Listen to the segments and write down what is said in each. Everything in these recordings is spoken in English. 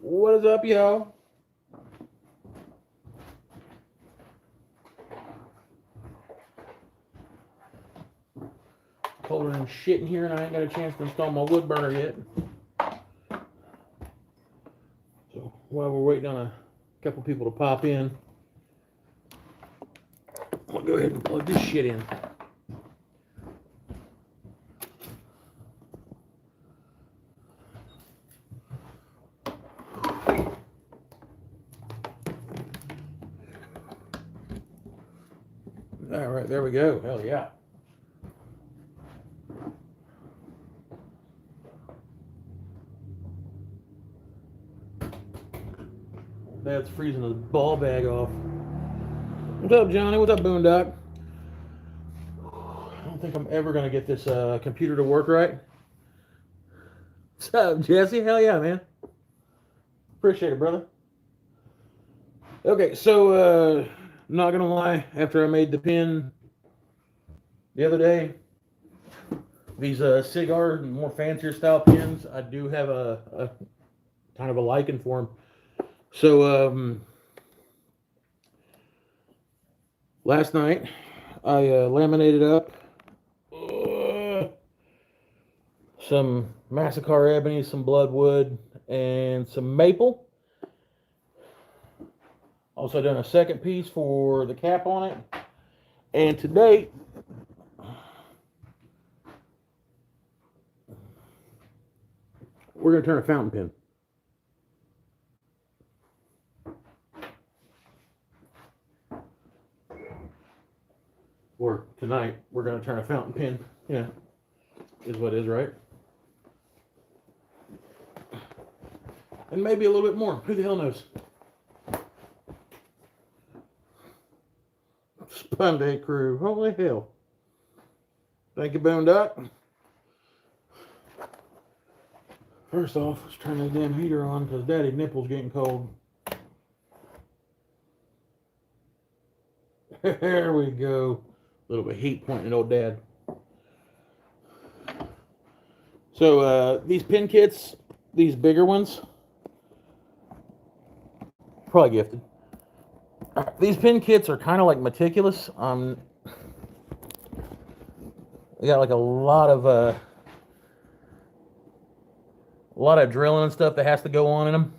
What is up, y'all? Colder than shit in here, and I ain't got a chance to install my wood burner yet. So while we're waiting on a couple people to pop in, I'll go ahead and plug this shit in. All right, there we go. Hell yeah. Dad's freezing his ball bag off. What's up, Johnny? What's up, Boondock? I don't think I'm ever going to get this computer to work right. What's up, Jesse? Hell yeah, man. Appreciate it, brother. Okay, so, not going to lie, after I made the pin the other day, these cigar and more fancier style pins, I do have a kind of a liking for them. So, last night, I laminated up some Massacre ebony, some bloodwood, and some maple. Also done a second piece for the cap on it. And today, we're going to turn a fountain pen. Or tonight, we're going to turn a fountain pen. Yeah, is what it is, right? And maybe a little bit more. Who the hell knows? Spunday crew. Holy hell. Thank you, Boondock. First off, let's turn this damn heater on because Daddy's nipple's getting cold. There we go. A little bit of heat pointing at old Dad. So these pin kits, these bigger ones, probably gifted. These pin kits are kind of like meticulous. They got like a lot of drilling and stuff that has to go on in them.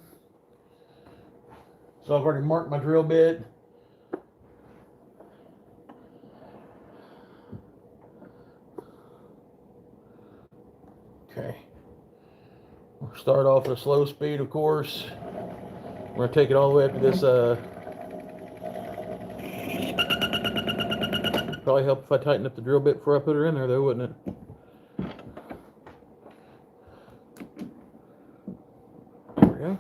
So I've already marked my drill bit. Okay. We'll start off at a slow speed, of course. We're going to take it all the way up to this. Probably help if I tighten up the drill bit before I put her in there, though, wouldn't it? There we go.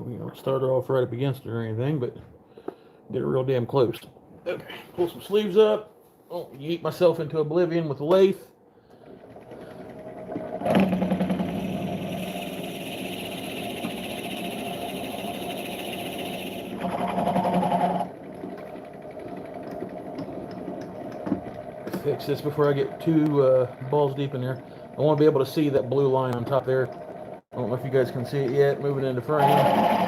We don't start her off right up against it or anything, but get it real damn close. Okay, pull some sleeves up. Oh, yeet myself into oblivion with the lathe. Fix this before I get too balls deep in there. I want to be able to see that blue line on top there. I don't know if you guys can see it yet. Moving into frame.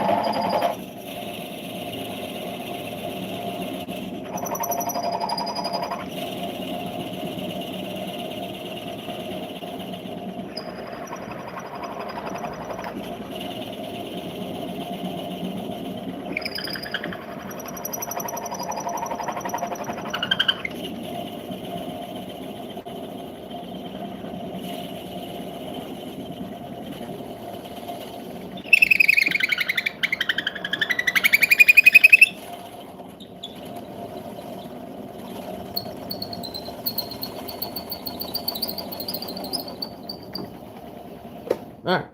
All right.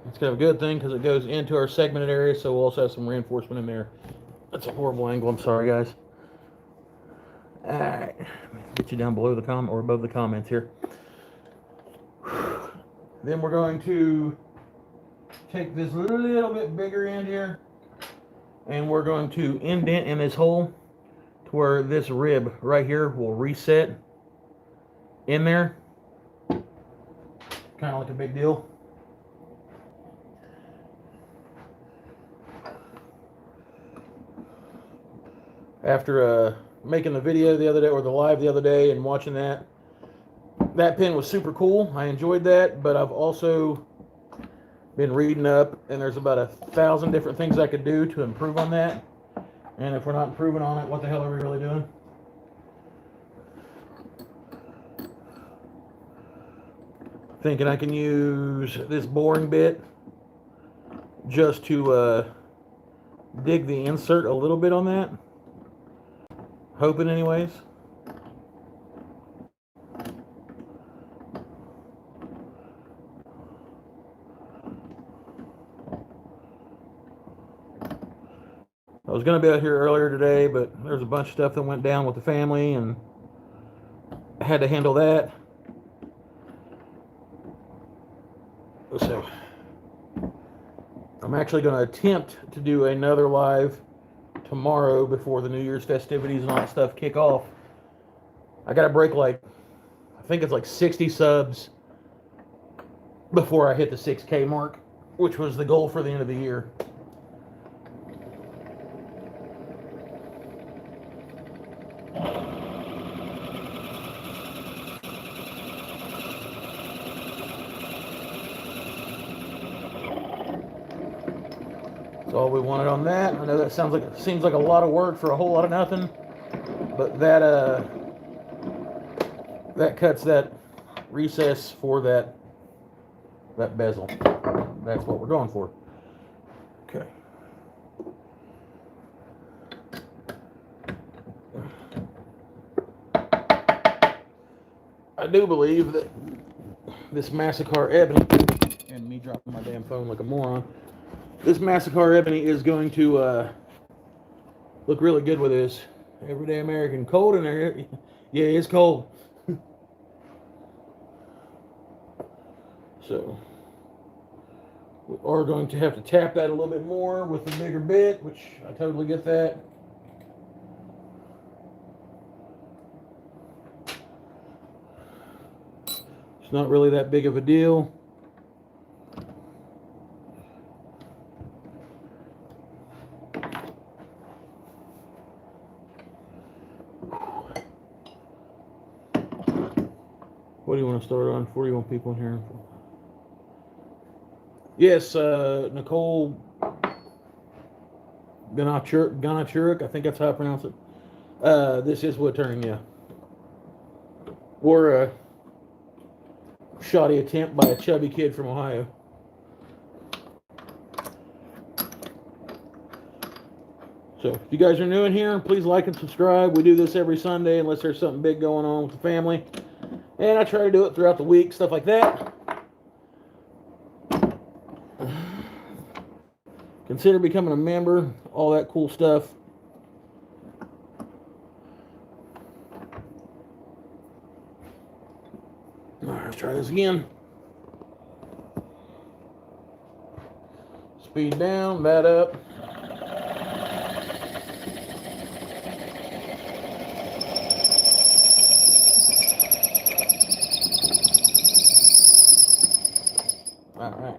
It's kind of a good thing because it goes into our segmented area, so we'll also have some reinforcement in there. That's a horrible angle. I'm sorry, guys. All right. Get you down below the comment or above the comments here. Then we're going to take this little bit bigger end here, and we're going to indent in this hole to where this rib right here will reset in there. Kind of like a big deal. After making the video the other day, or the live the other day, and watching that pin was super cool. I enjoyed that, but I've also been reading up, and there's about 1,000 different things I could do to improve on that. And if we're not improving on it, what the hell are we really doing? Thinking I can use this boring bit just to dig the insert a little bit on that. Hoping anyways. I was going to be out here earlier today, but there's a bunch of stuff that went down with the family, and I had to handle that. So I'm actually going to attempt to do another live tomorrow before the New Year's festivities and all that stuff kick off. I got to break I think it's 60 subs before I hit the 6K mark, which was the goal for the end of the year. That's all we wanted on that. I know that seems like a lot of work for a whole lot of nothing, but that cuts that recess for that bezel. That's what we're going for. Okay. I do believe that this Massacre Ebony, and me dropping my damn phone like a moron, this Massacre Ebony is going to look really good with this. Everyday American. Cold in there. Yeah, it's cold. So we are going to have to tap that a little bit more with the bigger bit, which I totally get that. It's not really that big of a deal. What do you want to start on? 41 people in here. Yes, Nicole Ganachuruk, I think that's how I pronounce it. This is wood turning, yeah. Or a shoddy attempt by a chubby kid from Ohio. So, if you guys are new in here, please like and subscribe. We do this every Sunday unless there's something big going on with the family. And I try to do it throughout the week, stuff like that. Consider becoming a member, all that cool stuff. All right, let's try this again. Speed down, that up. All right.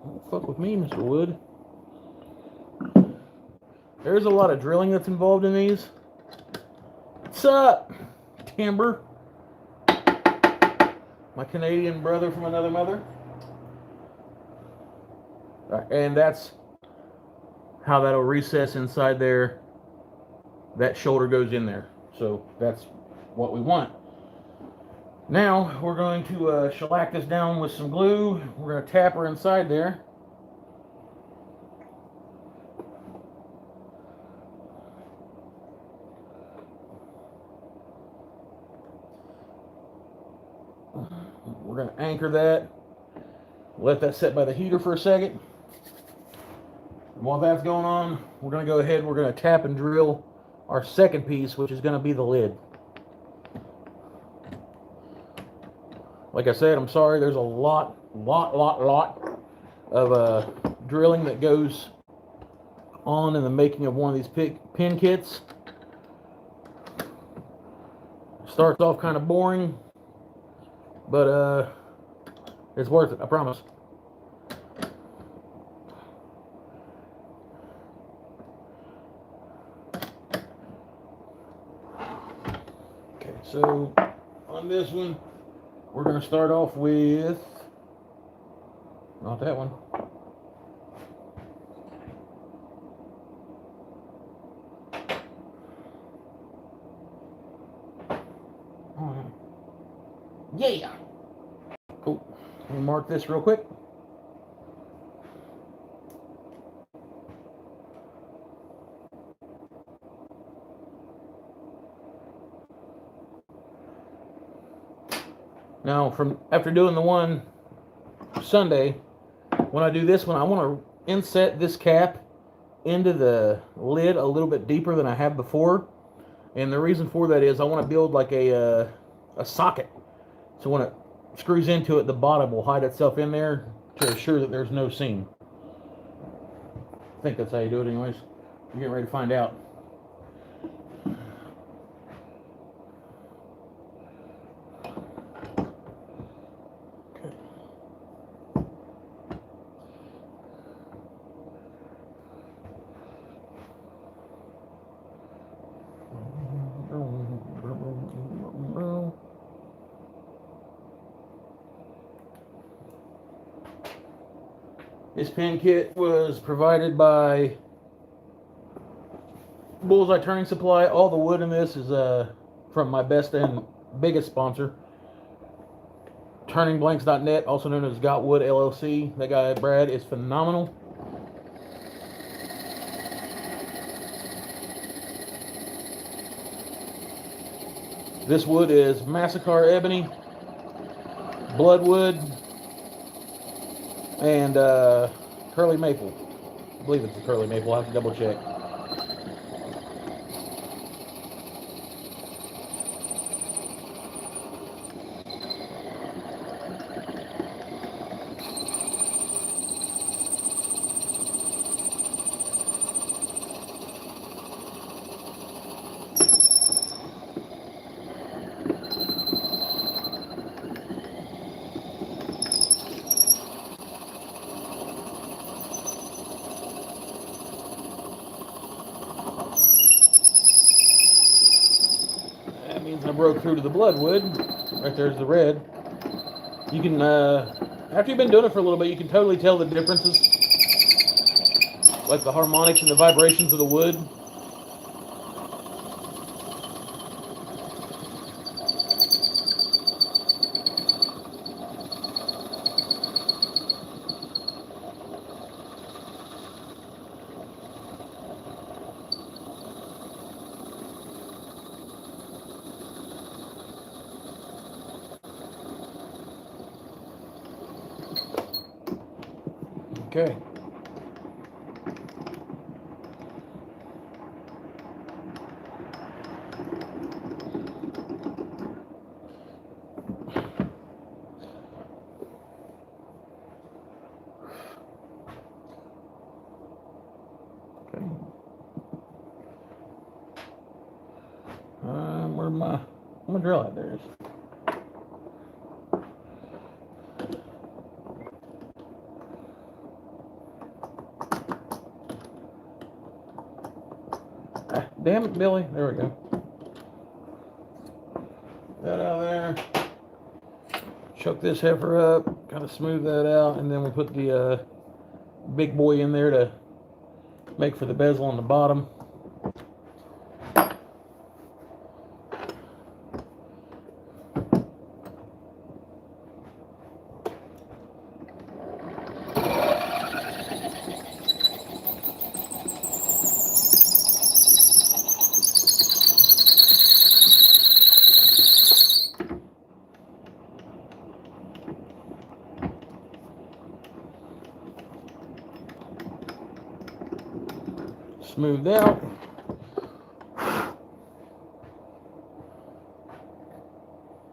Don't fuck with me, Mr. Wood. There's a lot of drilling that's involved in these. What's up, Timber? My Canadian brother from another mother. All right, and that's how that'll recess inside there. That shoulder goes in there. So that's what we want. Now we're going to shellac this down with some glue. We're going to tap her inside there. We're going to anchor that. Let that set by the heater for a second. And while that's going on, we're going to go ahead and we're going to tap and drill our second piece, which is going to be the lid. Like I said, I'm sorry, there's a lot of drilling that goes on in the making of one of these pin kits. Starts off kind of boring, but it's worth it, I promise. Okay, so on this one, we're going to start off with, not that one. Yeah. Cool. Let me mark this real quick. Now, after doing the one Sunday, when I do this one, I want to inset this cap into the lid a little bit deeper than I have before. And the reason for that is I want to build like a socket. So when it screws into it, the bottom will hide itself in there to assure that there's no seam. I think that's how you do it anyways. You're getting ready to find out. This pin kit was provided by Bullseye Turning Supply. All the wood in this is from my best and biggest sponsor, turningblanks.net, also known as Got Wood LLC. That guy, Brad, is phenomenal. This wood is Massacre Ebony, Bloodwood, and Curly Maple. I believe it's a Curly Maple. I'll have to double check. I broke through to the bloodwood. Right there's the red. You can, after you've been doing it for a little bit, you can totally tell the differences. Like the harmonics and the vibrations of the wood. Okay. Where's my drill at? There it is. Damn it, Billy. There we go. That out there. Chuck this heifer up. Kind of smooth that out. And then we put the big boy in there to make for the bezel on the bottom. Smoothed out.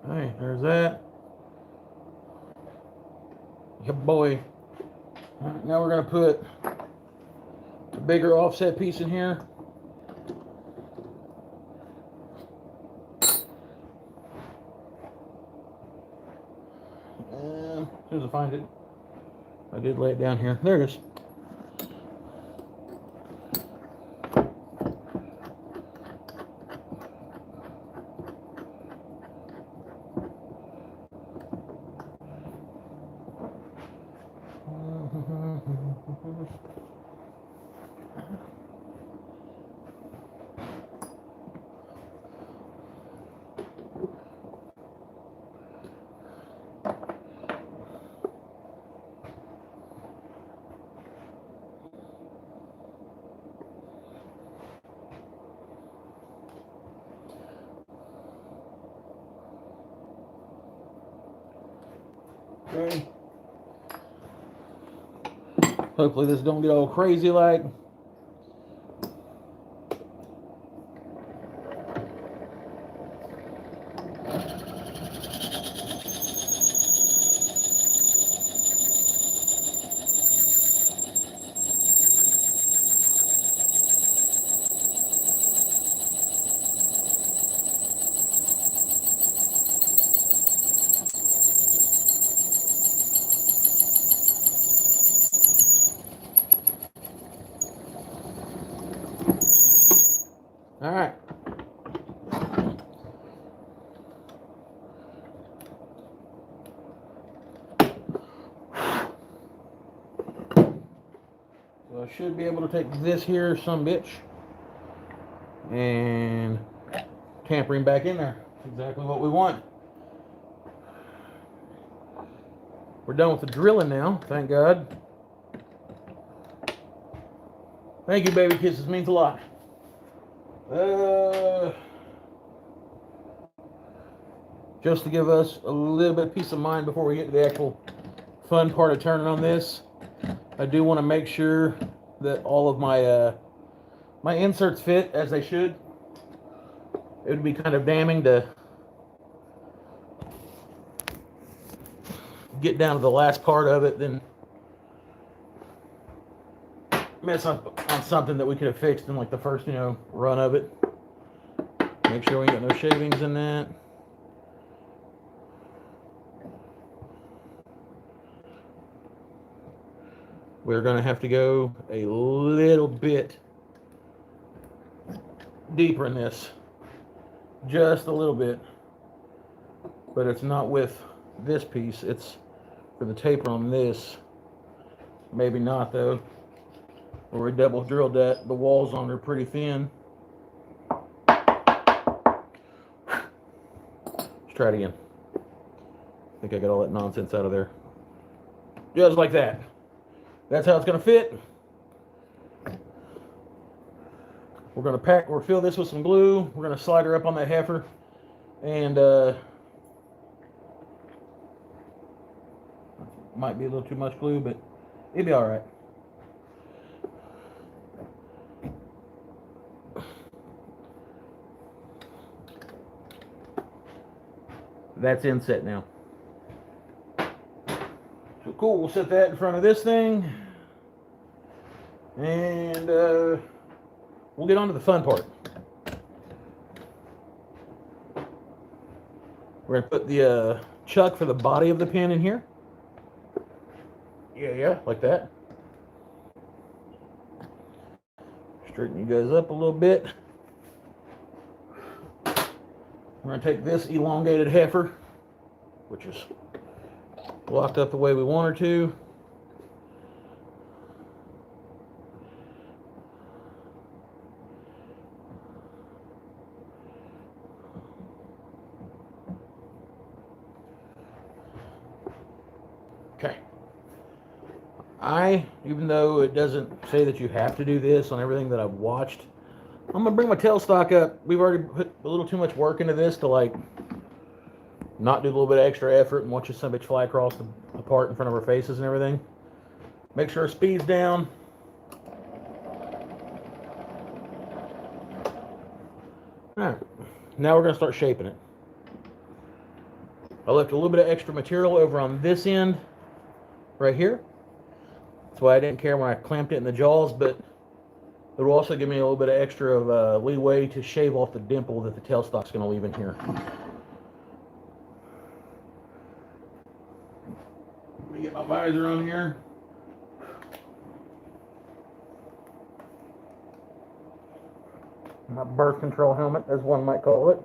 Hey, there's that. Good boy. All right, now we're going to put the bigger offset piece in here. As soon as I find it, I did lay it down here. There it is. Okay. Hopefully this don't get all crazy like. All right. So I should be able to take this here, some bitch, and tampering back in there. That's exactly what we want. We're done with the drilling now, thank God. Thank you, baby kisses, means a lot. Just to give us a little bit of peace of mind before we get to the actual fun part of turning on this, I do want to make sure that all of my my inserts fit as they should. It would be kind of damning to get down to the last part of it, then mess up on something that we could have fixed in like the first, run of it. Make sure we got no shavings in that. We're going to have to go a little bit deeper in this. Just a little bit. But it's not with this piece. It's for the taper on this. Maybe not, though. Where we double drilled that. The walls on are pretty thin. Let's try it again. I think I got all that nonsense out of there. Just like that. That's how it's going to fit. We're going to pack or fill this with some glue. We're going to slide her up on that heifer. And might be a little too much glue, but it'll be all right. That's inset now. So cool, we'll set that in front of this thing. And we'll get on to the fun part. We're going to put the chuck for the body of the pin in here. Yeah, like that. Straighten you guys up a little bit. We're going to take this elongated heifer, which is blocked up the way we want her to. Okay. Even though it doesn't say that you have to do this on everything that I've watched, I'm going to bring my tailstock up. We've already put a little too much work into this to not do a little bit of extra effort and watch this son of a bitch fly across the part in front of our faces and everything. Make sure our speed's down. Alright, now we're going to start shaping it. I left a little bit of extra material over on this end, right here. That's why I didn't care when I clamped it in the jaws, but It will also give me a little bit of extra of leeway to shave off the dimple that the tailstock's going to leave in here. Let me get my visor on here. My birth control helmet, as one might call it.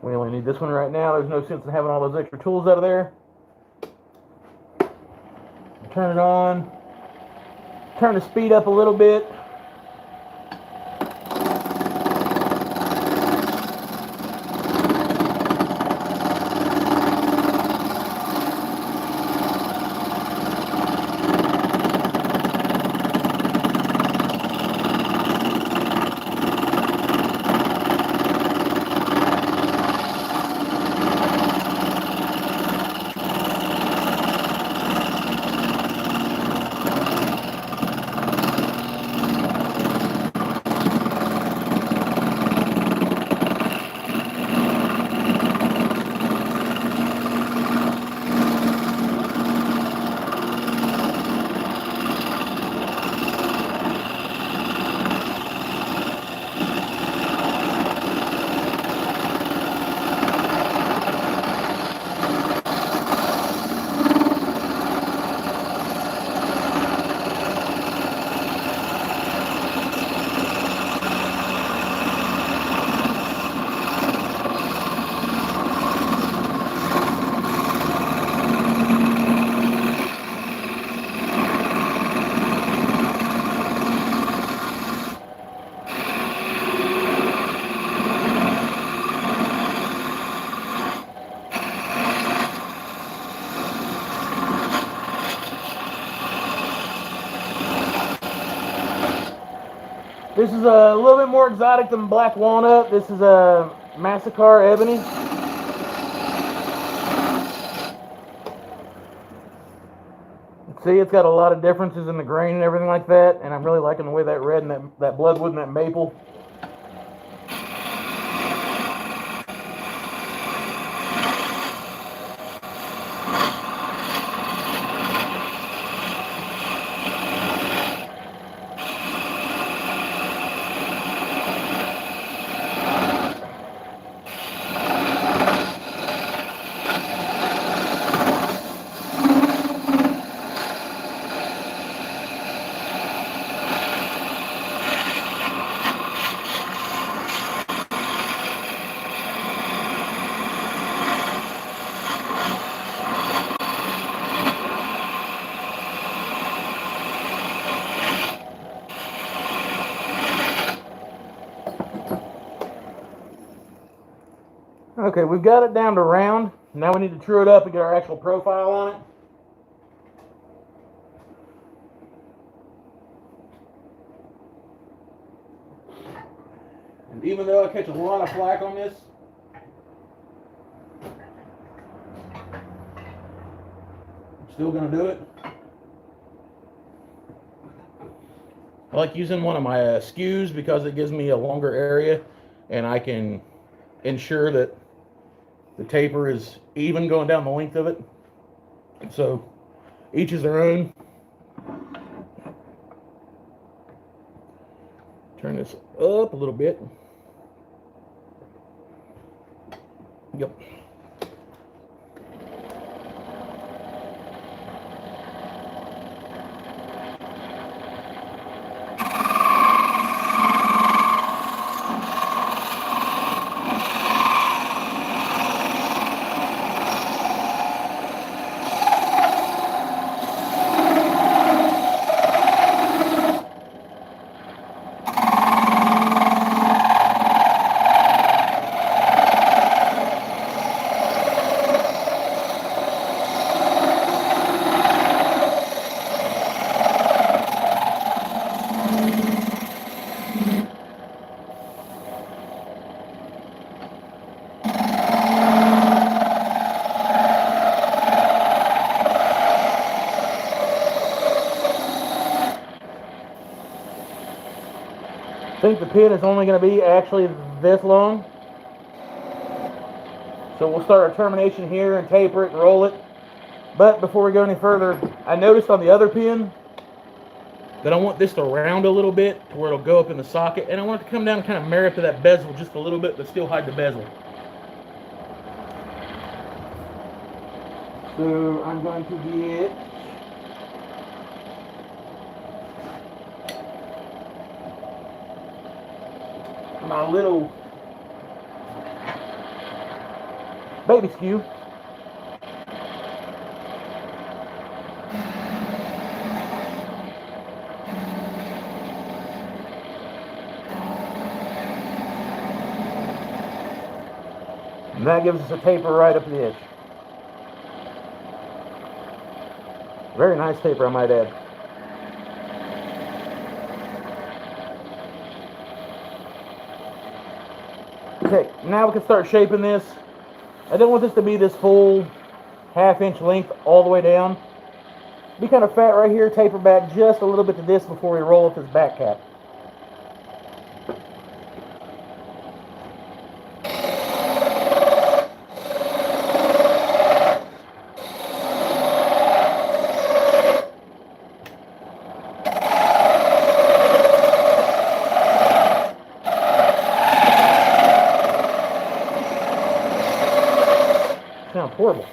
We only need this one right now. There's no sense in having all those extra tools out of there. Turn it on. Turn the speed up a little bit. This is a little bit more exotic than black walnut. This is a Massacre ebony. See, it's got a lot of differences in the grain and everything like that, and I'm really liking the way that red and that bloodwood and that maple. Okay, we've got it down to round. Now we need to true it up and get our actual profile on it. And even though I catch a lot of flack on this, I'm still going to do it. I like using one of my skews because it gives me a longer area and I can ensure that the taper is even going down the length of it. So each is their own. Turn this up a little bit. Yep. I think the pin is only going to be actually this long. So we'll start our termination here and taper it and roll it. But before we go any further, I noticed on the other pin that I want this to round a little bit to where it'll go up in the socket, and I want it to come down and kind of marry up to that bezel just a little bit, but still hide the bezel. So I'm going to get my little baby skew. And that gives us a taper right up the edge. Very nice taper, I might add. Okay, now we can start shaping this. I don't want this to be this full half-inch length all the way down. Be kind of fat right here, taper back just a little bit to this before we roll up this back cap. Sounds horrible.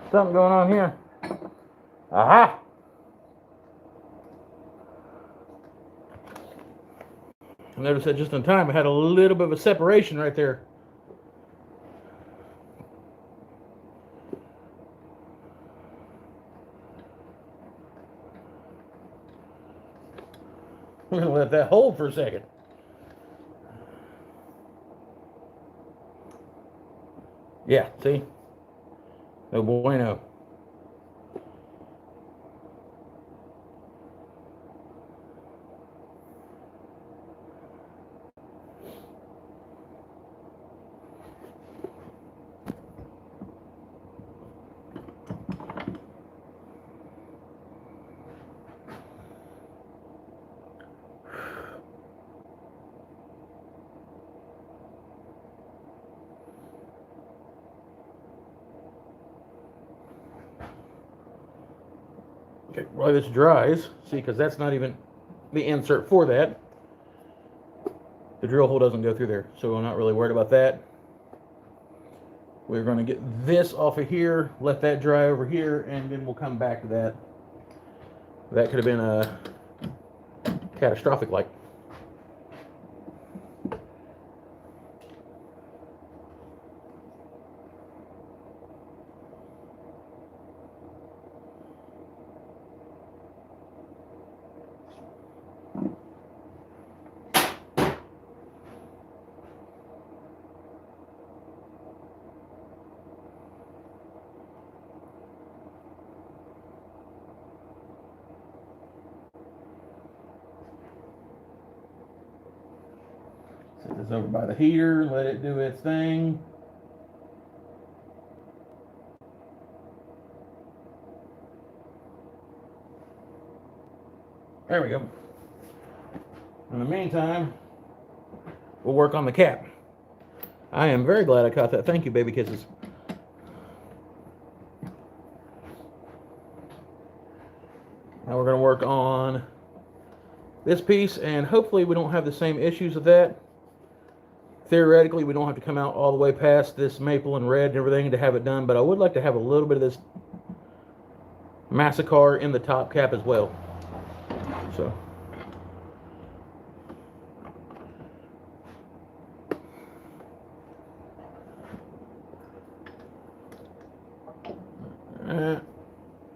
Something going on here. Aha! I noticed that just in time. I had a little bit of a separation right there. We're going to let that hold for a second. Yeah, see? No bueno. Okay, while this dries, see, because that's not even the insert for that. The drill hole doesn't go through there, so I'm not really worried about that. We're going to get this off of here, let that dry over here, and then we'll come back to that. That could have been a catastrophic light. Set this over by the heater, let it do its thing. There we go. In the meantime, we'll work on the cap. I am very glad I caught that. Thank you, baby kisses. Now we're going to work on this piece, and hopefully we don't have the same issues with that. Theoretically, we don't have to come out all the way past this maple and red and everything to have it done, but I would like to have a little bit of this Massacre in the top cap as well. So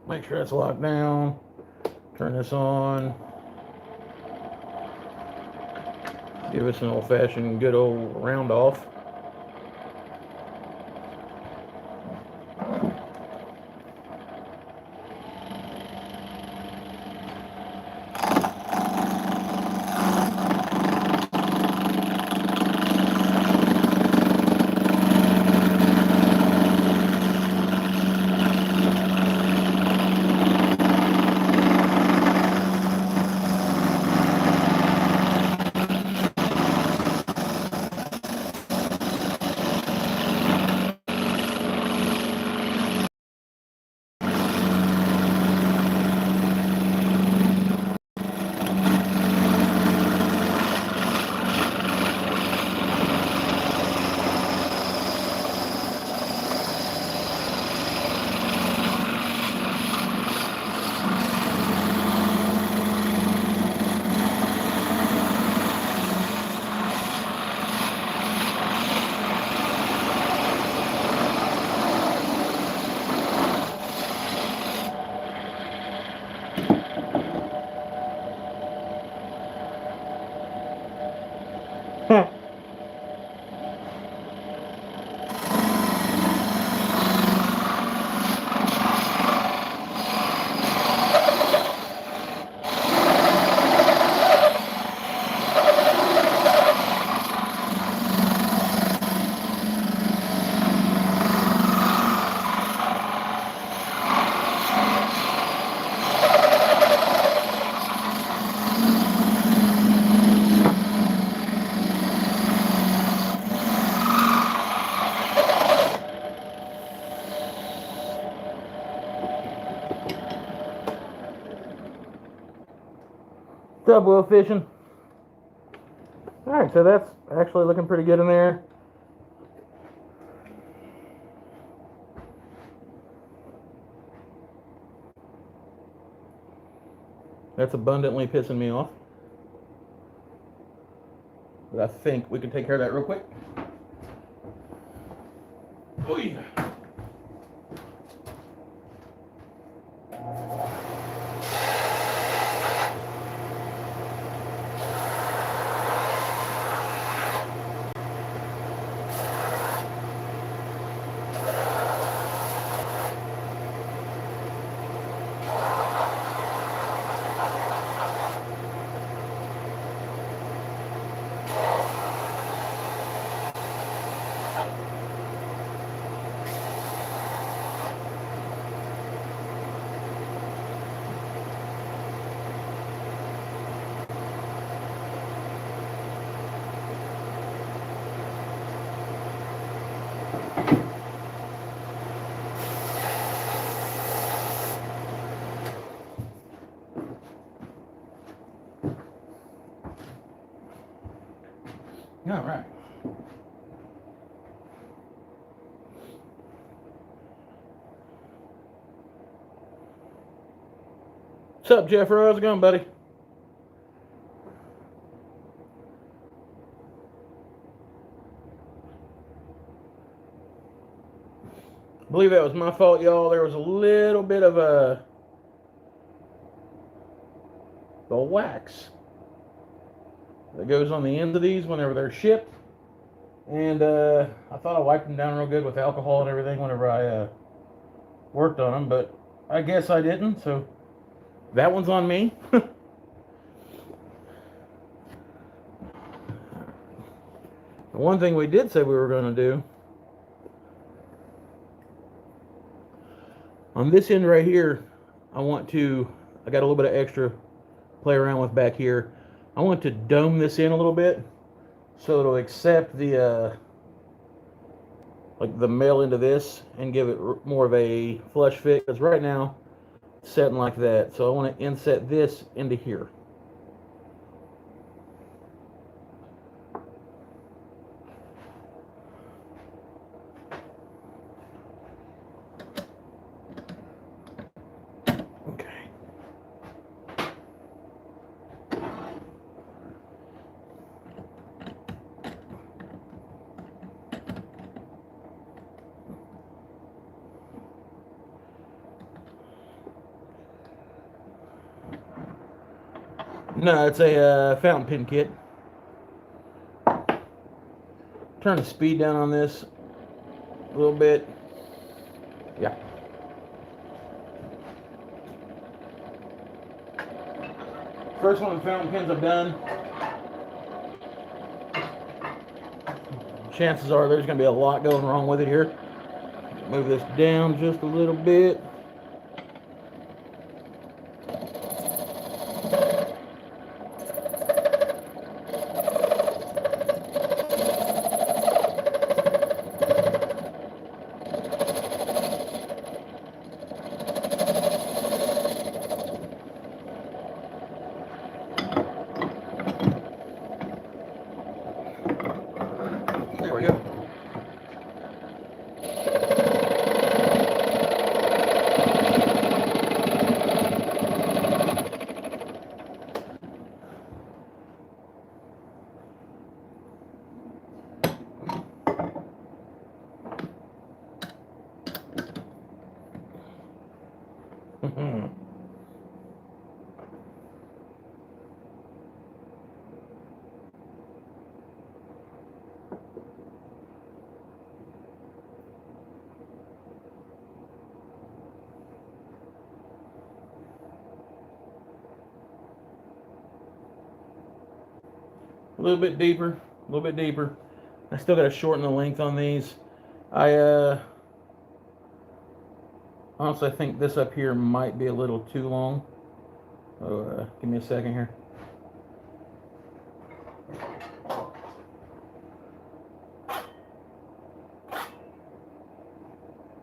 make sure that's locked down. Turn this on. Give us an old-fashioned good old round off. Subwheel fishing. Alright, so that's actually looking pretty good in there. That's abundantly pissing me off. But I think we can take care of that real quick. Oh yeah. All right. What's up, Jeff? How's it going, buddy? I believe that was my fault, y'all. There was a little bit of the wax that goes on the ends of these whenever they're shipped. And I thought I wiped them down real good with alcohol and everything whenever I worked on them, but I guess I didn't, so that one's on me. One thing we did say we were going to do, on this end right here, I got a little bit of extra play around with back here. I want to dome this in a little bit so it'll accept the like the male into this and give it more of a flush fit, because right now it's setting like that. So I want to inset this into here. No, it's a fountain pen kit. Turn the speed down on this a little bit. Yeah. First one of the fountain pens I've done. Chances are there's going to be a lot going wrong with it here. Move this down just a little bit. There we go. A little bit deeper, a little bit deeper. I still got to shorten the length on these. I honestly think this up here might be a little too long. So, give me a second here.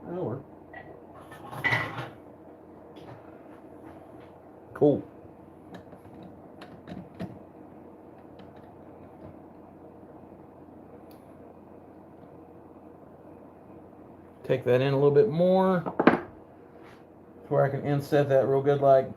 That'll work. Cool. Take that in a little bit more to where I can inset that real good like.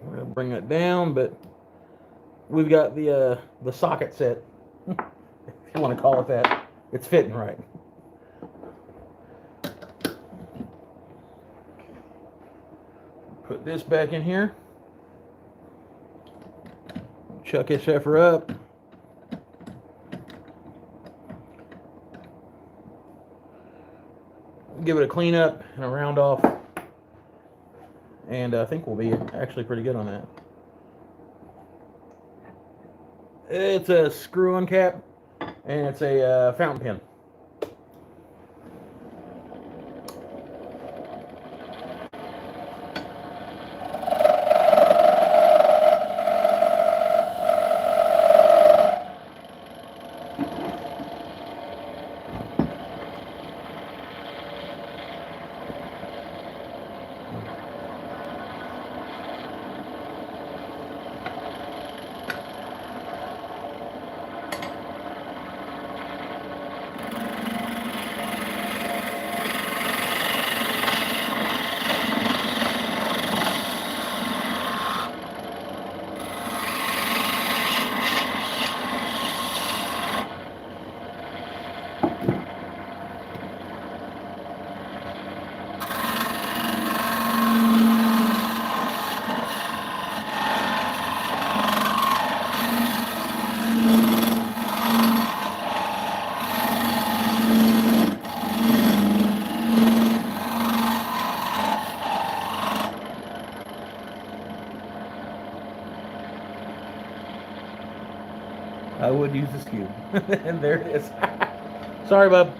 We're gonna bring that down, but we've got the socket set, if you want to call it that. It's fitting right. Put this back in here. Chuck this heifer up. Give it a clean up and a round off. And I think we'll be actually pretty good on that. It's a screw-on cap, and it's a fountain pen. use the skew. And there it is. Sorry, bub.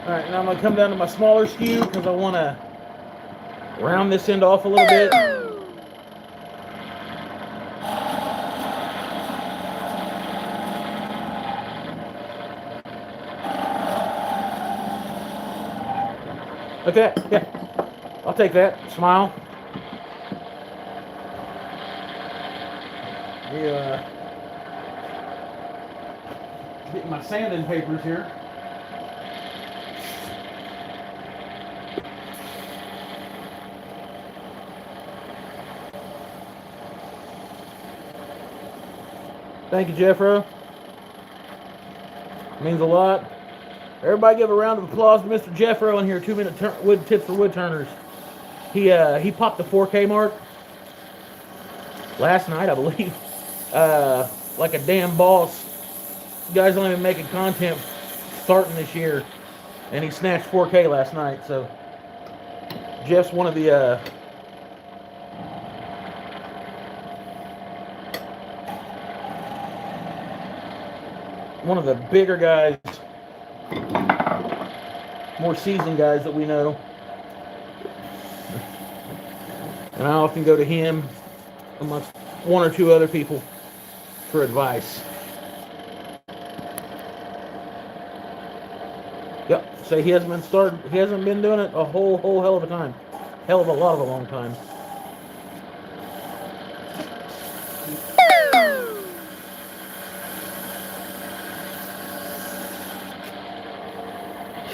Alright, now I'm going to come down to my smaller skew because I want to round this end off a little bit. Okay, yeah, I'll take that. Smile. Getting my sanding papers here. Thank you, Jeffro. Means a lot. Everybody give a round of applause to Mr. Jeffro in here. 2-minute wood tips for wood turners. He popped the 4K mark last night, I believe. Like a damn boss. You guys only been making content starting this year, and he snatched 4K last night. So Jeff's one of the bigger guys, more seasoned guys that we know. And I often go to him amongst one or two other people for advice. Yep, say he hasn't been doing it a whole hell of a time. Hell of a lot of a long time.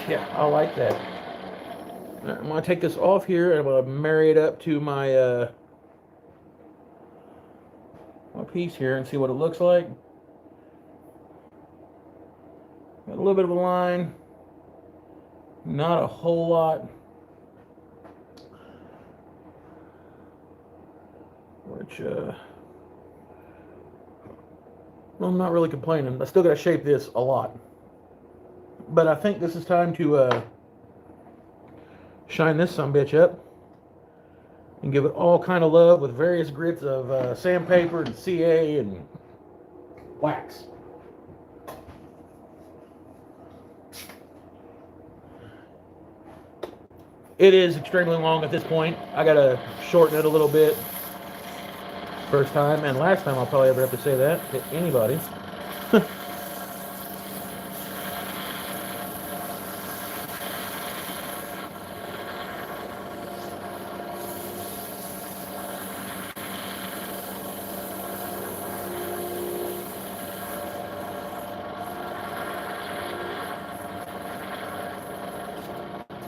Yeah, I like that. I'm going to take this off here and I'm going to marry it up to my my piece here and see what it looks like. Got a little bit of a line. Not a whole lot. Which, well, I'm not really complaining. I still got to shape this a lot. But I think this is time to shine this sumbitch up and give it all kind of love with various grits of sandpaper and CA and wax. It is extremely long at this point. I gotta shorten it a little bit. First time and last time I'll probably ever have to say that to anybody.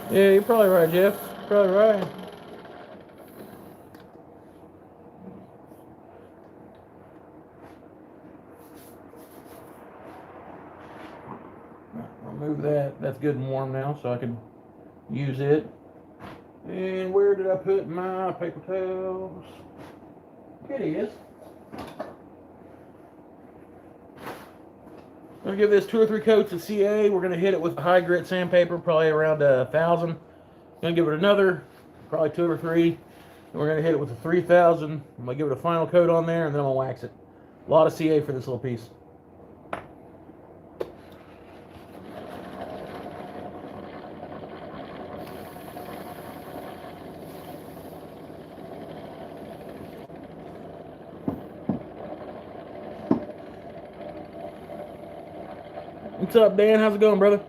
Yeah, you're probably right, Jeff. You're probably right. I'll move that. That's good and warm now, so I can use it. And where did I put my paper towels? It is. I'm going to give this 2 or 3 coats of CA. We're going to hit it with high grit sandpaper, probably around 1,000. Going to give it another, probably 2 or 3. And we're going to hit it with a 3,000. I'm going to give it a final coat on there, and then I'm going to wax it. A lot of CA for this little piece. What's up, Dan? How's it going, brother?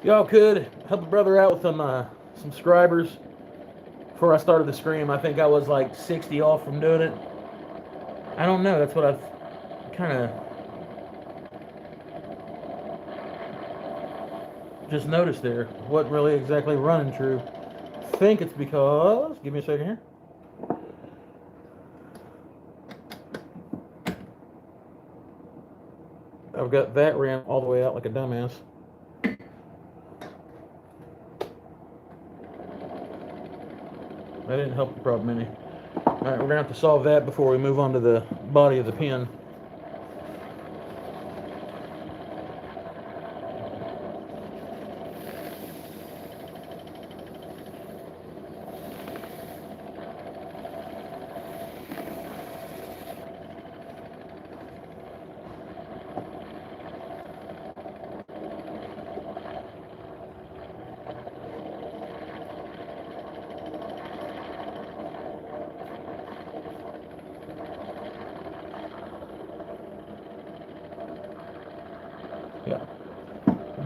Y'all could help a brother out with some subscribers. Before I started the stream, I think I was like 60 off from doing it. I don't know. That's what I've kind of... just noticed there. Wasn't really exactly running true. I think it's because, give me a second here. I've got that ran all the way out like a dumbass. That didn't help the problem any. Alright, we're going to have to solve that before we move on to the body of the pin.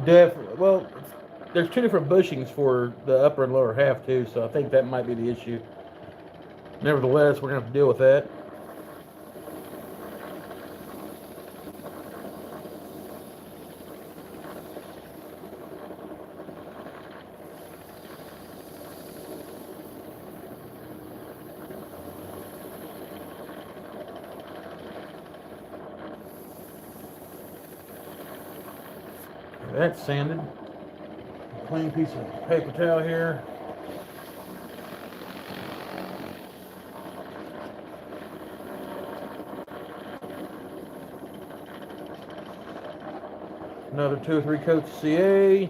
Yeah. Well, there's two different bushings for the upper and lower half too, so I think that might be the issue. Nevertheless, we're going to have to deal with that. That's sanded. Clean piece of paper towel here. Another 2 or 3 coats of CA.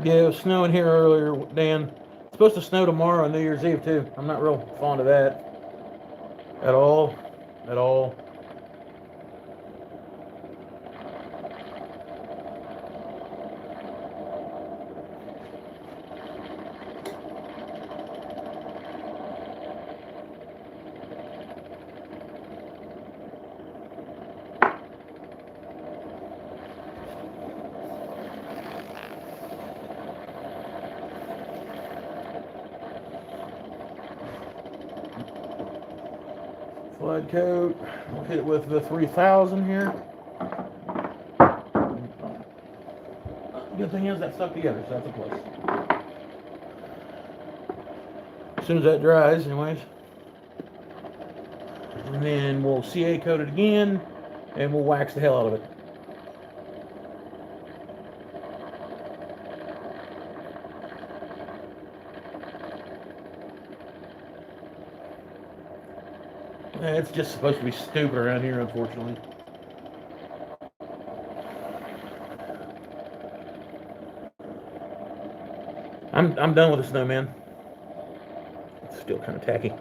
Yeah, it was snowing here earlier, Dan. It's supposed to snow tomorrow on New Year's Eve too. I'm not real fond of that at all. At all. Flood coat. We'll hit it with the 3000 here. Good thing is that stuck together, so that's a plus. As soon as that dries, anyways. And then we'll CA coat it again, and we'll wax the hell out of it. It's just supposed to be stupid around here, unfortunately. I'm done with the snowman. It's still kind of tacky.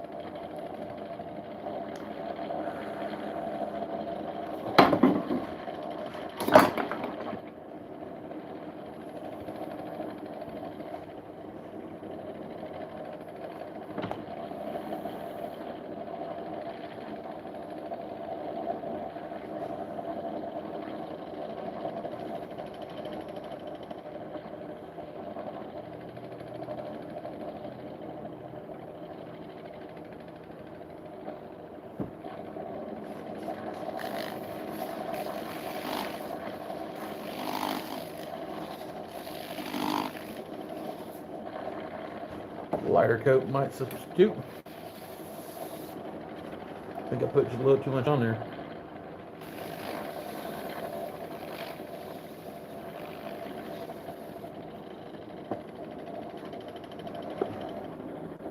Lighter coat might substitute. I think I put just a little too much on there.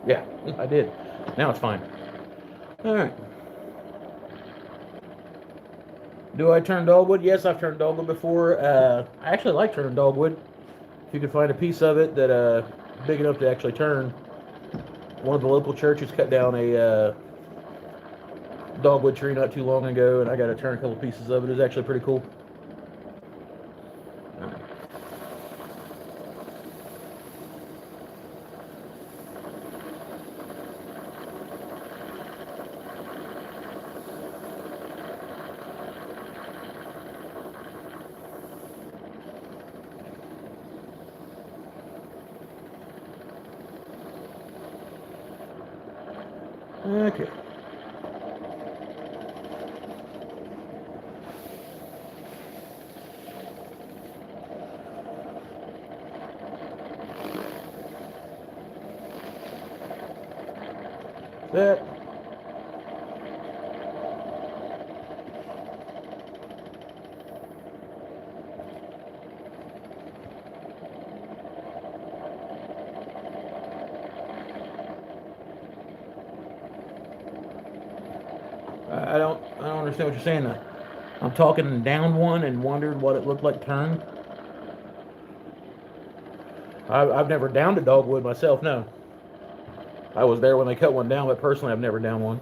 Yeah, I did. Now it's fine. Alright. Do I turn dogwood? Yes, I've turned dogwood before. I actually like turning dogwood. If you can find a piece of it that big enough to actually turn. One of the local churches cut down a dogwood tree not too long ago, and I got to turn a couple pieces of it. It was actually pretty cool. Okay. That. I don't understand what you're saying. I'm talking down one and wondered what it looked like turn. I've never downed a dogwood myself, no. I was there when they cut one down, but personally I've never downed one.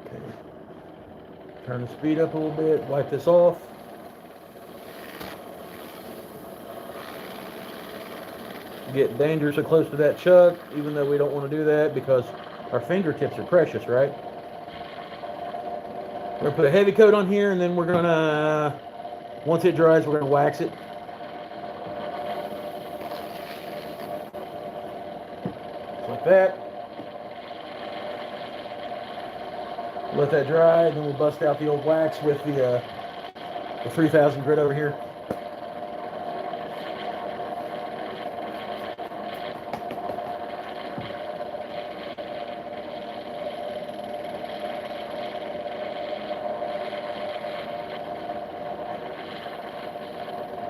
Okay. Turn the speed up a little bit, wipe this off. Get dangerously close to that chuck, even though we don't want to do that because our fingertips are precious, right? We're going to put a heavy coat on here, and then we're going to, once it dries, we're going to wax it. Just like that. Let that dry, and then we'll bust out the old wax with the 3000 grit over here.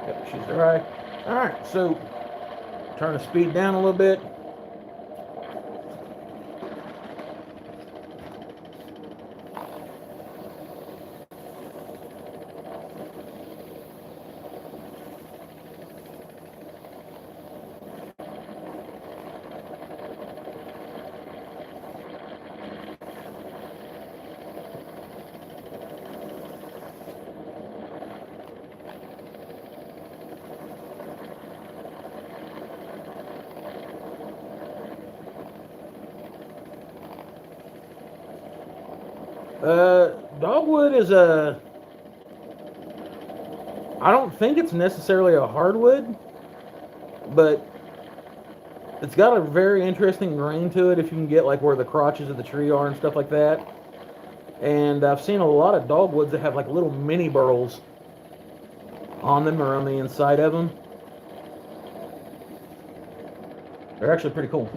Yep, she's dry. All right, so turn the speed down a little bit. Dogwood is I don't think it's necessarily a hardwood, but it's got a very interesting grain to it if you can get like where the crotches of the tree are and stuff like that. And I've seen a lot of dogwoods that have like little mini burls on them or on the inside of them. They're actually pretty cool.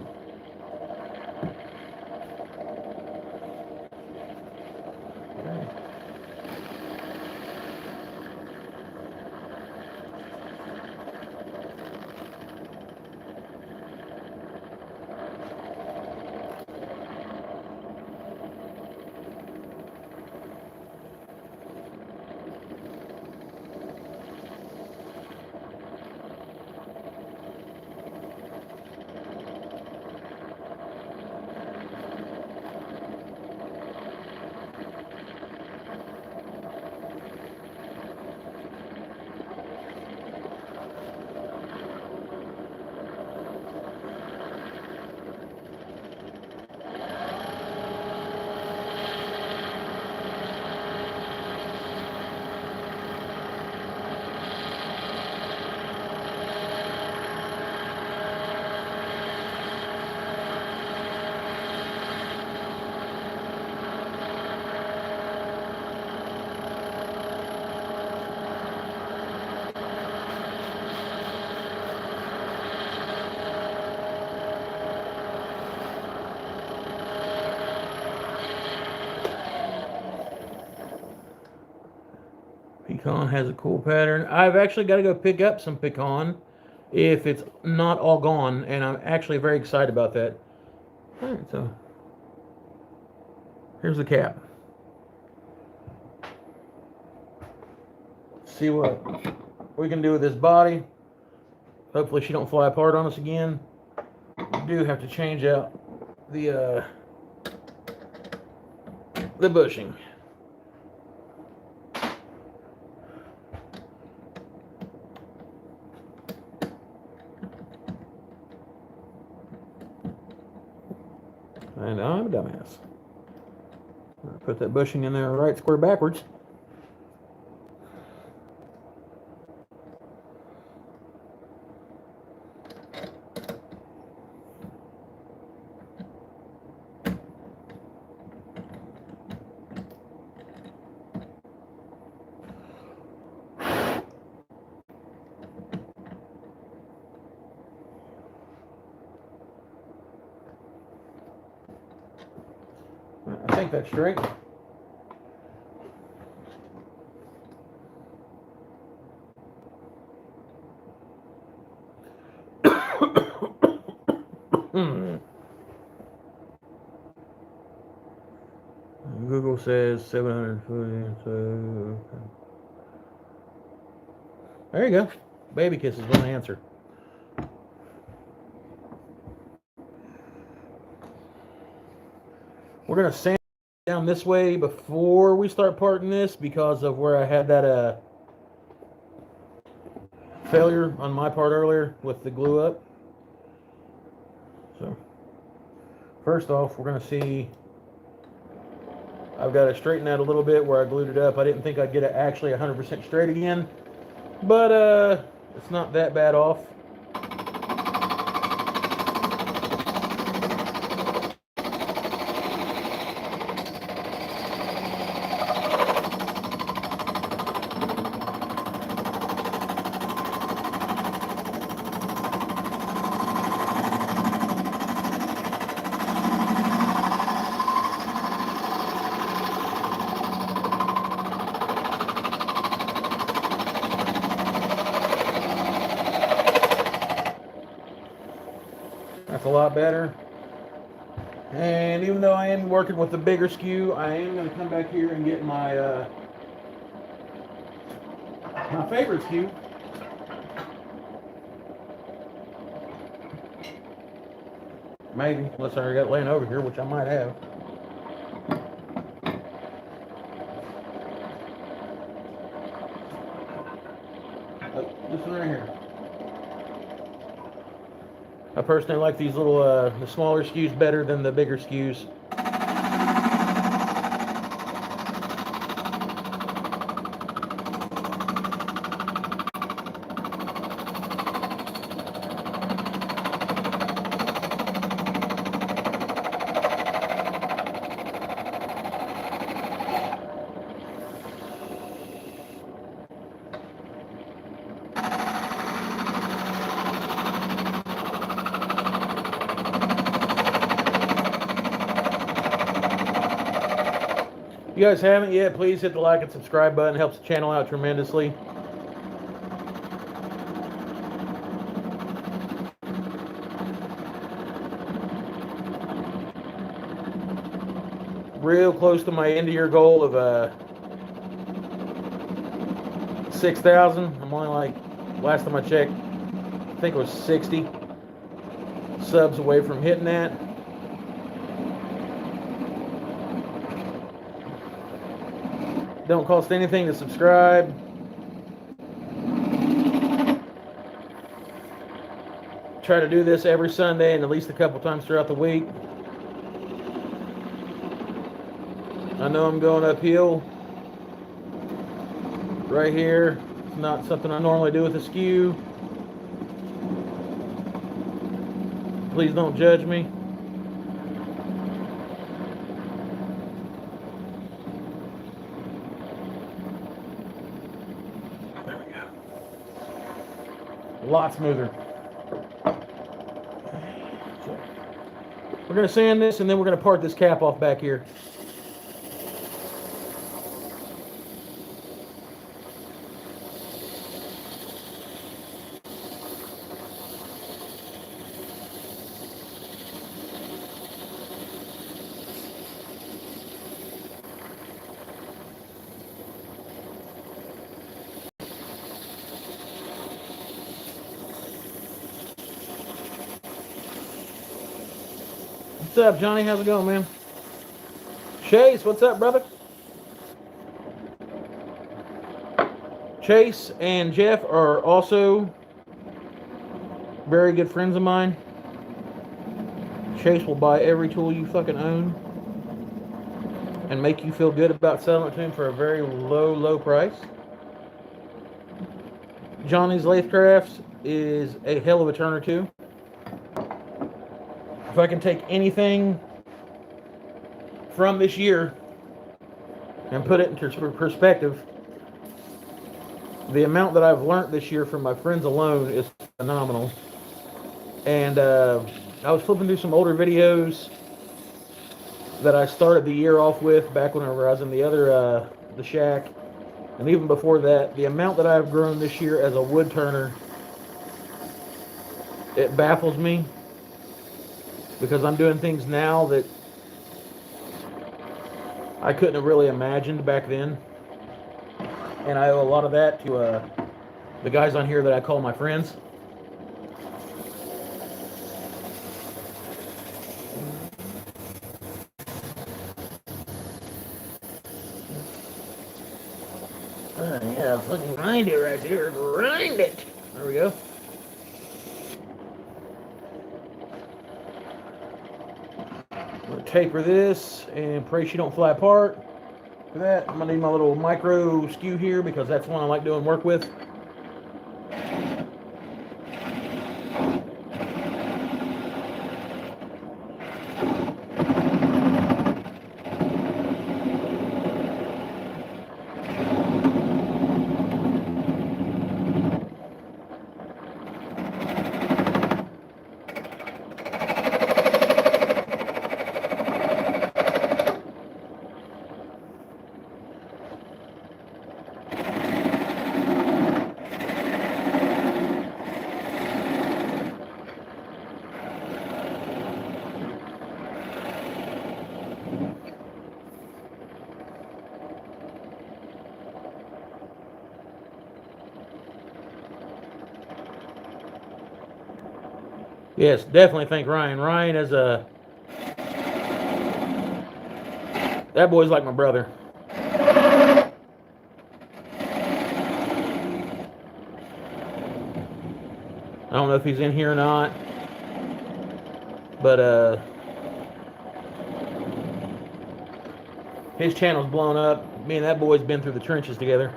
Pecan has a cool pattern. I've actually got to go pick up some pecan if it's not all gone, and I'm actually very excited about that. All right, so here's the cap. See what we can do with this body. Hopefully she don't fly apart on us again. We do have to change out the bushing. And I'm a dumbass. Put that bushing in there right square backwards. I think that's straight. Google says 740. So there you go. Baby kisses was an answer. We're gonna sand down this way before we start parting this because of where I had that failure on my part earlier with the glue up. So first off, we're gonna see. I've got to straighten out a little bit where I glued it up. I didn't think I'd get it actually 100% straight again, but it's not that bad off. That's a lot better. And even though I am working with the bigger skew, I am going to come back here and get my my favorite skew. Maybe, unless I already got it laying over here, which I might have. This one right here. I personally like these little, the smaller skews better than the bigger skews. If you guys haven't yet, please hit the like and subscribe button. It helps the channel out tremendously. Real close to my end of year goal of 6,000. I'm only like, last time I checked, I think it was 60 subs away from hitting that. Don't cost anything to subscribe. Try to do this every Sunday and at least a couple times throughout the week. I know I'm going uphill right here. It's not something I normally do with a skew. Please don't judge me. A lot smoother. We're going to sand this and then we're going to part this cap off back here. What's up, Johnny? How's it going, man? Chase, what's up, brother? Chase and Jeff are also very good friends of mine. Chase will buy every tool you fucking own. and make you feel good about selling it to him for a very low price. Johnny's Lathe Crafts is a hell of a turner too. If I can take anything from this year and put it into perspective, the amount that I've learned this year from my friends alone is phenomenal. And I was flipping through some older videos that I started the year off with back whenever I was in the shack, and even before that. The amount that I've grown this year as a wood turner, it baffles me, because I'm doing things now that I couldn't have really imagined back then. And I owe a lot of that to the guys on here that I call my friends. Yeah, fucking grind it right there. Grind it. There we go. I'm going to taper this and pray she don't fly apart. For that, I'm going to need my little micro skew here, because that's one I like doing work with. Yes, definitely thank Ryan. Ryan is that boy's like my brother. I don't know if he's in here or not, but his channel's blown up. Me and that boy's been through the trenches together.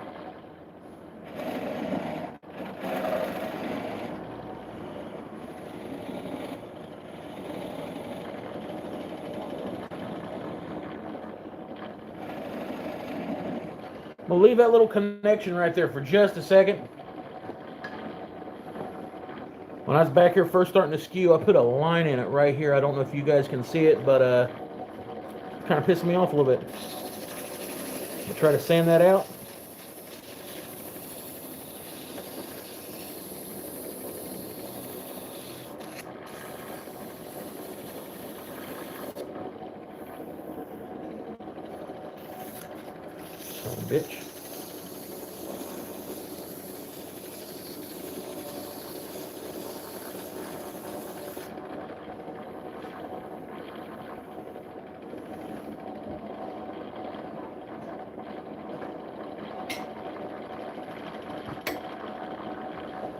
We'll leave that little connection right there for just a second. When I was back here first starting to skew, I put a line in it right here. I don't know if you guys can see it, but it's kind of pissing me off a little bit. I'll try to sand that out. Son of a bitch.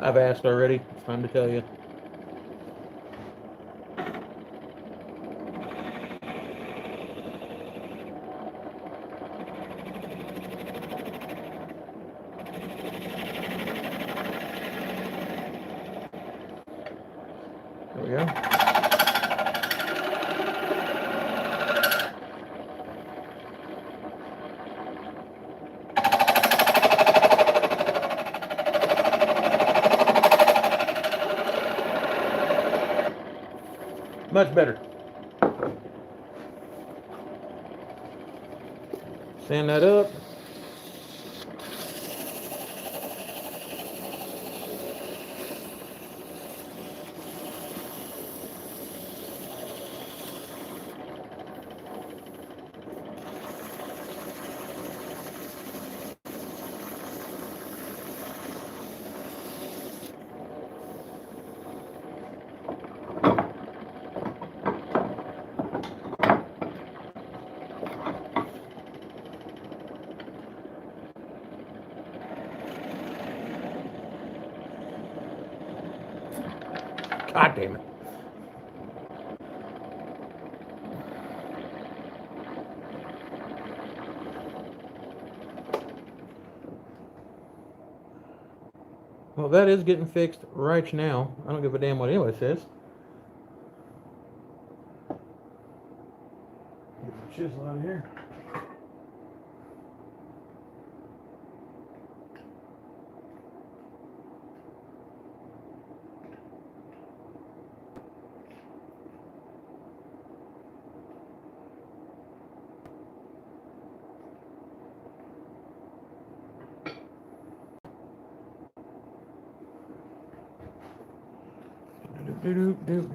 I've asked already. It's time to tell you. There we go. Much better. Sand that up. God damn it. Well, that is getting fixed right now. I don't give a damn what anyone says. Get the chisel out of here.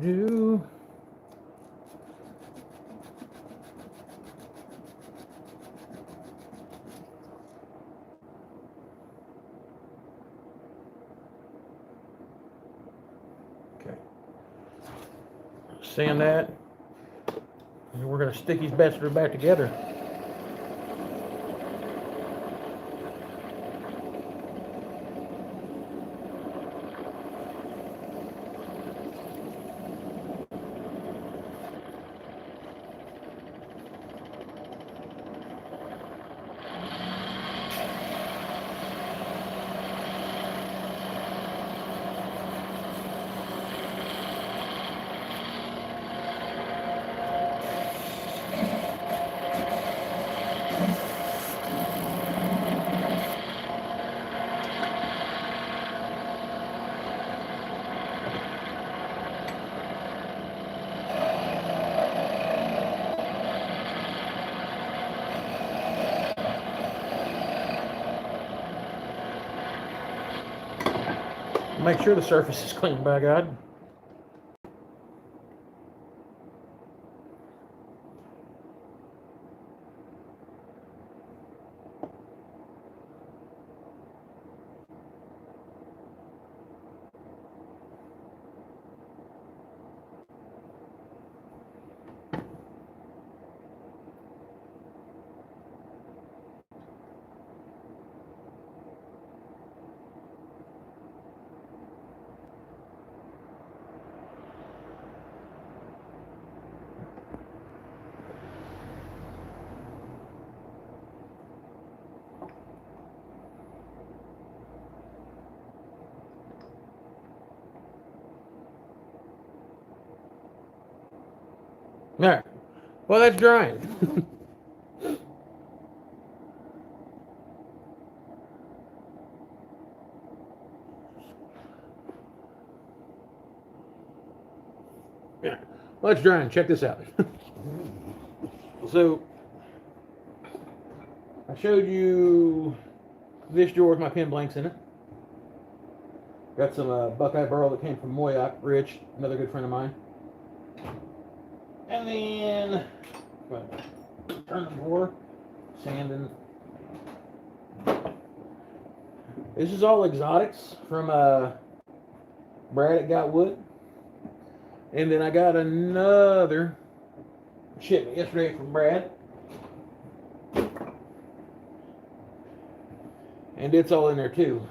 Do. Okay. Sand that. And we're going to stick these bastards back together. Make sure the surface is clean by God. All right. Well, that's drying. Yeah. Well, it's drying. Check this out. So, I showed you this drawer with my pen blanks in it. Got some Buckeye Burl that came from Moyock. Rich, another good friend of mine. And then, turn the drawer, sanding. This is all exotics from Brad at Got Wood. And then I got another shipment yesterday from Brad. And it's all in there too.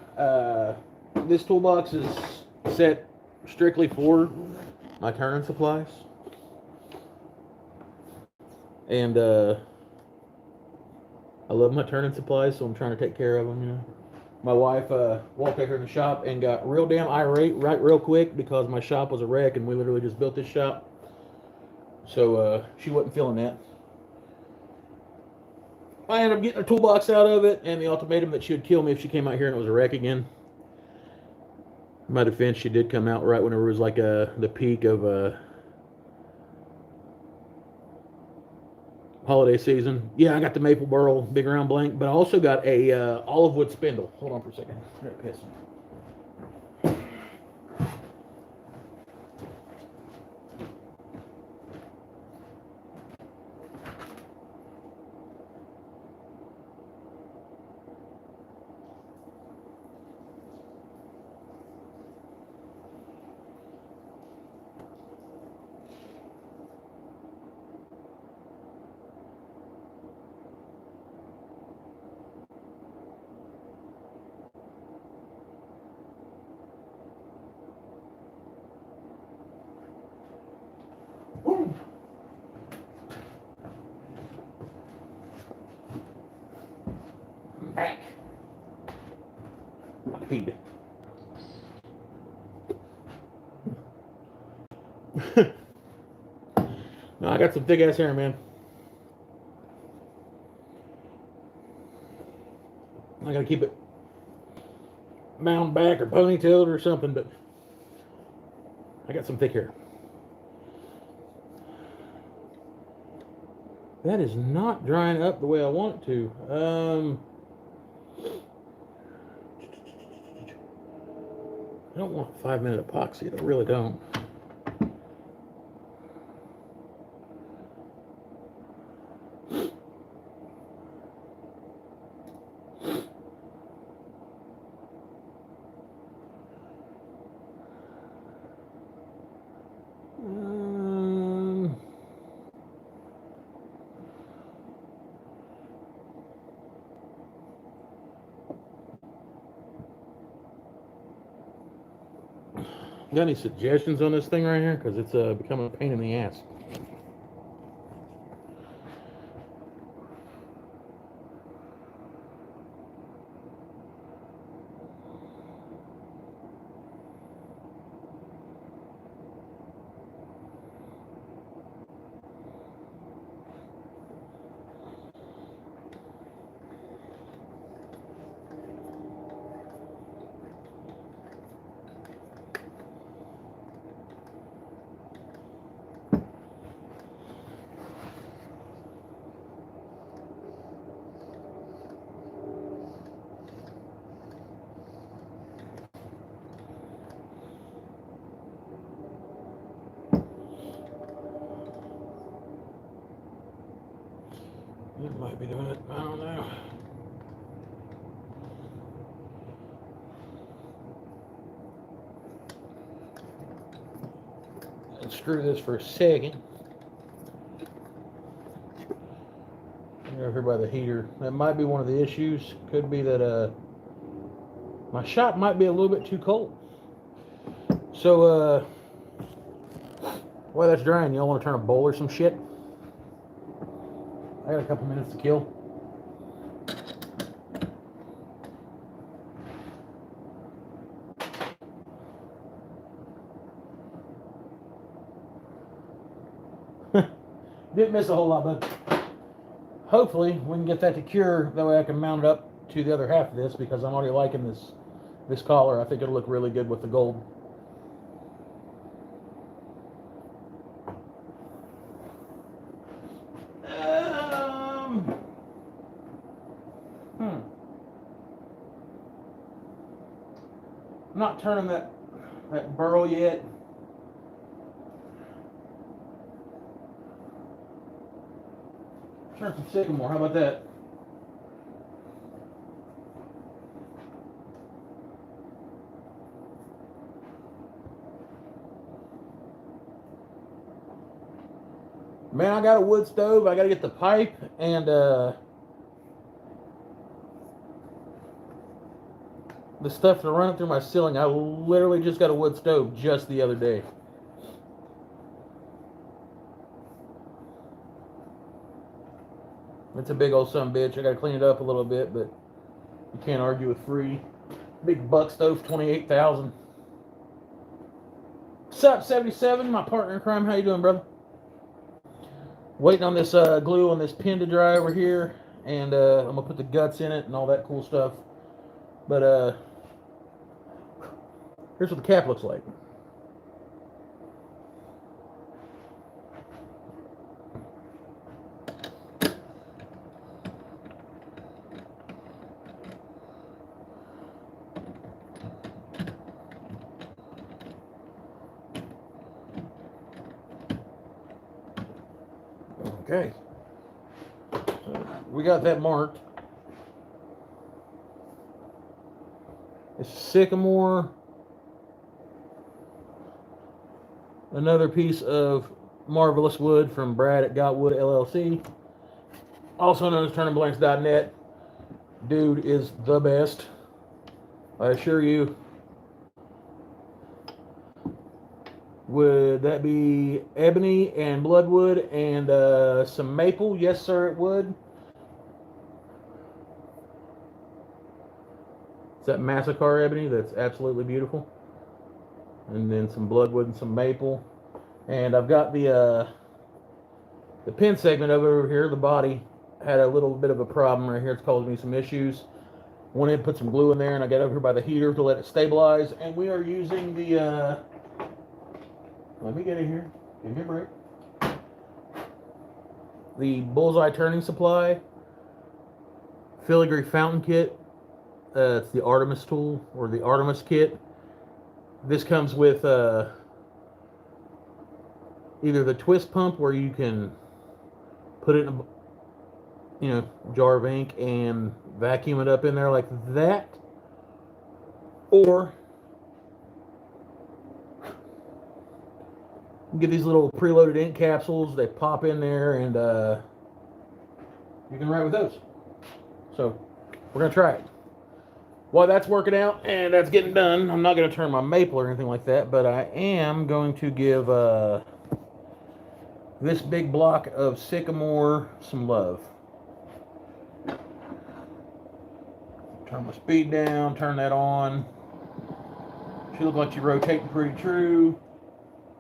This toolbox is set strictly for my turning supplies. And I love my turning supplies, so I'm trying to take care of them, you know. My wife walked out here in the shop and got real damn irate right real quick because my shop was a wreck and we literally just built this shop. So she wasn't feeling that. I ended up getting a toolbox out of it and the ultimatum that she would kill me if she came out here and it was a wreck again. In my defense, she did come out right whenever it was like the peak of holiday season. Yeah, I got the maple burl big round blank, but I also got a olive wood spindle. Hold on for a second. Piss. Back. Feed. No, I got some thick ass hair, man. I gotta keep it bound back or ponytailed or something, but I got some thick hair. That is not drying up the way I want it to. I don't want 5-minute epoxy. I really don't. Got any suggestions on this thing right here? Because it's becoming a pain in the ass. It might be doing it. I don't know. Let's screw this for a second. Over here by the heater. That might be one of the issues. Could be that my shop might be a little bit too cold. So while that's drying, y'all want to turn a bowl or some shit? I got a couple minutes to kill. Didn't miss a whole lot, but hopefully we can get that to cure. That way I can mount it up to the other half of this, because I'm already liking this collar. I think it'll look really good with the gold. I'm not turning that burl yet. Turn some Sycamore. How about that? Man, I got a wood stove. I got to get the pipe and the stuff to run it through my ceiling. I literally just got a wood stove just the other day. It's a big old son of a bitch. I got to clean it up a little bit, but you can't argue with free. Big buck stove, 28,000. What's up, 77? My partner in crime. How you doing, brother? Waiting on this glue on this pin to dry over here, and I'm gonna put the guts in it and all that cool stuff. But here's what the cap looks like. Okay, so we got that marked. It's Sycamore. Another piece of marvelous wood from Brad at Got Wood LLC, also known as turnandblanks.net. Dude is the best, I assure you. Would that be ebony and bloodwood and some maple? Yes, sir, it would. It's that Massacre ebony that's absolutely beautiful. And then some bloodwood and some maple. And I've got the pin segment over here, the body, had a little bit of a problem right here. It's causing me some issues. Went in, put some glue in there, and I got over here by the heater to let it stabilize. And we are using the, let me get in here. Give me a break. The bullseye turning supply, filigree fountain kit. It's the Artemis tool, or the Artemis kit. This comes with either the twist pump, where you can put it in a jar of ink and vacuum it up in there like that, or you get these little preloaded ink capsules. They pop in there, and you can write with those. So we're gonna try it. While that's working out and that's getting done, I'm not gonna turn my maple or anything like that, but I am going to give this big block of Sycamore some love. Turn my speed down, turn that on. She looks like she's rotating pretty true.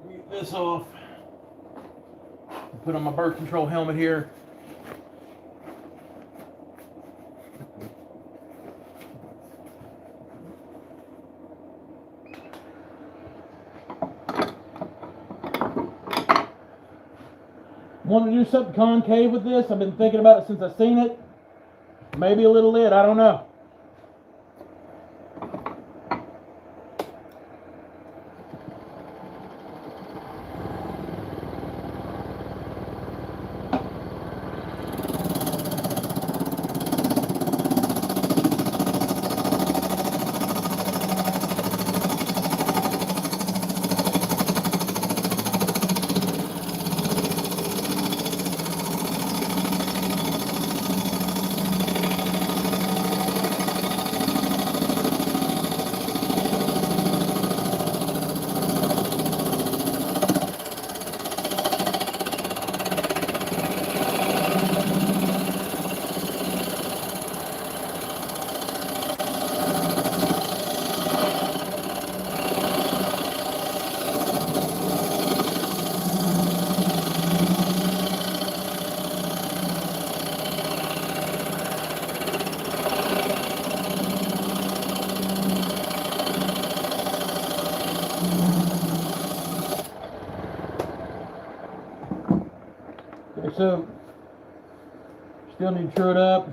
Get this off. Put on my birth control helmet here. Want to do something concave with this? I've been thinking about it since I've seen it. Maybe a little lid, I don't know. So, still need to true it up.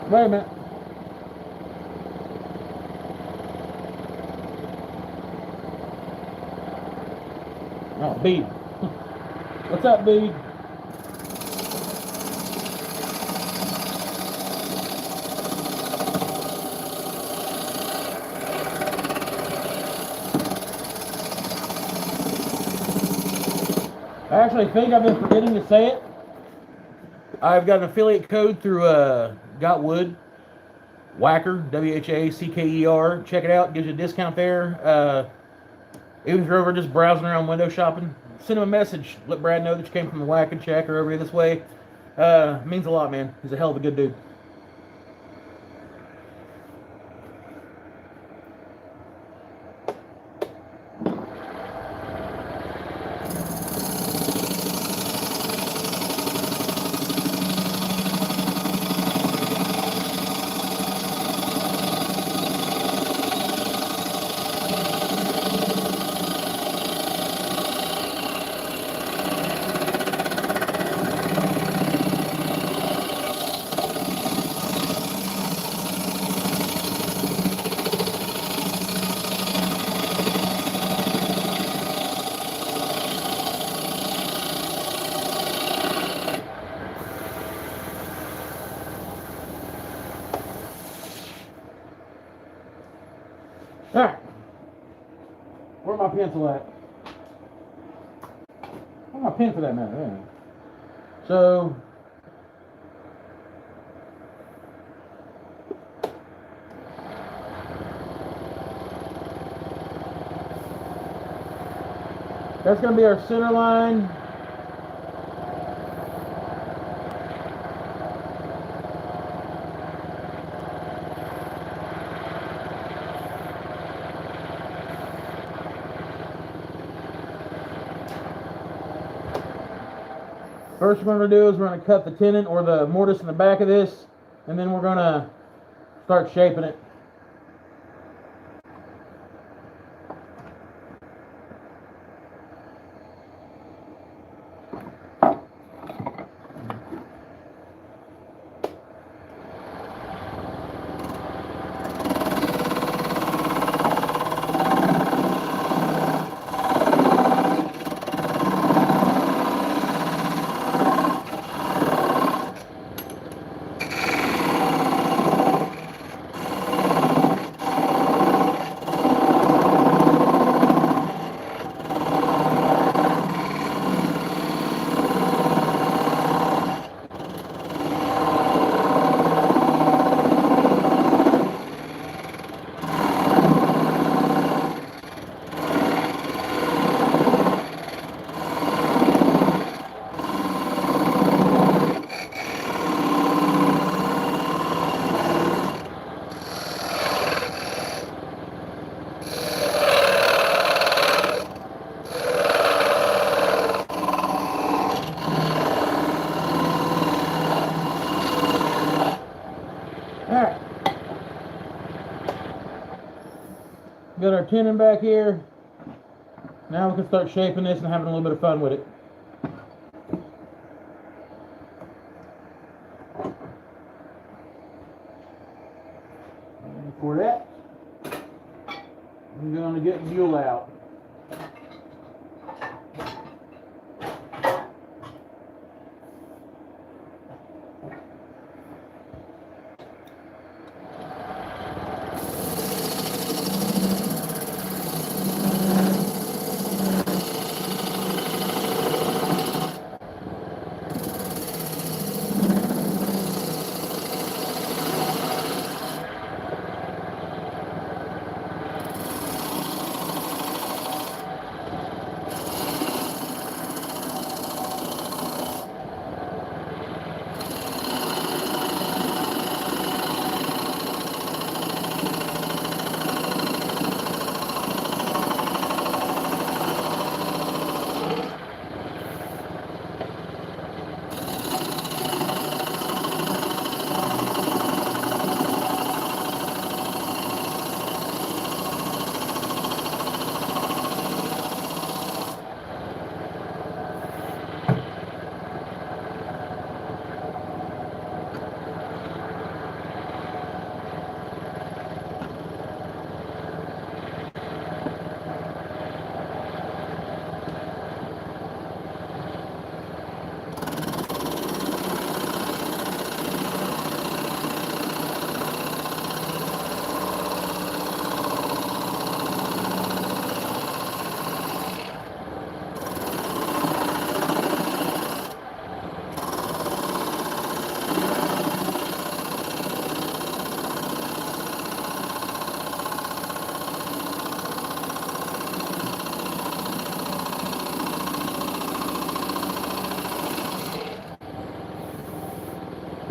Wait a minute. Oh, Bead. What's up, Bead? I actually think I've been forgetting to say it. I've got an affiliate code through Got Wood, Whacker, WHACKER. Check it out. Gives you a discount there. Even if you're over just browsing around window shopping, send him a message. Let Brad know that you came from the Whack and Shack or over here this way. Means a lot, man. He's a hell of a good dude. Alright. Where's my pencil at? Oh, my pen for that matter, yeah. So, that's going to be our center line. First we're going to do is we're going to cut the tenon or the mortise in the back of this, and then we're going to start shaping it. Alright. Got our tenon back here. Now we can start shaping this and having a little bit of fun with it. And for that, I'm going to get mule out.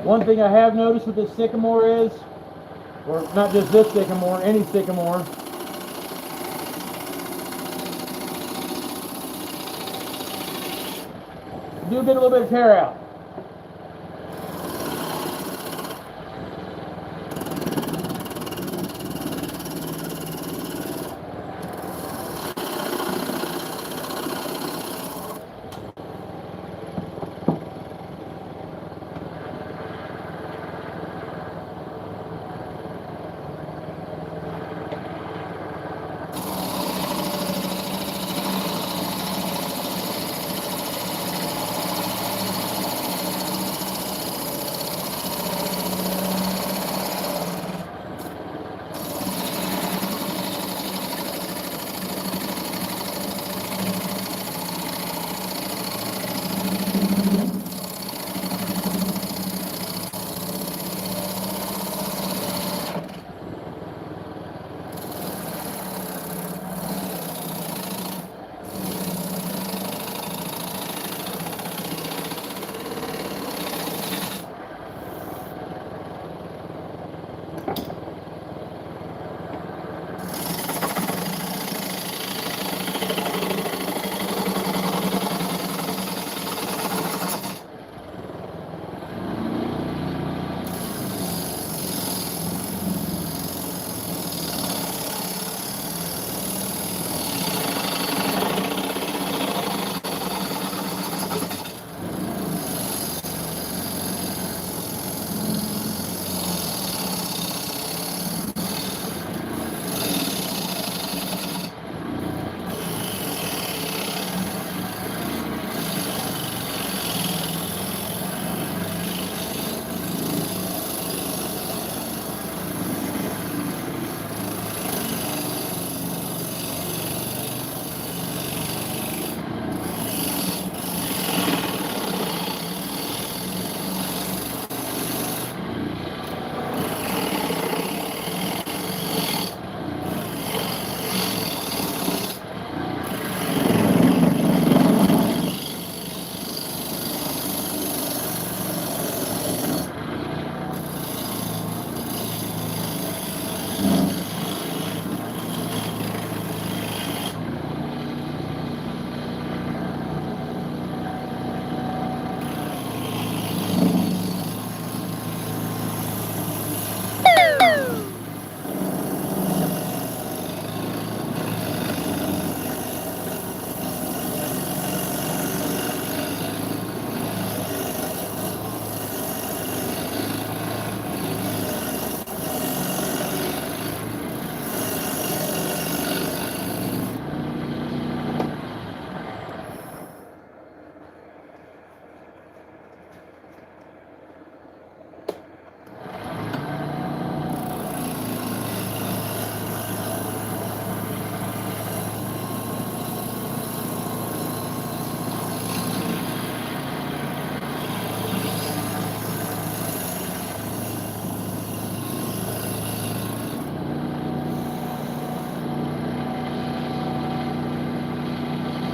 One thing I have noticed with this Sycamore is, or not just this Sycamore, any Sycamore, do get a little bit of tear out.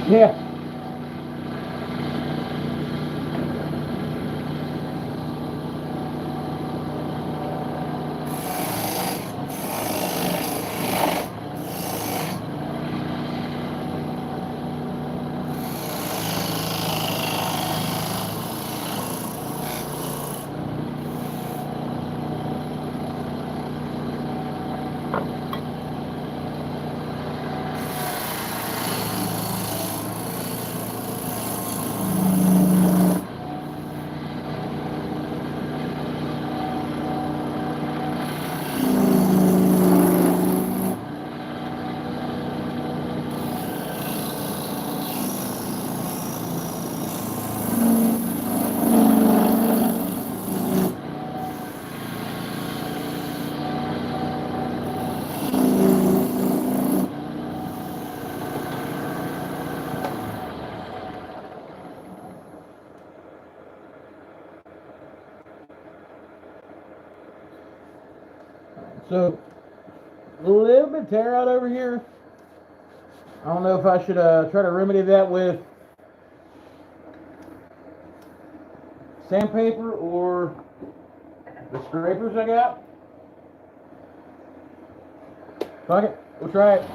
Yeah. So, a little bit tear out over here. I don't know if I should try to remedy that with sandpaper or the scrapers I got. Fuck it, we'll try it.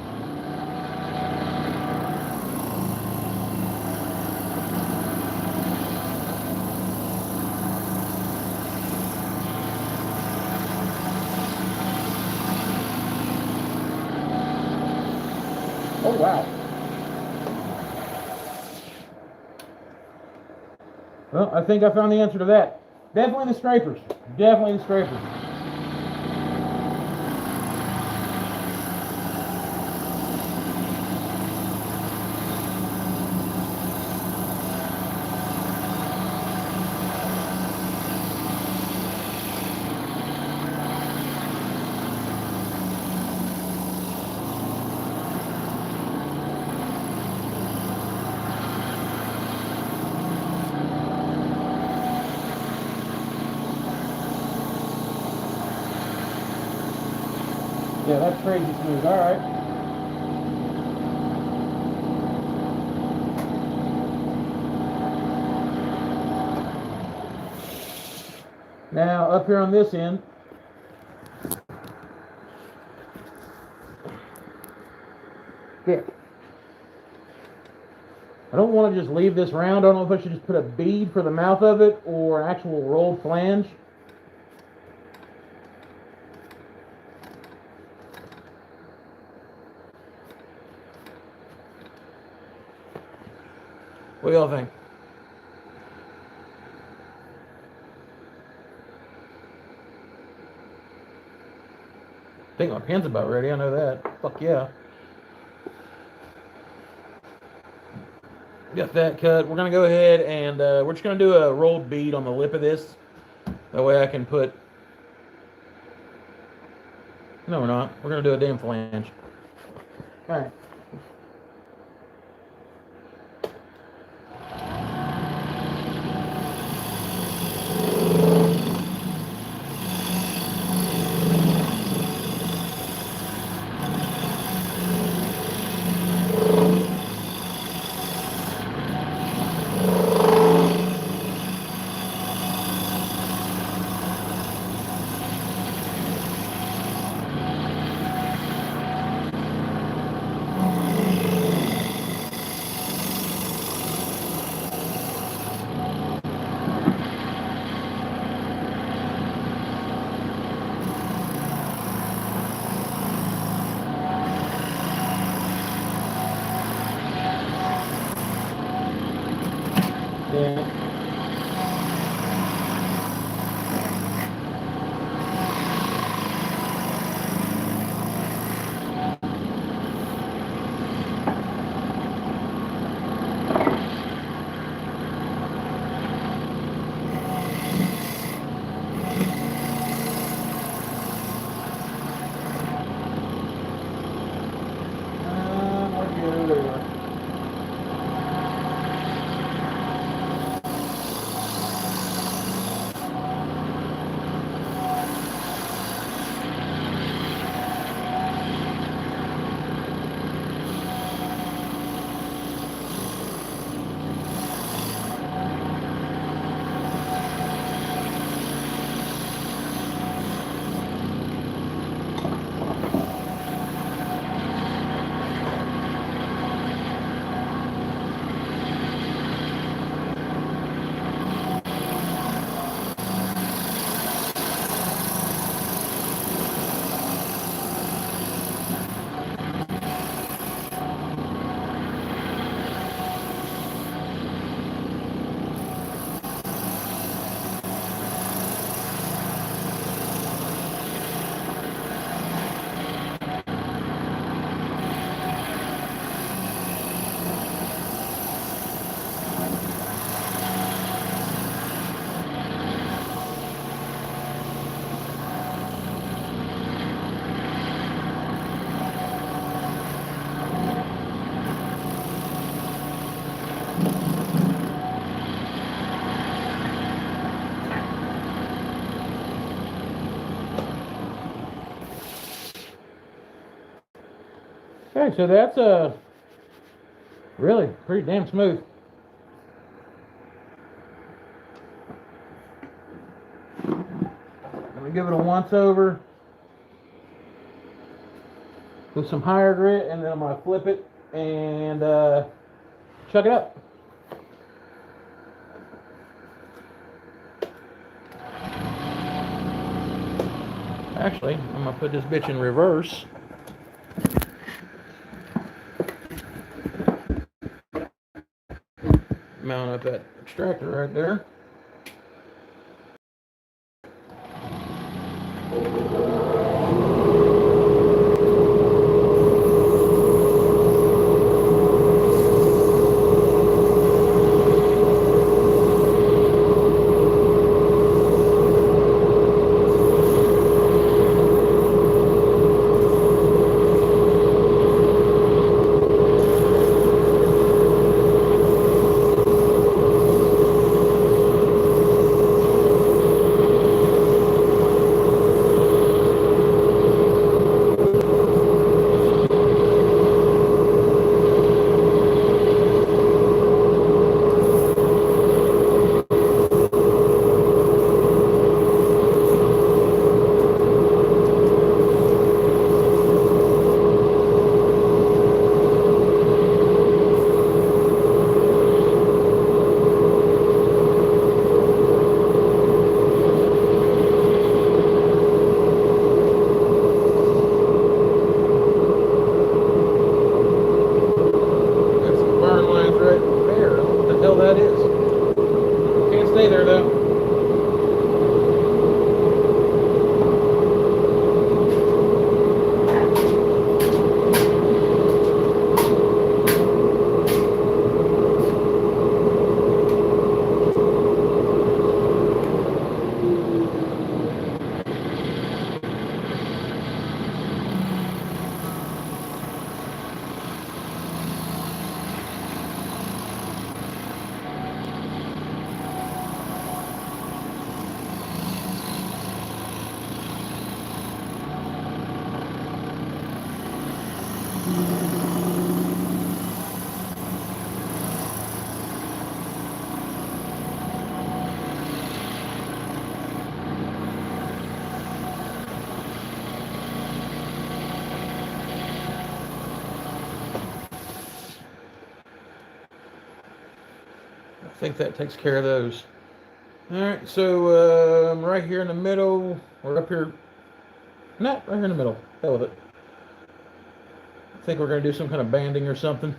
Oh wow. Well, I think I found the answer to that. Definitely the scrapers. Definitely the scrapers. Yeah, that's crazy smooth. All right. Now, up here on this end, yeah. I don't want to just leave this round. I don't know if I should just put a bead for the mouth of it or an actual rolled flange. What do y'all think? I think my pin's about ready. I know that. Fuck yeah. Got that cut. We're going to go ahead and we're just going to do a rolled bead on the lip of this. That way I can put... No, we're not. We're going to do a damn flange. All right. Okay, so that's really pretty damn smooth. Let me give it a once over with some higher grit, and then I'm gonna flip it and chuck it up. Actually, I'm gonna put this bitch in reverse. Mount up that extractor right there. I think that takes care of those. Alright, so right here in the middle, or up here, not right here in the middle, hell with it. I think we're going to do some kind of banding or something.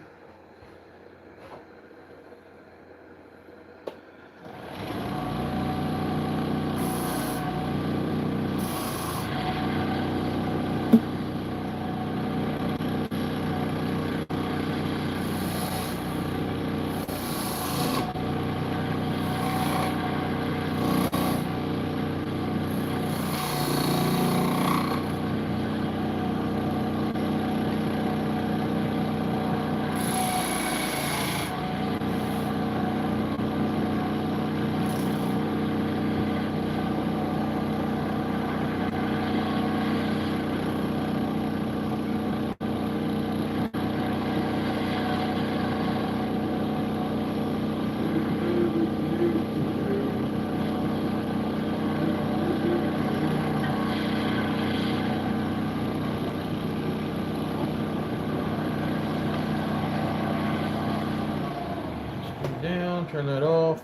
Down, turn that off.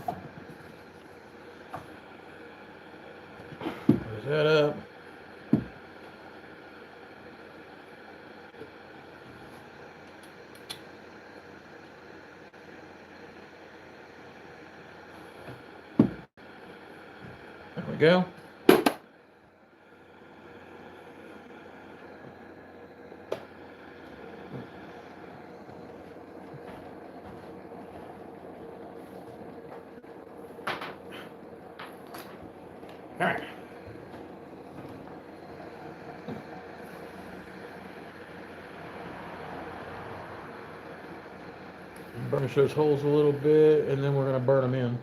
Close that up. There we go. All right. Burnish those holes a little bit, and then we're going to burn them in.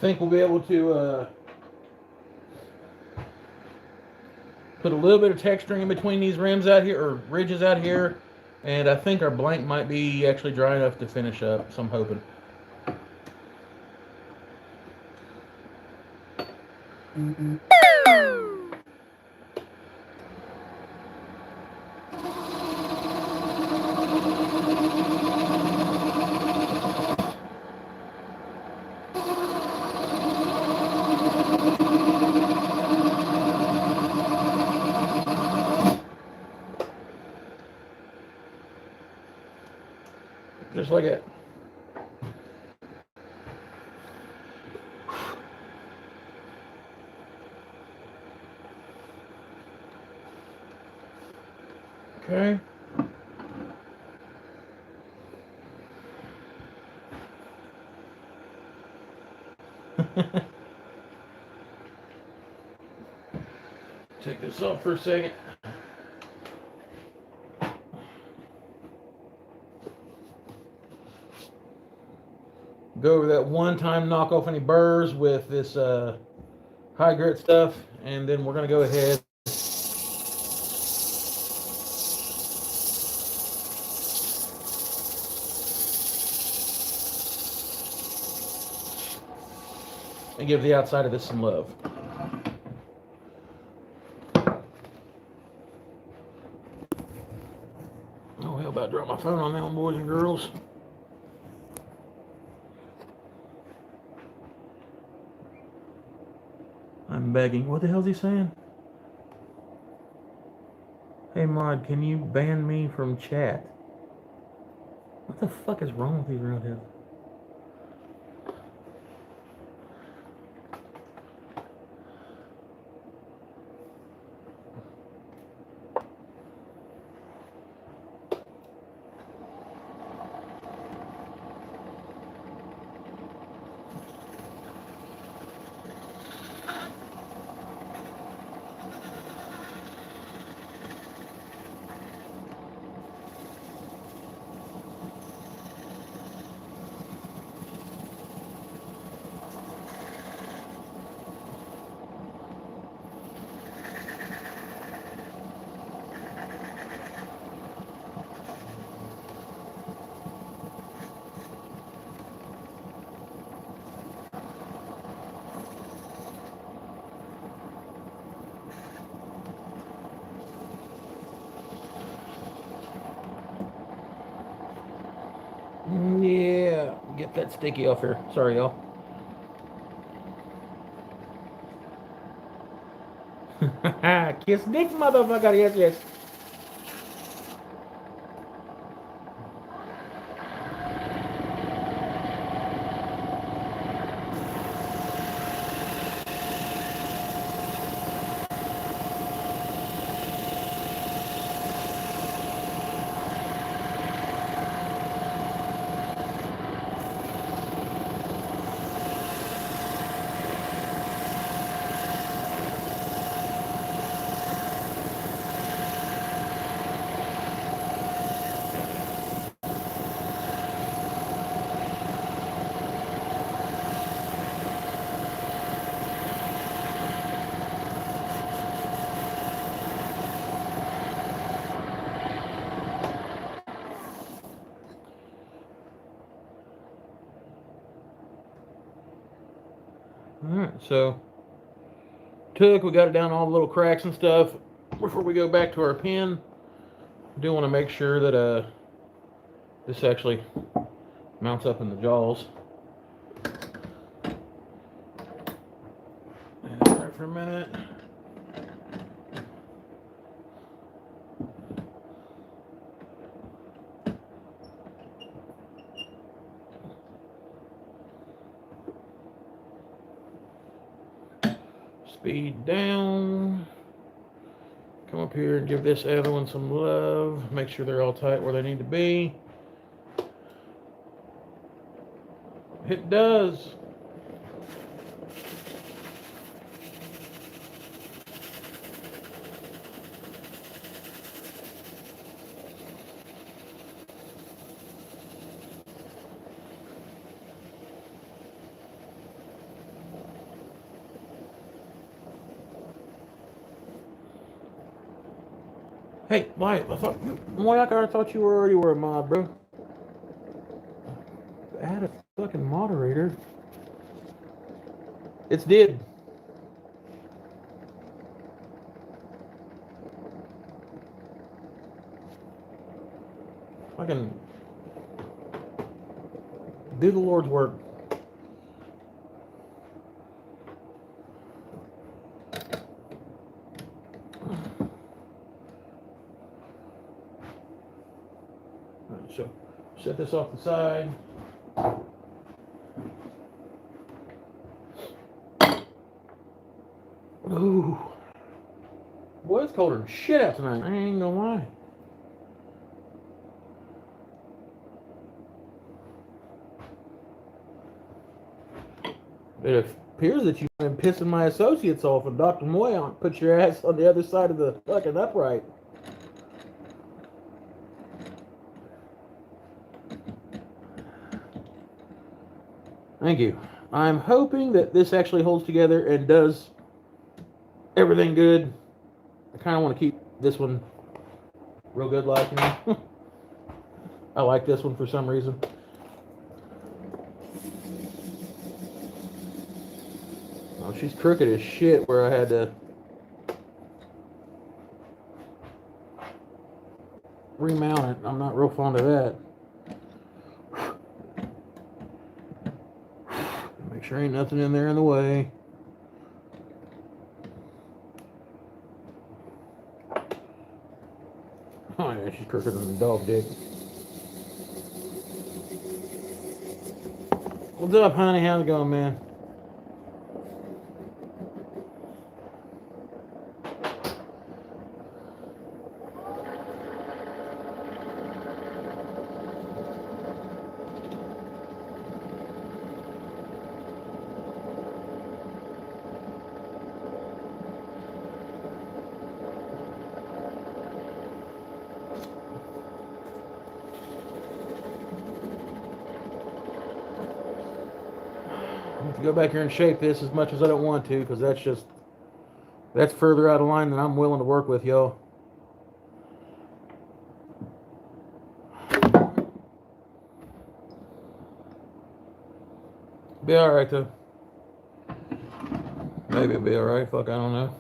think we'll be able to put a little bit of texturing in between these rims out here, or ridges out here, and I think our blank might be actually dry enough to finish up, so I'm hoping. Just like that. Okay. Take this off for a second. Go over that one time, knock off any burrs with this high grit stuff, and then we're going to go ahead and give the outside of this some love. Oh, hell, about to drop my phone on that one, boys and girls. I'm begging. What the hell's he saying? Hey, Mod, can you ban me from chat? What the fuck is wrong with these roundheads? Yeah, get that sticky off here. Sorry, y'all. Kiss dick, motherfucker. Yes, yes. Alright, so we got it down all the little cracks and stuff. Before we go back to our pen, I do want to make sure that this actually mounts up in the jaws. Right for a minute. Speed down. Come up here and give this other one some love. Make sure they're all tight where they need to be. It does. Hey, Mike, I thought you were already were a mod, bro. Add a fucking moderator. It's did. Fucking do the Lord's work. Alright, so set this off the side. Ooh. Boy, it's colder than shit out tonight. I ain't gonna lie. It appears that you've been pissing my associates off, and Dr. Moyon put your ass on the other side of the fucking upright. Thank you. I'm hoping that this actually holds together and does everything good. I kind of want to keep this one real good looking. I like this one for some reason. Oh, she's crooked as shit where I had to remount it. I'm not real fond of that. Make sure ain't nothing in there in the way. Oh yeah, she's crookeder than a dog dick. What's up, honey? How's it going, man? Go back here and shape this as much as I don't want to, because that's further out of line than I'm willing to work with, y'all. Be alright though. Maybe it'll be alright, fuck, I don't know.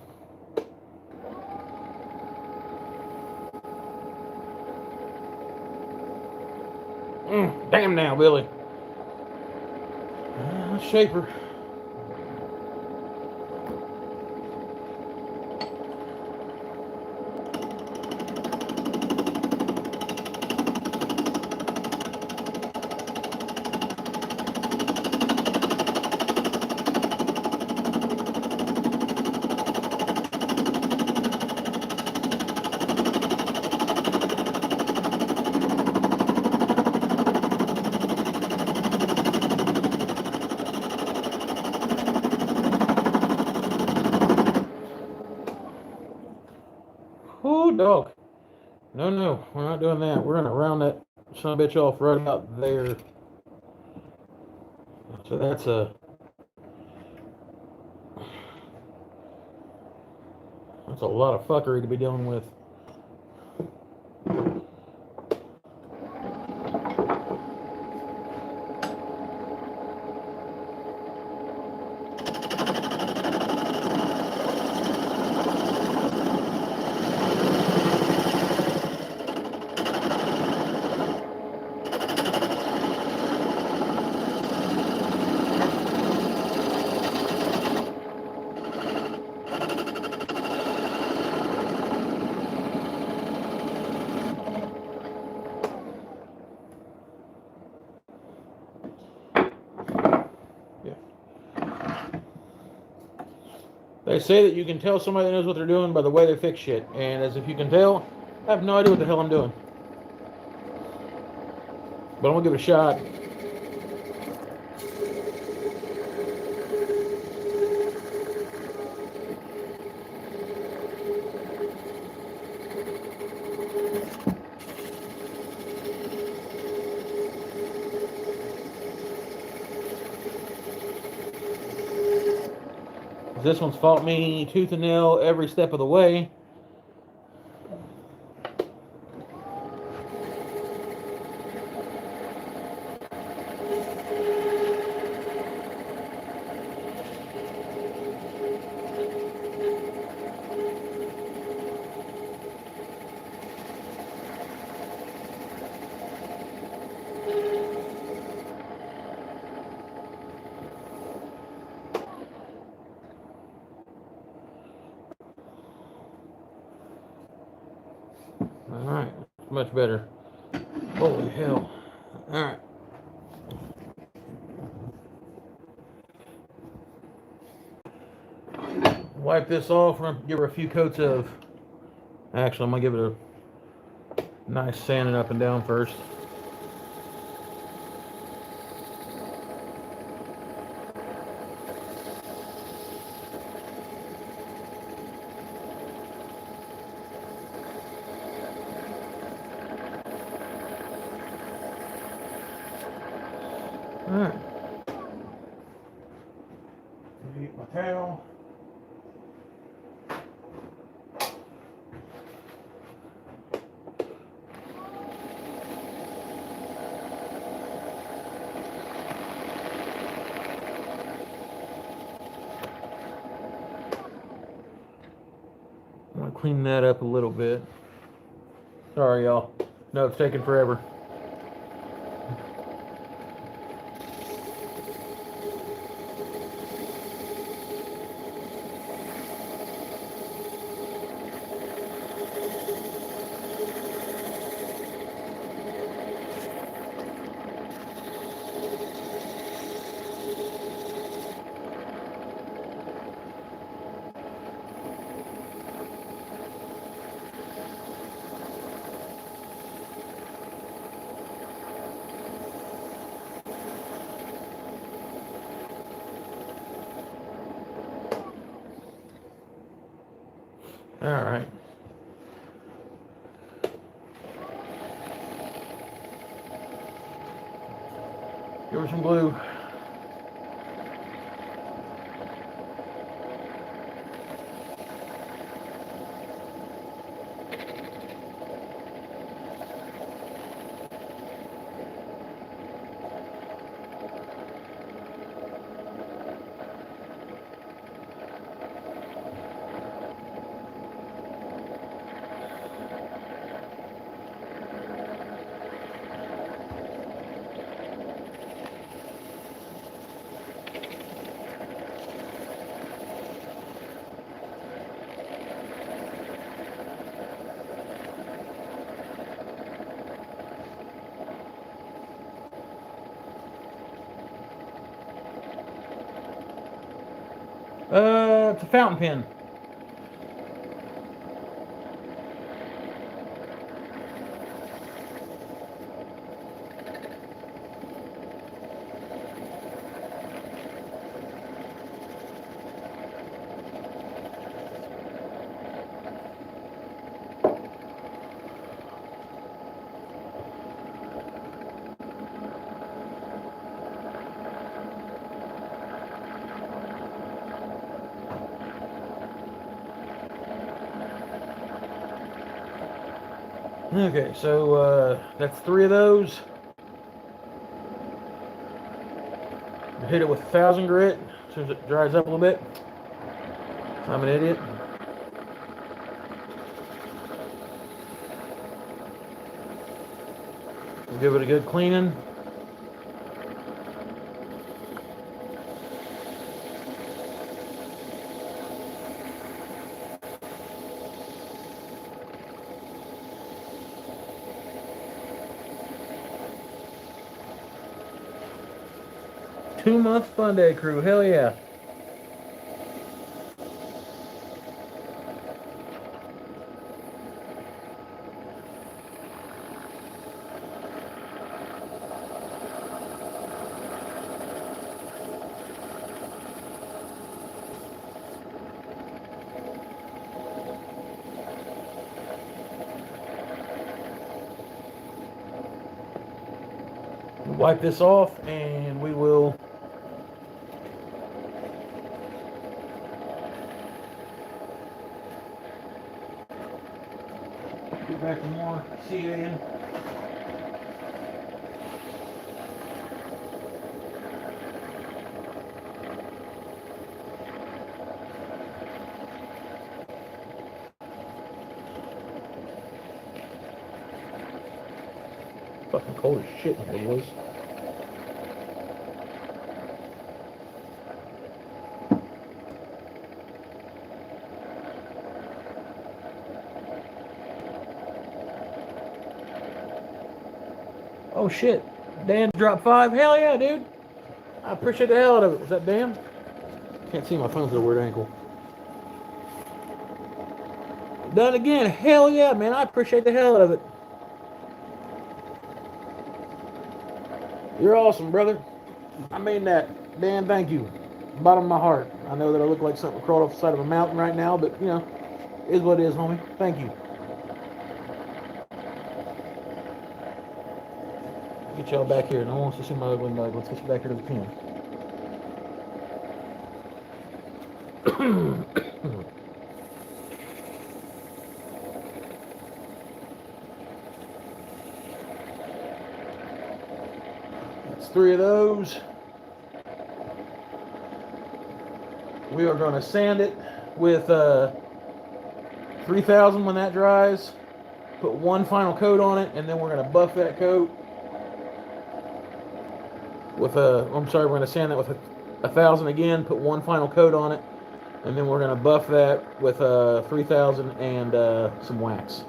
Damn now, Billy. Shaper. Oh, dog. No, we're not doing that. We're gonna round that son of a bitch off right about there. So that's a lot of fuckery to be dealing with. They say that you can tell somebody that knows what they're doing by the way they fix shit. And as if you can tell, I have no idea what the hell I'm doing. But I'm gonna give it a shot. This one's fought me tooth and nail every step of the way. Alright, much better. Holy hell. Alright. Wipe this off. We're gonna give her a few coats of. Actually, I'm gonna give it a nice sanding up and down first. Alright. Get my towel. I'm gonna clean that up a little bit. Sorry, y'all. No, it's taking forever. All right. Give her some glue. It's a fountain pen. Okay, so that's 3 of those. Hit it with 1000 grit as soon as it dries up a little bit. I'm an idiot. Give it a good cleaning. Two-month fun day crew, hell yeah. Wipe this off and we will get back to more CAN. Fucking cold as shit it was. Oh shit. Dan dropped 5. Hell yeah, dude. I appreciate the hell out of it. Was that Dan? Can't see my phone's at a weird ankle. Done again. Hell yeah, man. I appreciate the hell out of it. You're awesome, brother. I mean that. Dan, thank you. Bottom of my heart. I know that I look like something crawled off the side of a mountain right now, but, you know, is what it is, homie. Thank you. Get y'all back here. No one wants to see my ugly mug. Let's get you back here to the pen. That's 3 of those. We are going to sand it with 3000 when that dries. Put 1 final coat on it, and then we're going to buff that coat with I'm sorry, we're going to sand that with 1000 again. Put 1 final coat on it, and then we're going to buff that with 3000 and some wax.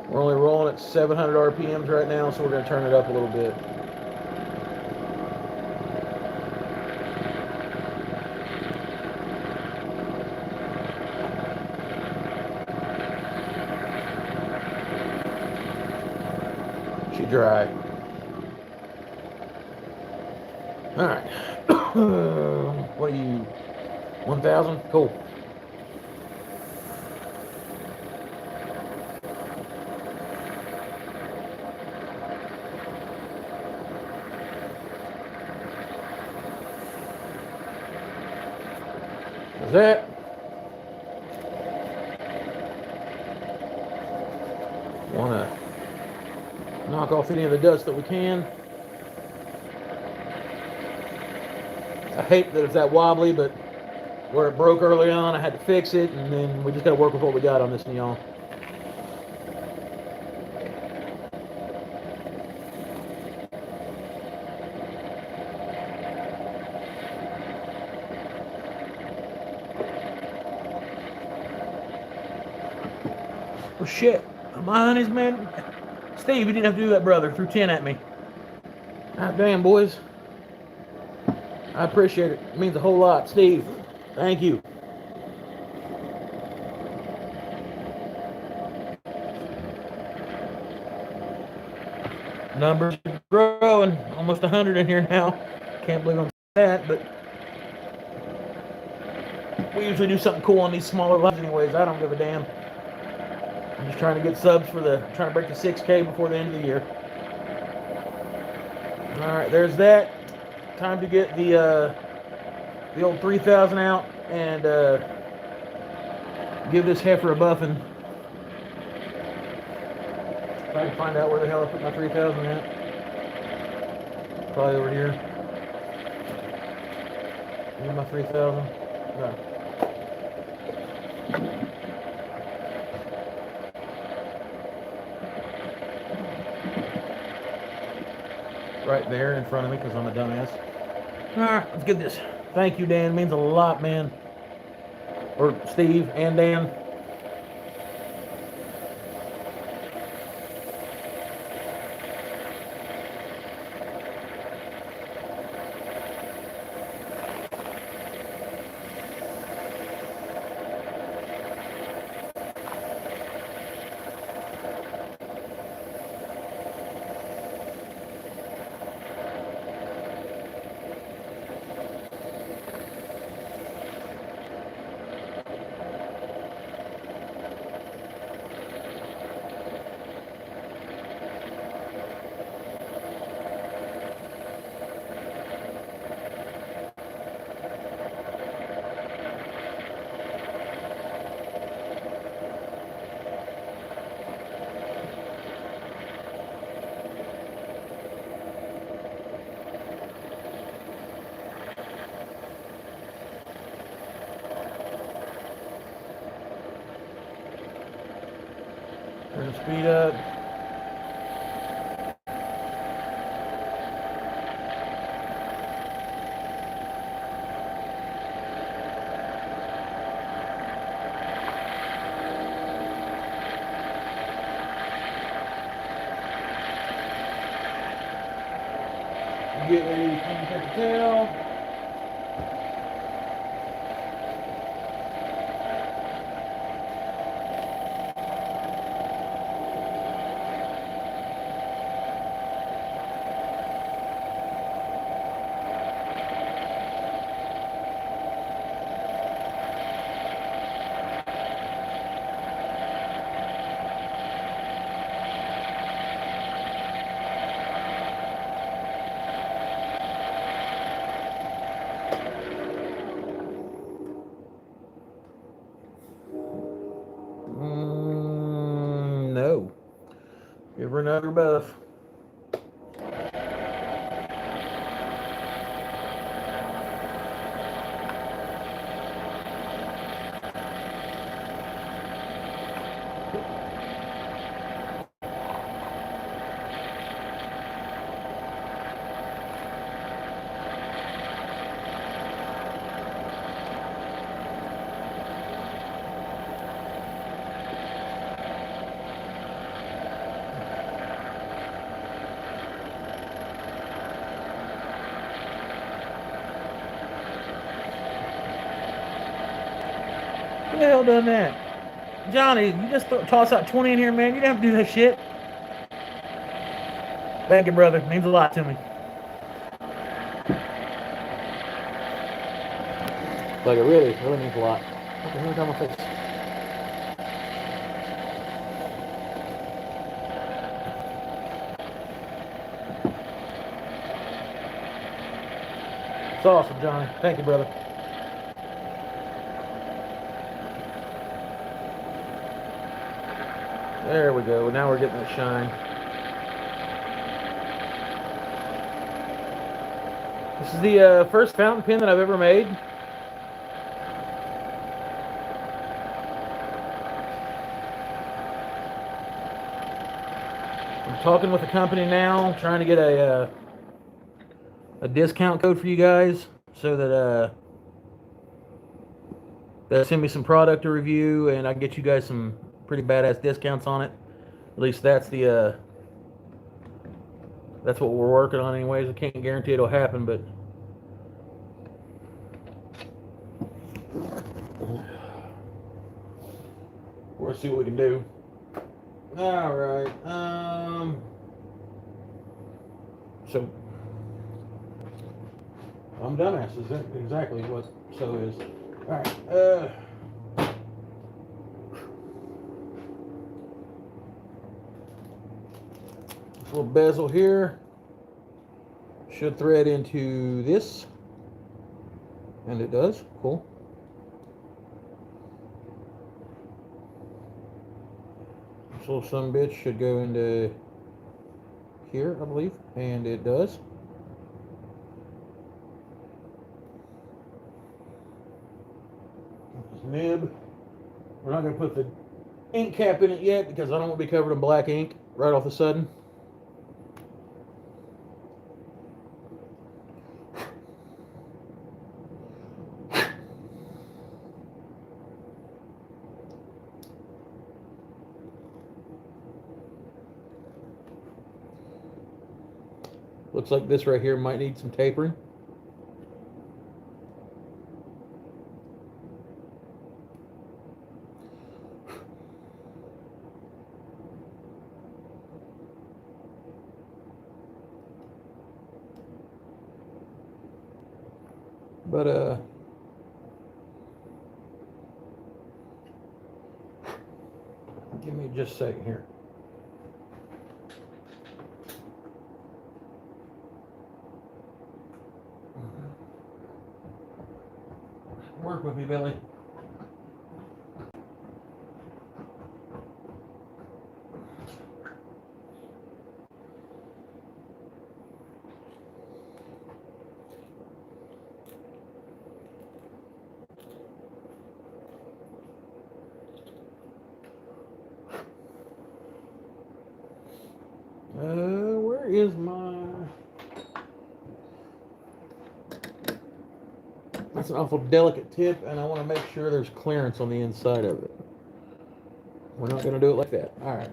We're only rolling at 700 RPMs right now, so we're going to turn it up a little bit. She dry. All right. What are you? 1000? Cool. That. Want to knock off any of the dust that we can. I hate that it's that wobbly, but where it broke early on, I had to fix it, and then we just got to work with what we got on this one, y'all. Oh shit, my honeys, man. Steve, you didn't have to do that, brother. Threw 10 at me. God damn, boys. I appreciate it. It means a whole lot. Steve, thank you. Numbers are growing. Almost 100 in here now. Can't believe I'm that, but we usually do something cool on these smaller lives anyways. I don't give a damn. I'm just trying to get subs for trying to break the 6K before the end of the year. All right, there's that. Time to get the old 3000 out and give this heifer a buffing. If I can find out where the hell I put my 3000 at. Probably over here. Need my 3000. No. Right there in front of me because I'm a dumbass. Alright, let's get this. Thank you, Dan. It means a lot, man. Or Steve and Dan. Turn the speed up. Get a paper towel. No. Give her another buff. Who the hell done that? Johnny, you just toss out 20 in here, man. You don't have to do that shit. Thank you, brother. Means a lot to me. Like, it really means a lot. What the hell got my face? It's awesome, Johnny. Thank you, brother. There we go. Now we're getting that shine. This is the first fountain pen that I've ever made. I'm talking with the company now, trying to get a discount code for you guys so that they'll send me some product to review and I can get you guys some pretty badass discounts on it. At least that's the that's what we're working on anyways. I can't guarantee it'll happen, but we'll see what we can do. All right. So I'm dumbass. Is that exactly what so is? All right. Little bezel here should thread into this, and it does. Cool. This little sumbitch should go into here, I believe, and it does. This nib. We're not going to put the ink cap in it yet because I don't want to be covered in black ink right off the sudden. Looks like this right here might need some tapering. But give me just a second here. Work with me, Billy. Where is my... That's an awful delicate tip, and I want to make sure there's clearance on the inside of it. We're not going to do it like that. All right.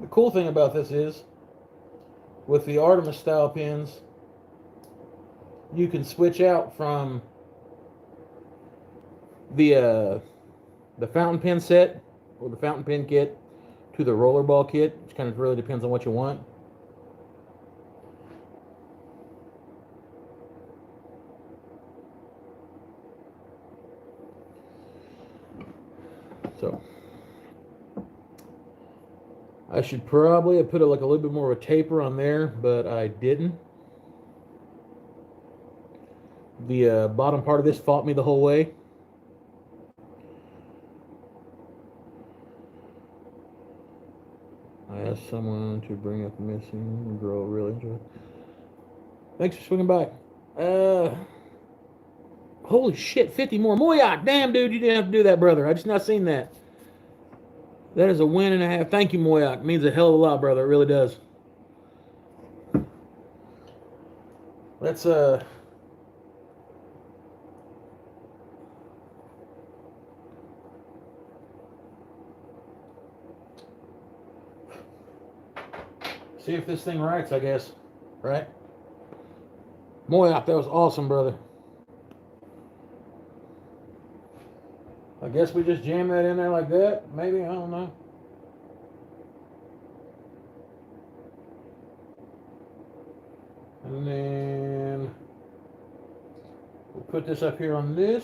The cool thing about this is, with the Artemis style pins, you can switch out from the fountain pen set or the fountain pen kit to the rollerball kit, which kind of really depends on what you want. So I should probably have put like a little bit more of a taper on there, but I didn't. The bottom part of this fought me the whole way. I asked someone to bring up missing girl. Really enjoy. Thanks for swinging by. Holy shit, 50 more. Moyak, damn dude, you didn't have to do that, brother. I just not seen that. That is a win and a half. Thank you, Moyak. It means a hell of a lot, brother. It really does. Let's see if this thing writes, I guess. Right? Moyak, that was awesome, brother. I guess we just jam that in there like that. Maybe, I don't know. And then we'll put this up here on this.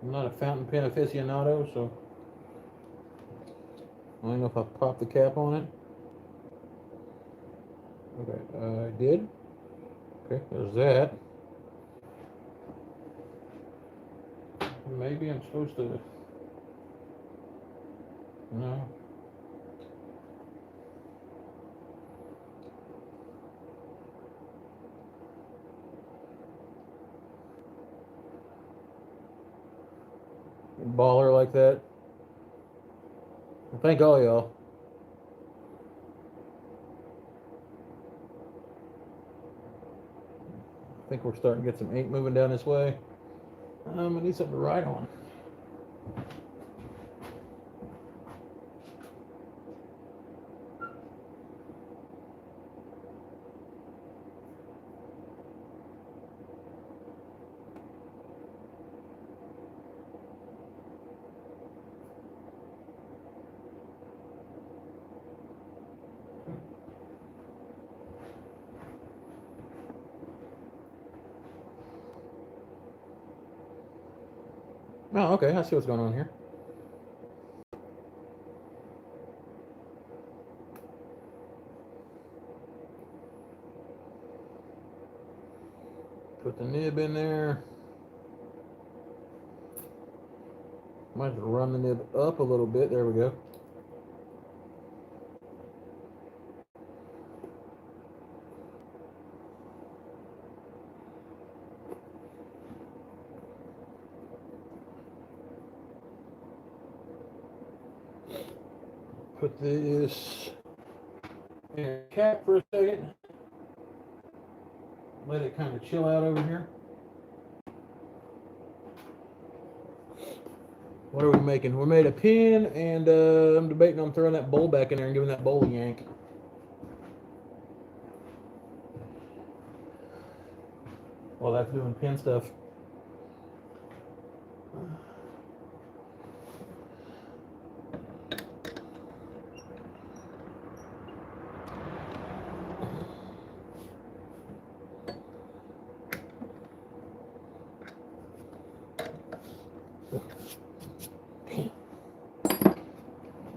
I'm not a fountain pen aficionado, so I don't know if I popped the cap on it. Okay, I did. Okay, there's that. Maybe I'm supposed to. No. Baller like that. Well, thank all y'all. I think we're starting to get some ink moving down this way. I need something to write on. Oh, okay, I see what's going on here. Put the nib in there. Might have to run the nib up a little bit. There we go. Put this in a cap for a second. Let it kind of chill out over here. What are we making? We made a pin, and I'm debating on throwing that bowl back in there and giving that bowl a yank. While that's doing pin stuff.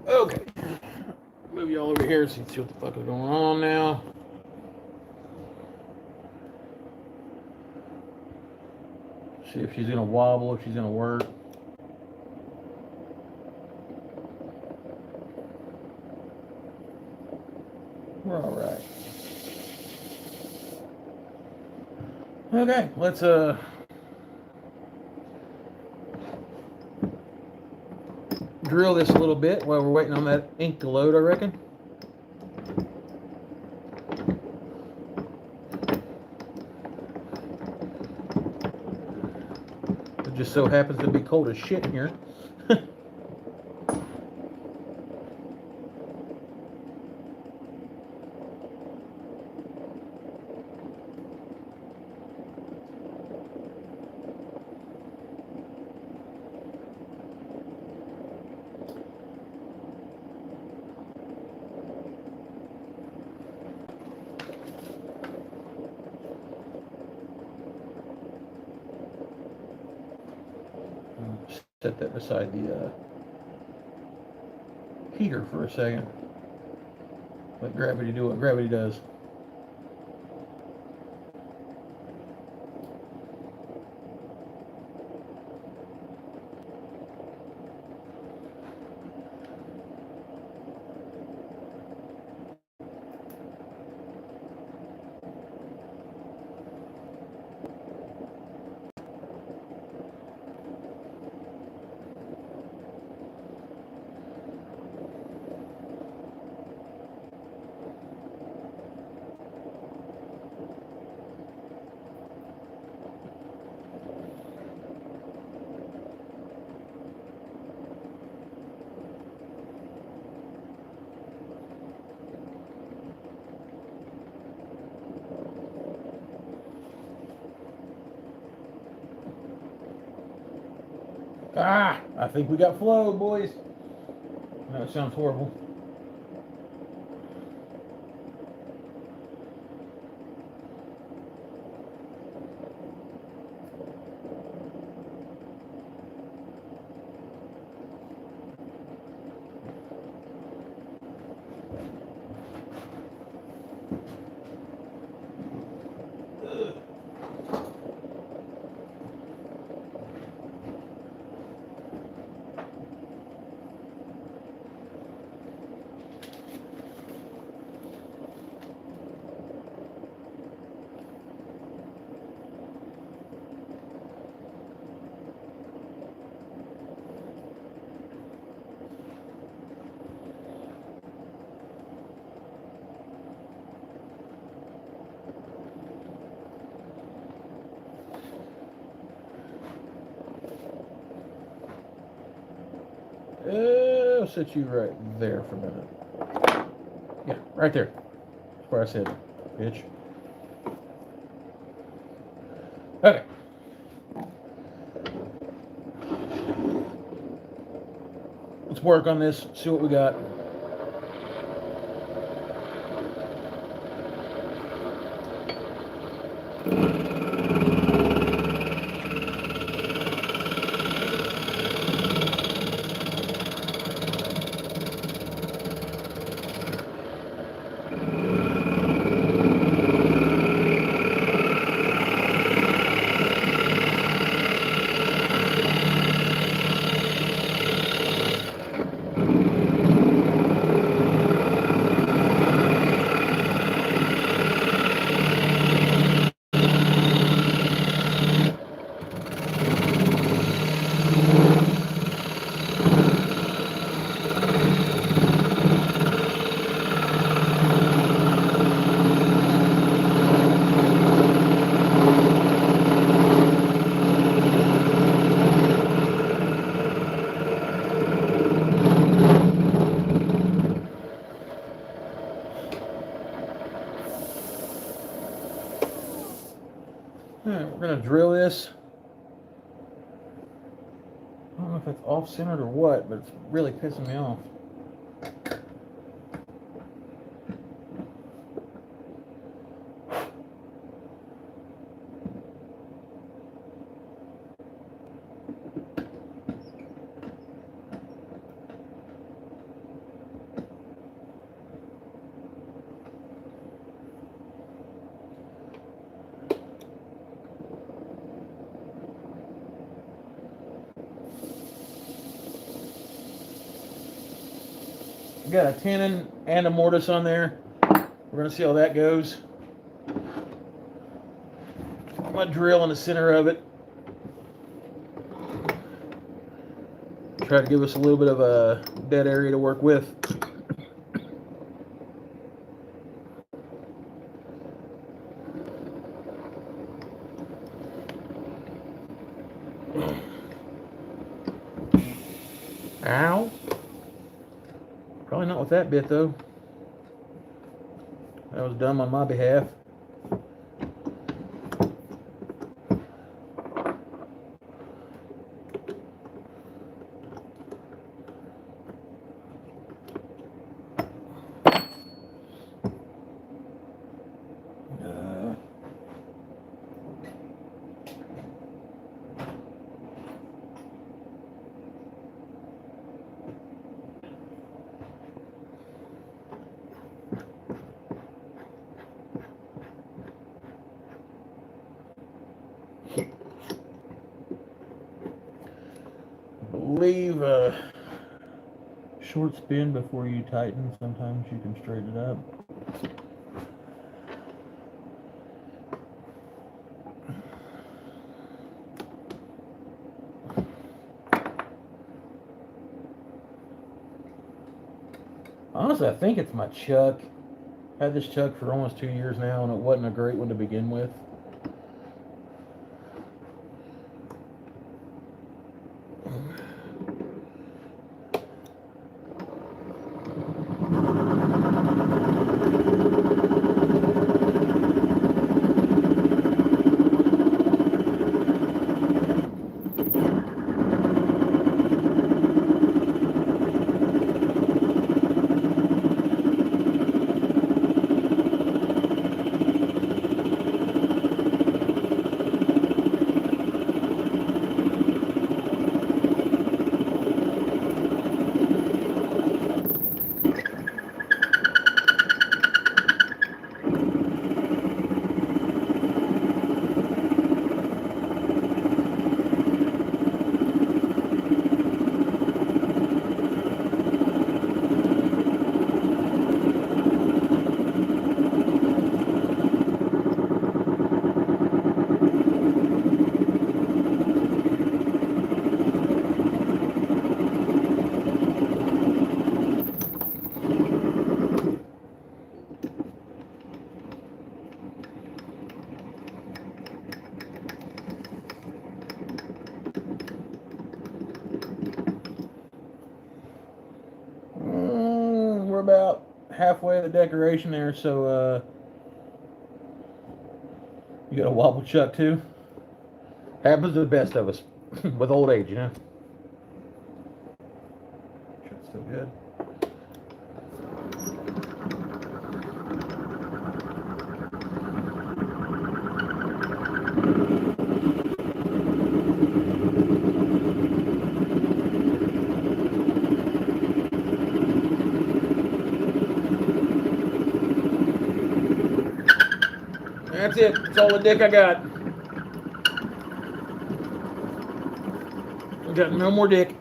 Okay, move you all over here so you can see what the fuck is going on now. See if she's gonna wobble, if she's gonna work. We're all right. Okay, let's drill this a little bit while we're waiting on that ink to load, I reckon. Just so happens to be cold as shit in here. Set that beside the heater for a second. Let gravity do what gravity does. Ah, I think we got flow, boys. That sounds horrible. I'll set you right there for a minute. Yeah, right there. That's where I said, bitch. Okay. Let's work on this, see what we got. Alright, we're gonna drill this. I don't know if it's off-centered or what, but it's really pissing me off. Got a tenon and a mortise on there. We're gonna see how that goes. I'm gonna drill in the center of it. Try to give us a little bit of a dead area to work with. Ow. Probably not with that bit though. That was dumb on my behalf. Leave a short spin before you tighten. Sometimes you can straighten it up. Honestly, I think it's my chuck. I had this chuck for almost 2 years now, and it wasn't a great one to begin with. We're about halfway of the decoration there, so you got a wobble chuck too. Happens to the best of us with old age, you know. Chuck's still good. That's it. That's all the dick I got. I got no more dick.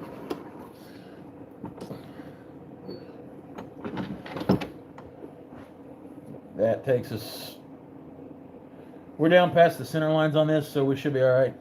That takes us. We're down past the center lines on this, so we should be all right.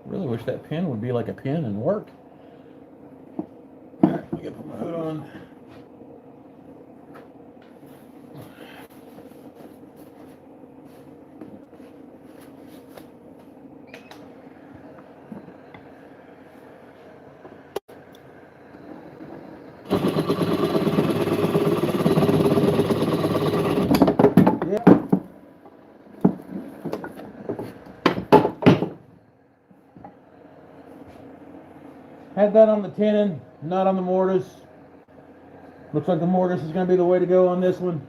Really wish that pin would be like a pin and work. Alright, I gotta put my hood on. Had that on the tenon, not on the mortise. Looks like the mortise is going to be the way to go on this one.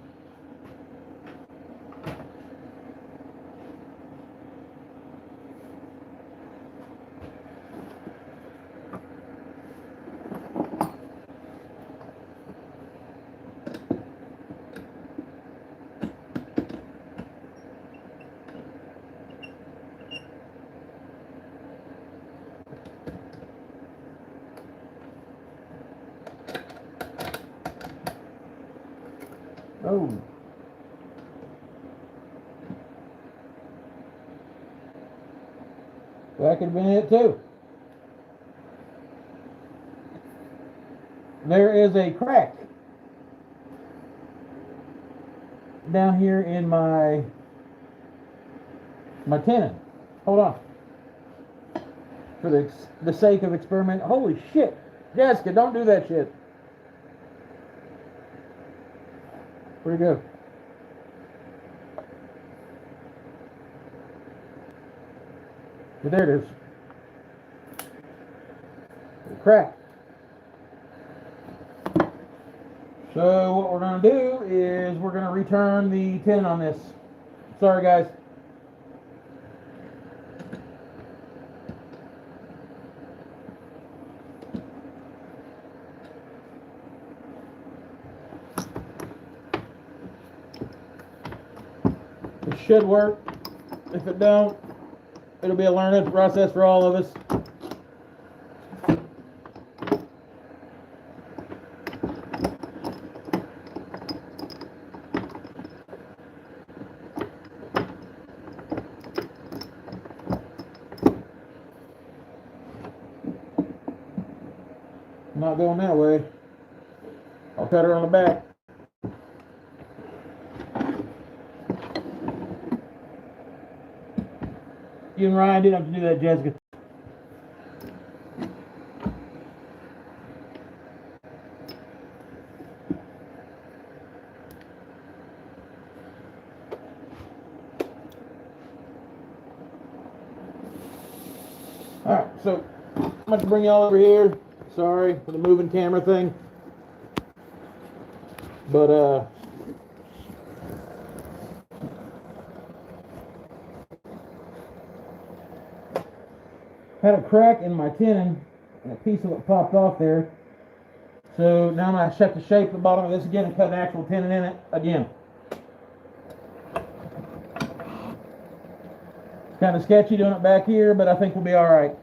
Oh. That could have been it too. There is a crack down here in my tenon. Hold on. For the sake of experiment. Holy shit. Jessica, don't do that shit. Where'd it go? But there it is. Crack. So what we're going to do is we're going to return the tin on this. Sorry guys. It should work. If it don't, it'll be a learning process for all of us. I'm not going that way. I'll cut her on the back. You and Ryan didn't have to do that, Jessica. Alright, so I'm going to bring y'all over here. Sorry for the moving camera thing. But, had a crack in my tenon, and a piece of it popped off there. So now I'm going to have to shape the bottom of this again and cut an actual tenon in it again. It's kind of sketchy doing it back here, but I think we'll be alright.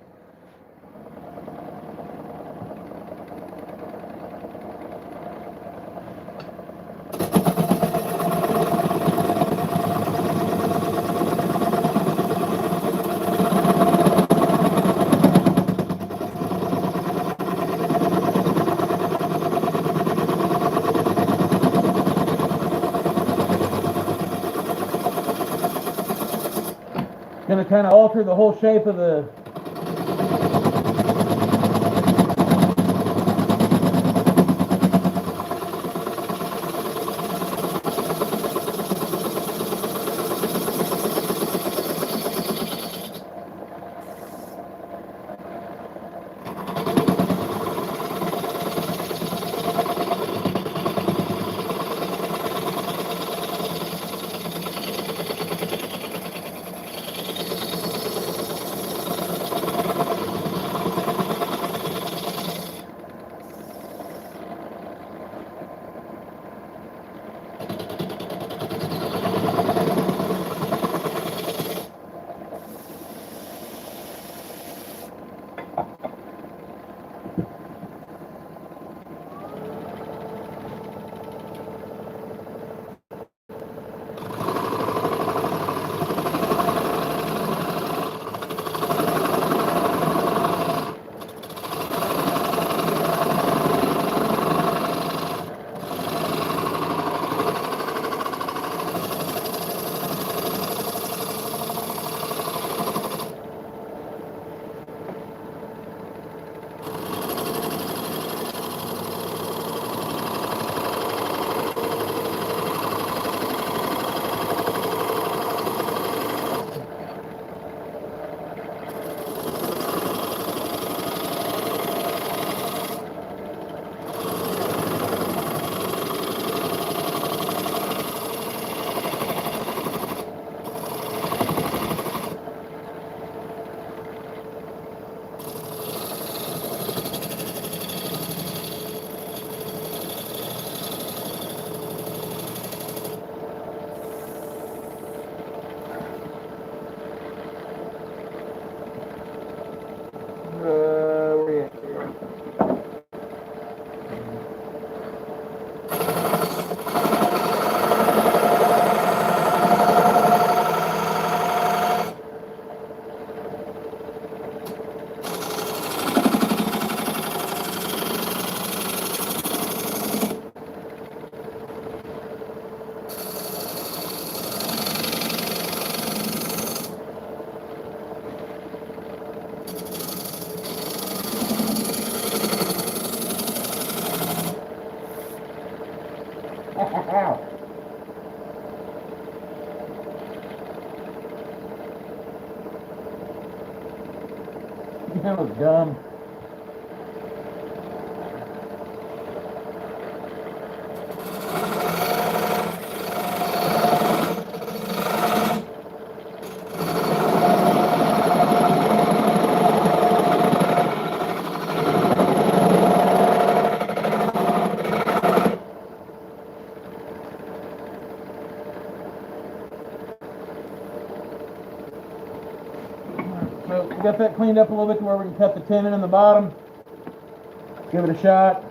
Going to kind of alter the whole shape of the That was dumb. So we got that cleaned up a little bit to where we can cut the tenon in the bottom. Give it a shot.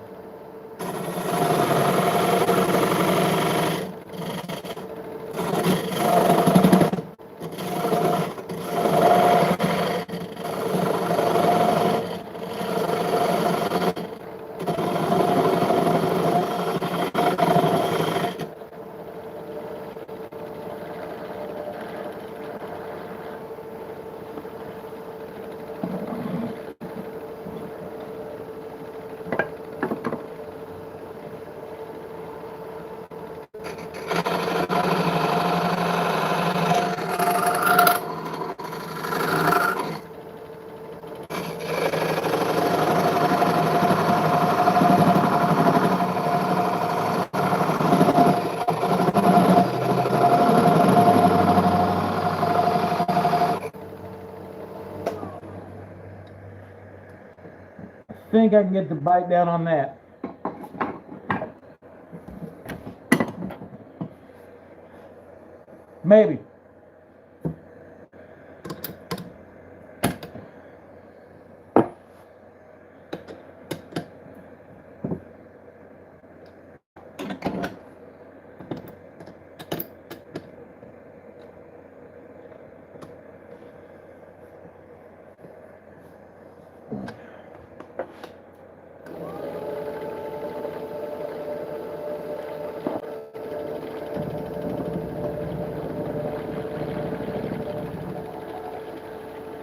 I think I can get the bite down on that. Maybe.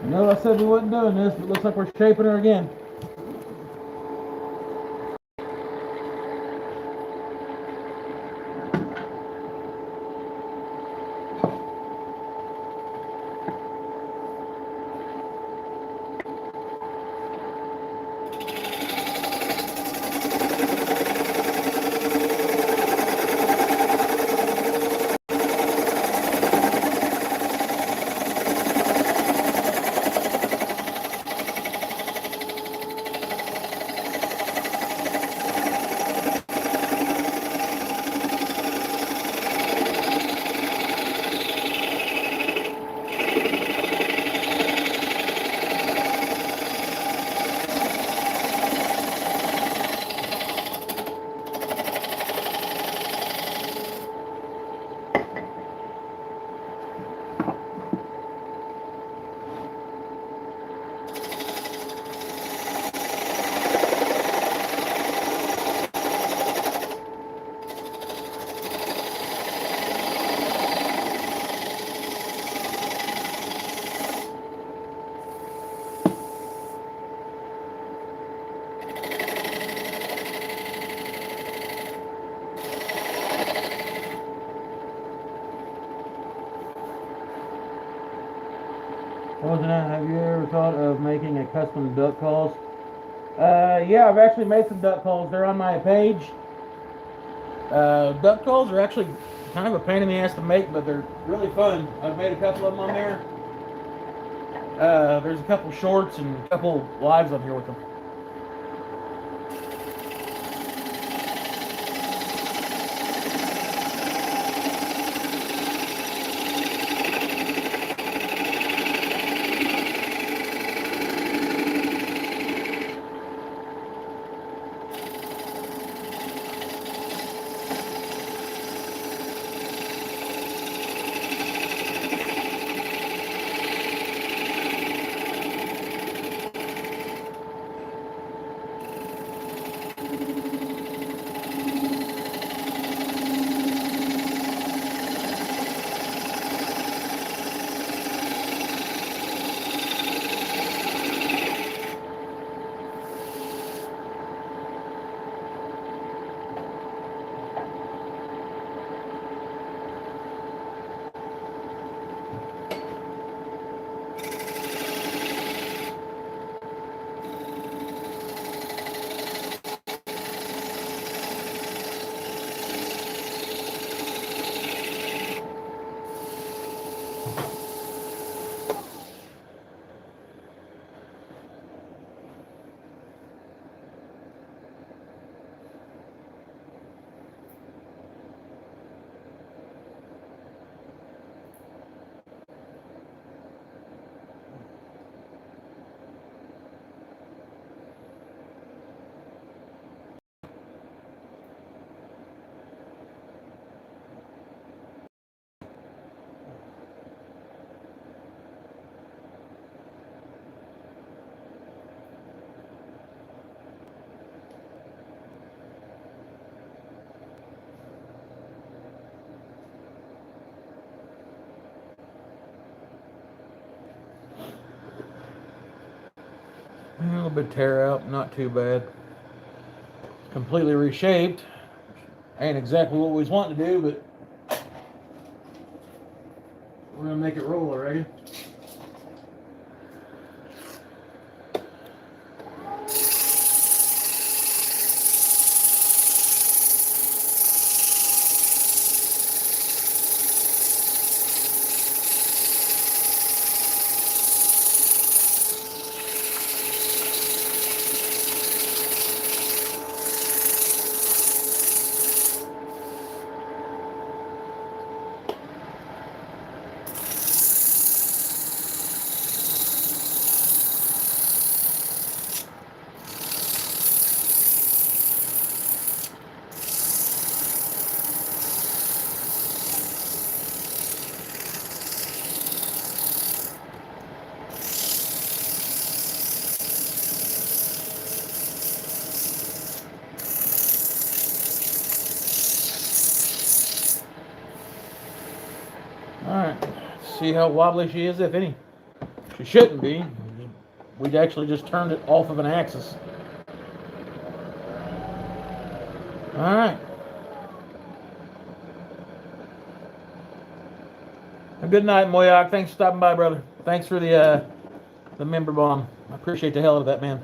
No, I said we wasn't doing this, but it looks like we're shaping her again. Have you ever thought of making a custom duck calls? Yeah, I've actually made some duck calls. They're on my page. Duck calls are actually kind of a pain in the ass to make, but they're really fun. I've made a couple of them on there. There's a couple shorts and a couple lives on here with them. A little bit tear out, not too bad. Completely reshaped. Ain't exactly what we was wanting to do, but we're gonna make it roll already. Alright, see how wobbly she is, if any. She shouldn't be. We actually just turned it off of an axis. Alright. A good night, Moyak. Thanks for stopping by, brother. Thanks for the member bomb. I appreciate the hell out of that, man.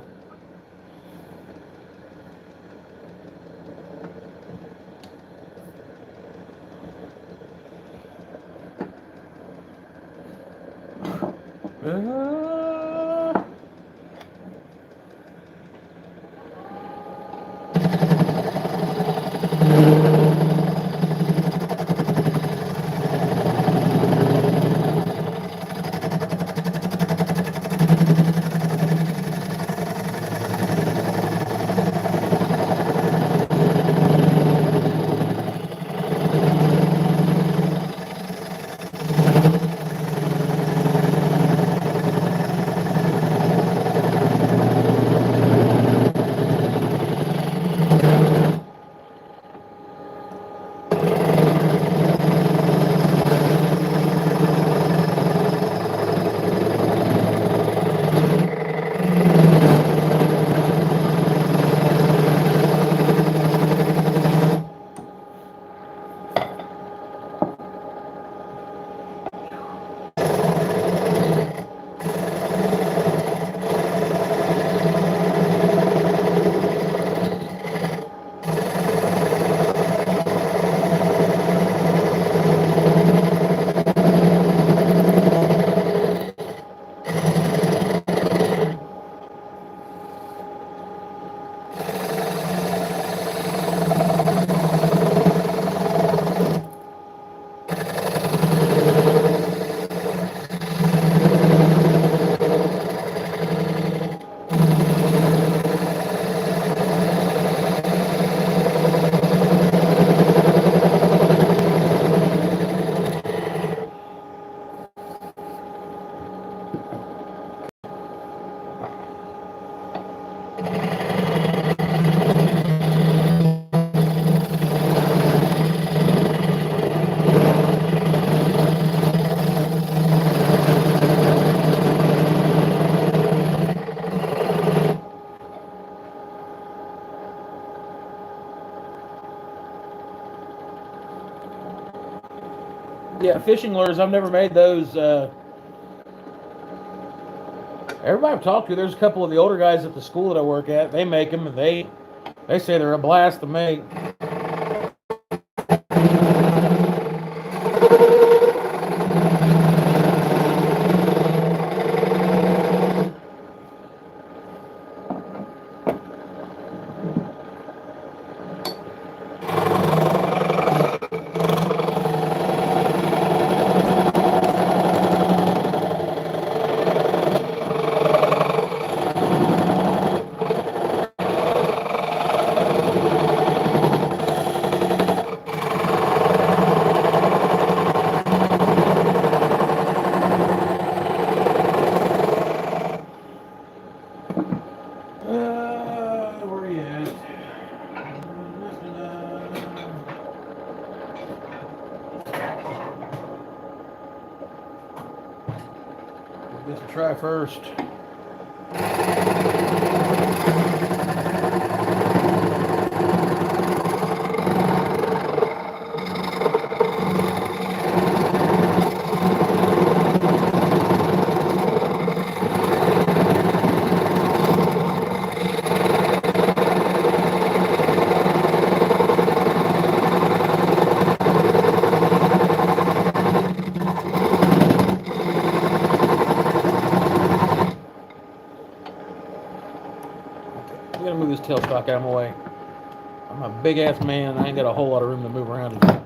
Yeah, fishing lures, I've never made those. Everybody I've talked to, there's a couple of the older guys at the school that I work at. They make them, and they say they're a blast to make. Where are you at? Give this a try first. I'm gonna move this tailstock out of my way. I'm a big ass man. I ain't got a whole lot of room to move around in.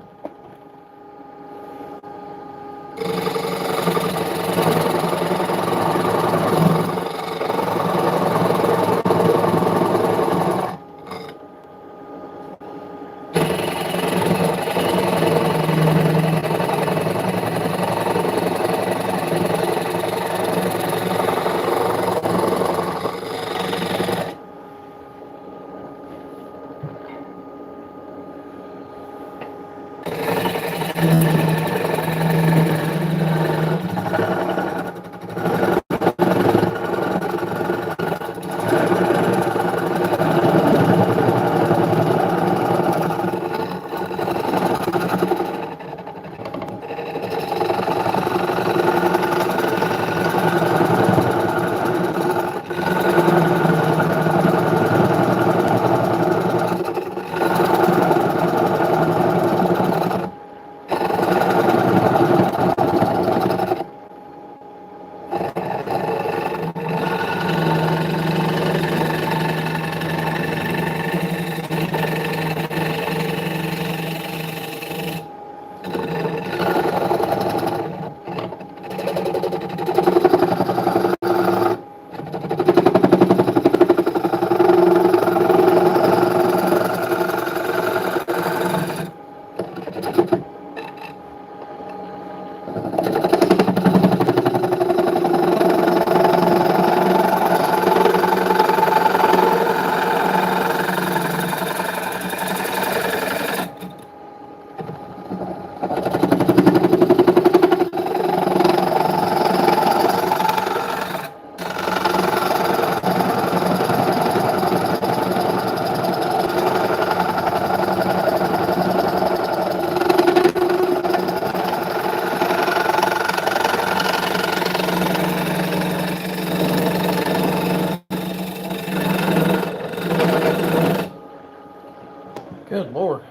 Good Lord.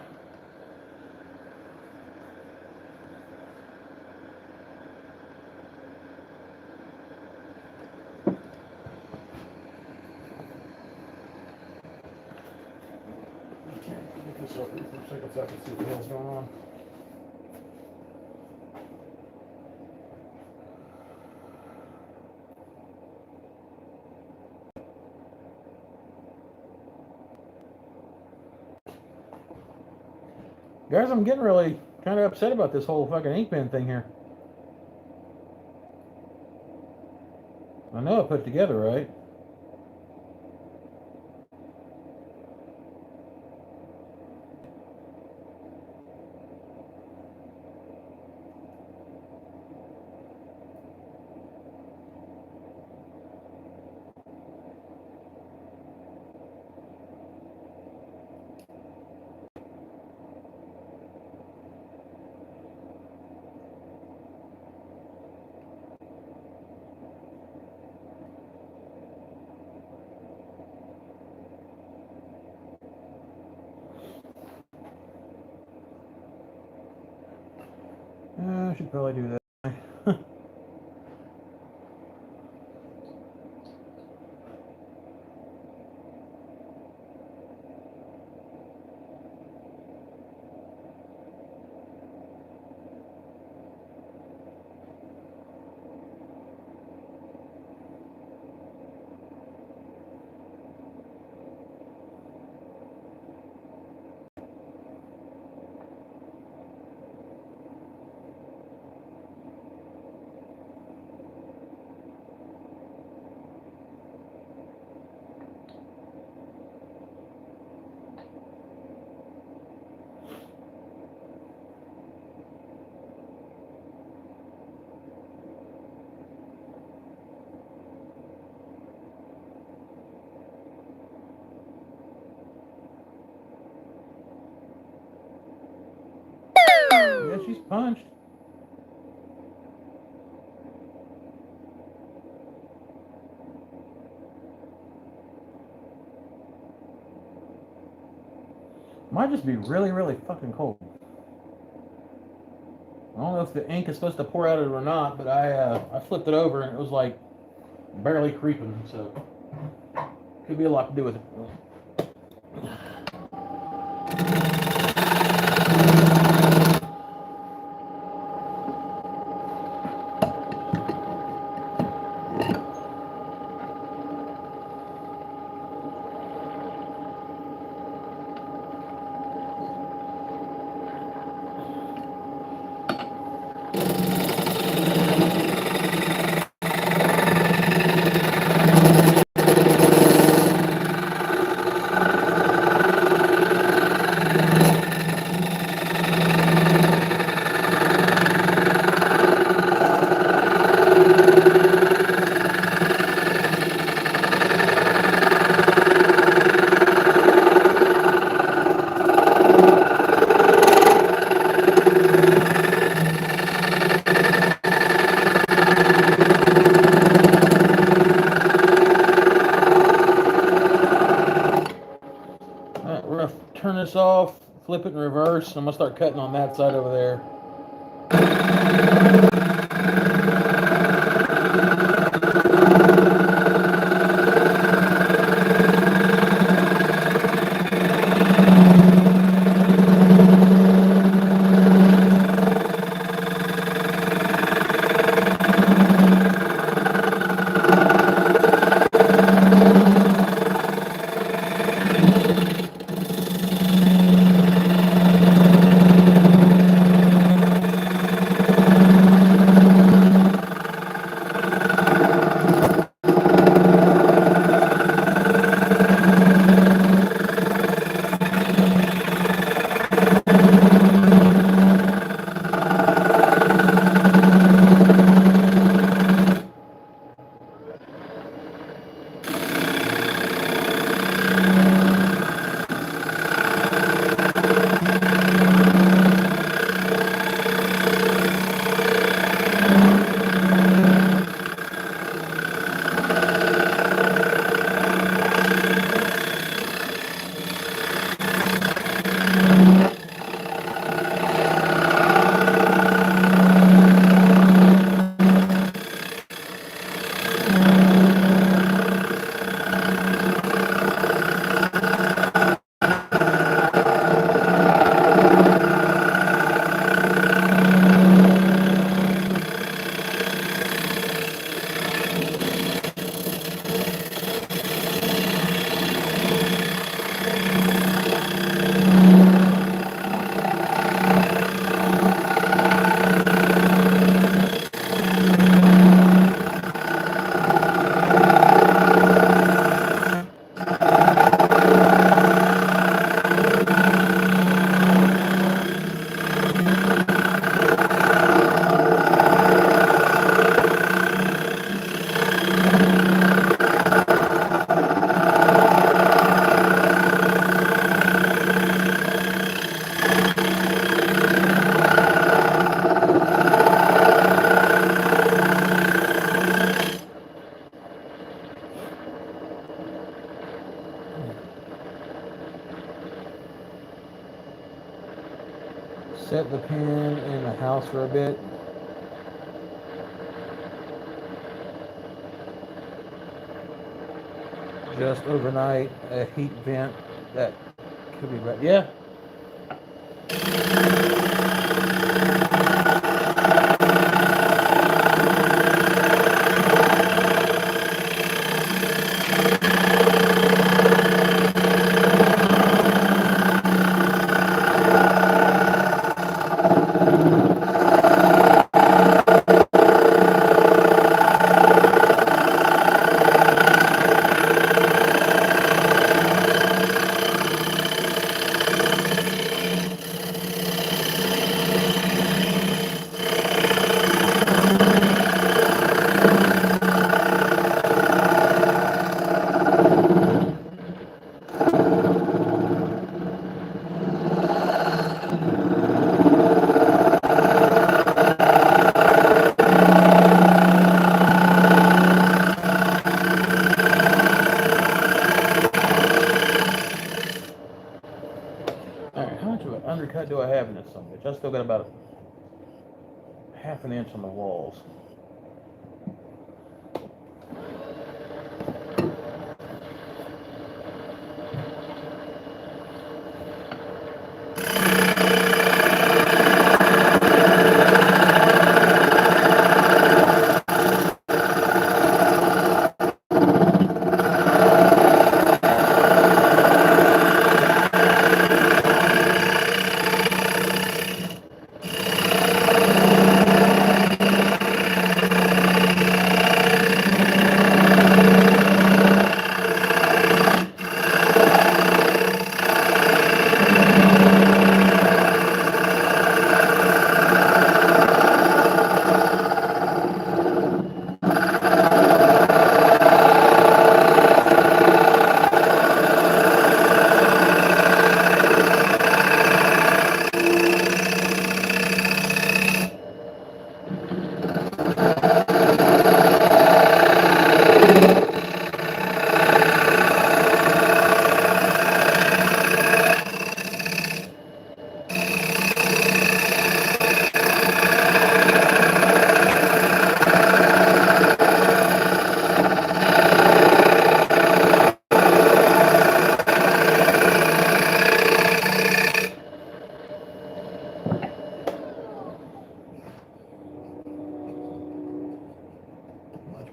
Get this up here for a second so I can see what the hell's going on. Guys, I'm getting really kind of upset about this whole fucking ink pen thing here. I know I put it together right. I should probably do that. she's punched. Might just be really, really fucking cold. I don't know if the ink is supposed to pour out of it or not, but I flipped it over and it was like barely creeping, so could be a lot to do with it. Turn this off, flip it in reverse. I'm gonna start cutting on that side over there. Set the pan in the house for a bit. Just overnight, a heat vent that could be right. Yeah. which I still got about half an inch on the walls.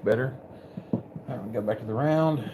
Better. All right, we go back to the round.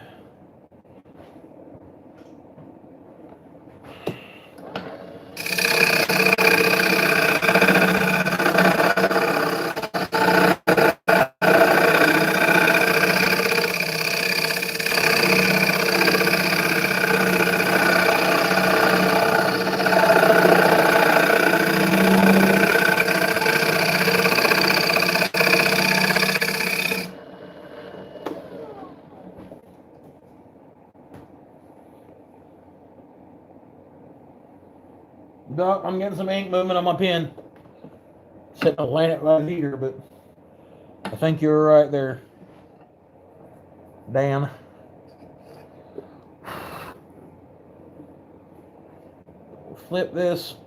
Doc, I'm getting some ink movement on my pen. Sitting on laying it right here, but I think you're right there, Dan. We'll flip this.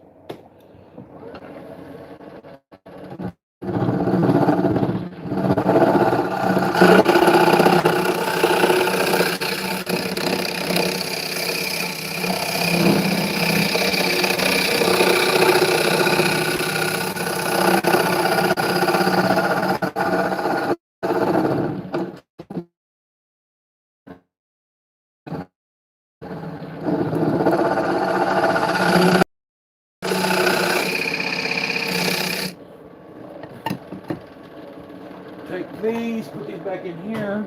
Take these, put these back in here,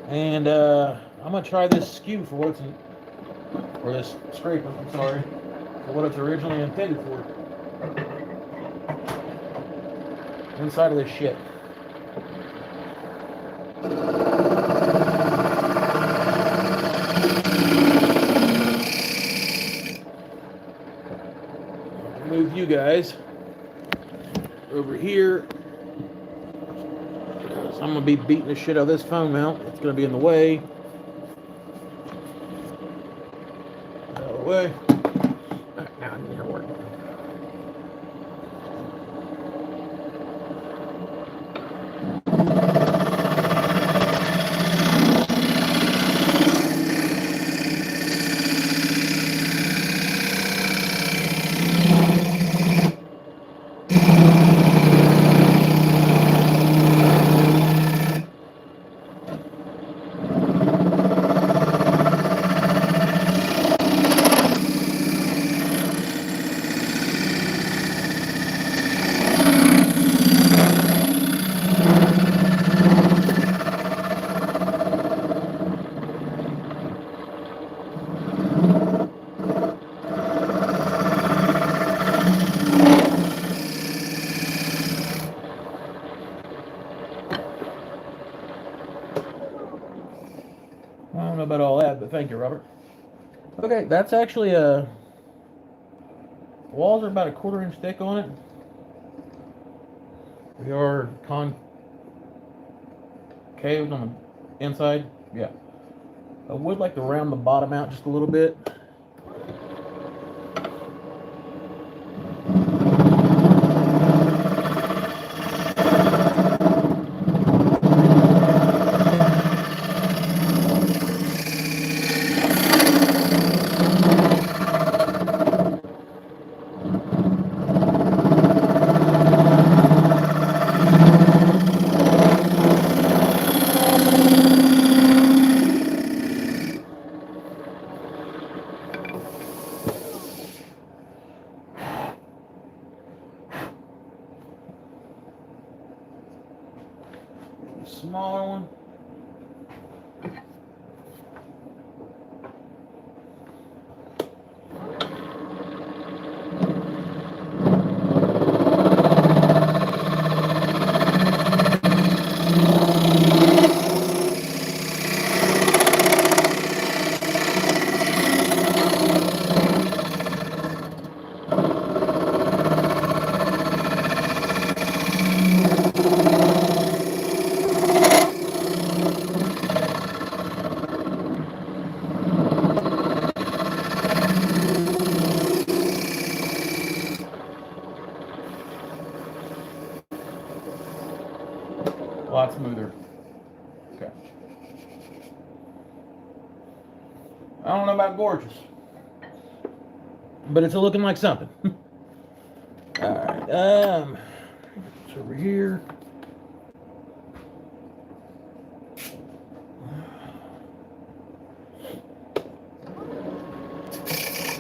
and I'm gonna try this skew for what's in, or this scraper, I'm sorry, for what it's originally intended for. Inside of this shit. Move you guys over here. I'm gonna be beating the shit out of this phone mount. It's gonna be in the way. Out of the way. Now I'm here working. I don't know about all that, but thank you, Robert. Okay, that's actually a... walls are about a 1/4 inch thick on it. We are concaved on the inside. Yeah. I would like to round the bottom out just a little bit. smaller one. A lot smoother. Okay. I don't know about gorgeous, but it's looking like something. All right. It's over here.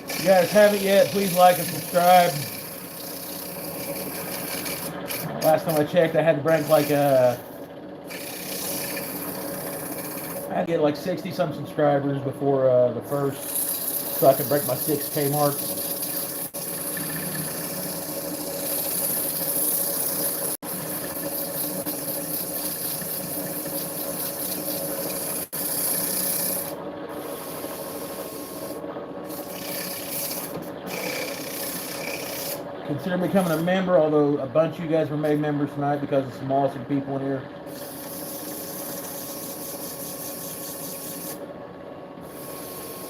If you guys haven't yet, please like and subscribe. Last time I checked, I had to break like I had to get like 60-some subscribers before the first, so I could break my 6K mark. Consider becoming a member, although a bunch of you guys were made members tonight because of some awesome people in here.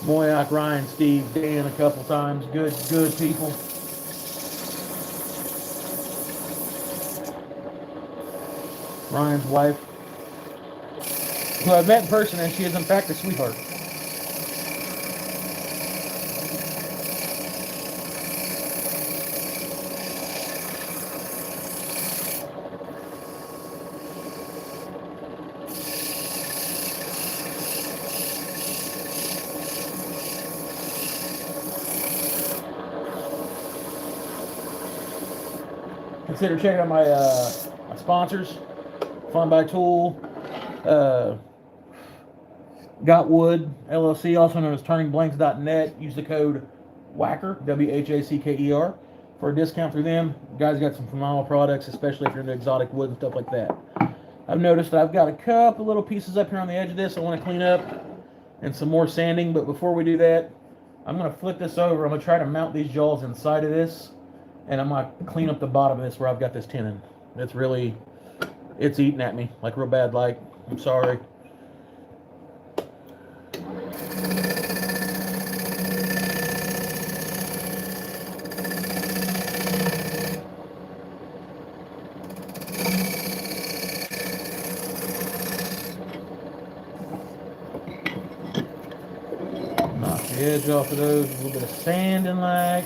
Moyak, Ryan, Steve, Dan a couple times. Good people. Ryan's wife, who I've met in person, and she is in fact a sweetheart. Consider checking out my sponsors. Fun by Tool, Got Wood LLC, also known as turningblanks.net. Use the code WHACKER, WHACKER, for a discount through them. You guys got some phenomenal products, especially if you're into exotic wood and stuff like that. I've noticed that I've got a couple little pieces up here on the edge of this I want to clean up, and some more sanding. But before we do that, I'm going to flip this over. I'm going to try to mount these jaws inside of this, and I'm going to clean up the bottom of this where I've got this tenon. It's eating at me like real bad. Like, I'm sorry. Knock the edge off of those. A little bit of sanding like.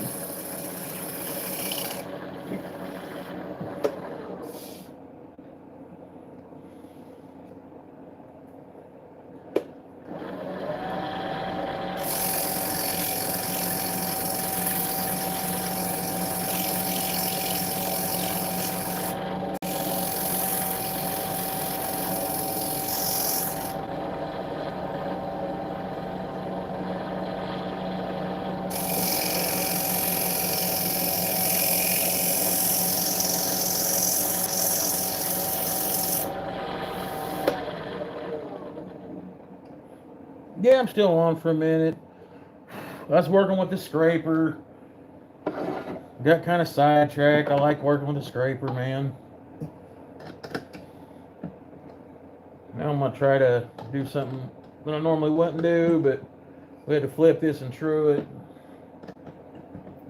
Yeah, I'm still on for a minute. I was working with the scraper. Got kind of sidetracked. I like working with the scraper, man. Now I'm going to try to do something that I normally wouldn't do, but we had to flip this and true it.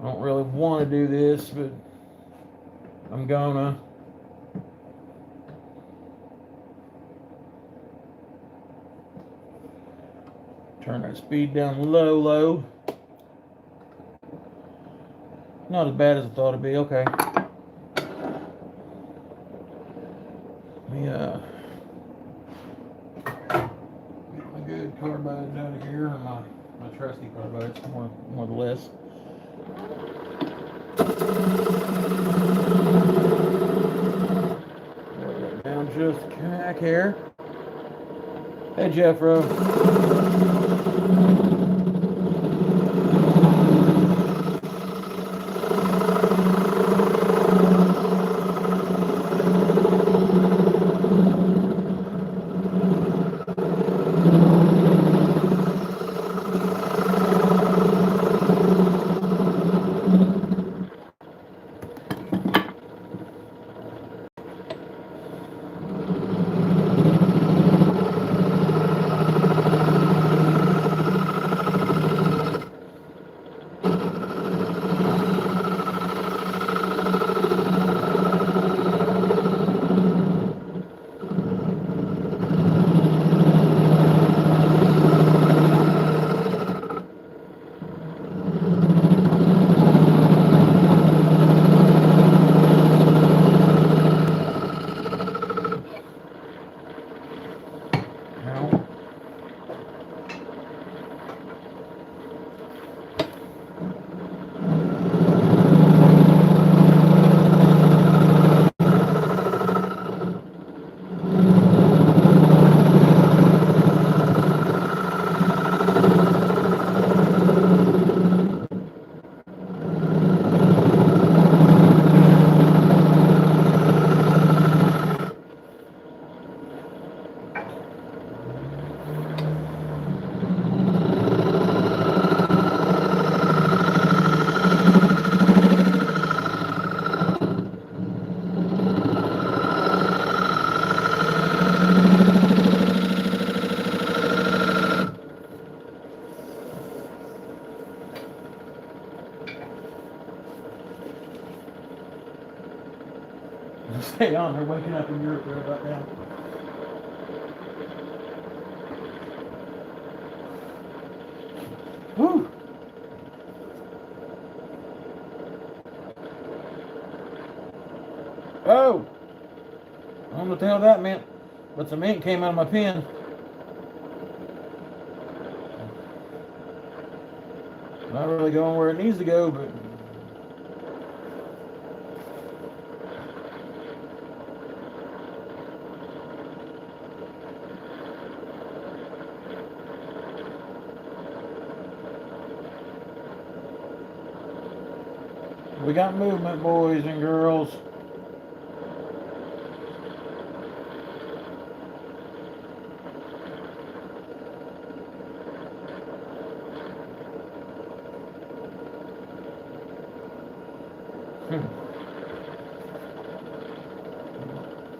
I don't really want to do this, but I'm gonna. Turn that speed down low. Not as bad as I thought it'd be. Okay. Let me get my good carbide down here, or my trusty carbide, more or less. Down just a crack here. Hey, Jeffro. Stay on, they're waking up in Europe right about now. Whew. Oh! I don't know what the hell that meant, but some ink came out of my pen. Not really going where it needs to go, but we got movement, boys and girls.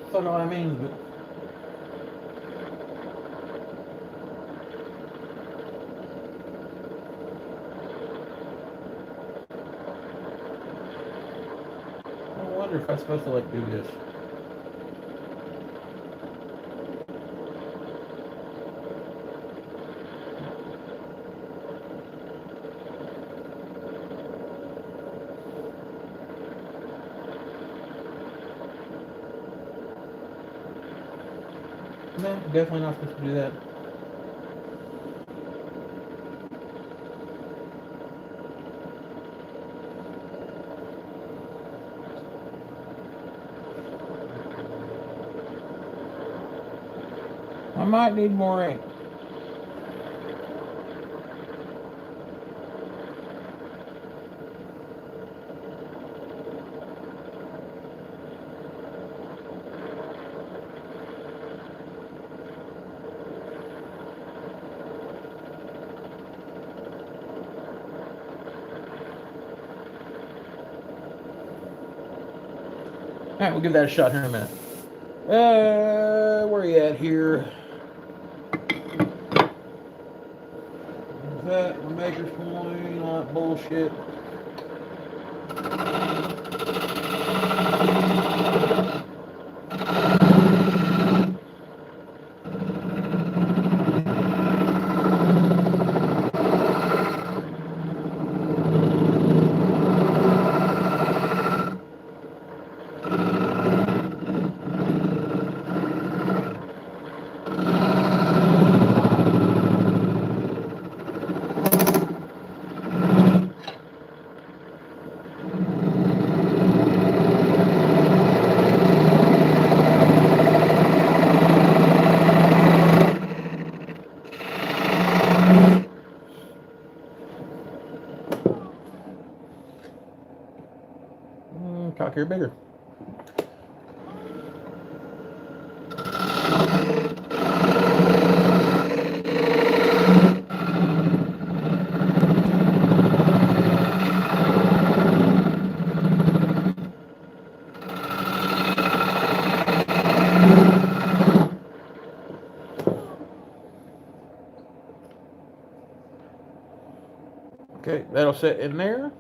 I don't know what I mean, but I wonder if I'm supposed to like do this. No, definitely not supposed to do that. I might need more ink. Alright, we'll give that a shot here in a minute. Where are you at here? Is that the maker's point? All that bullshit. chunkier, bigger. Okay, that'll sit in there.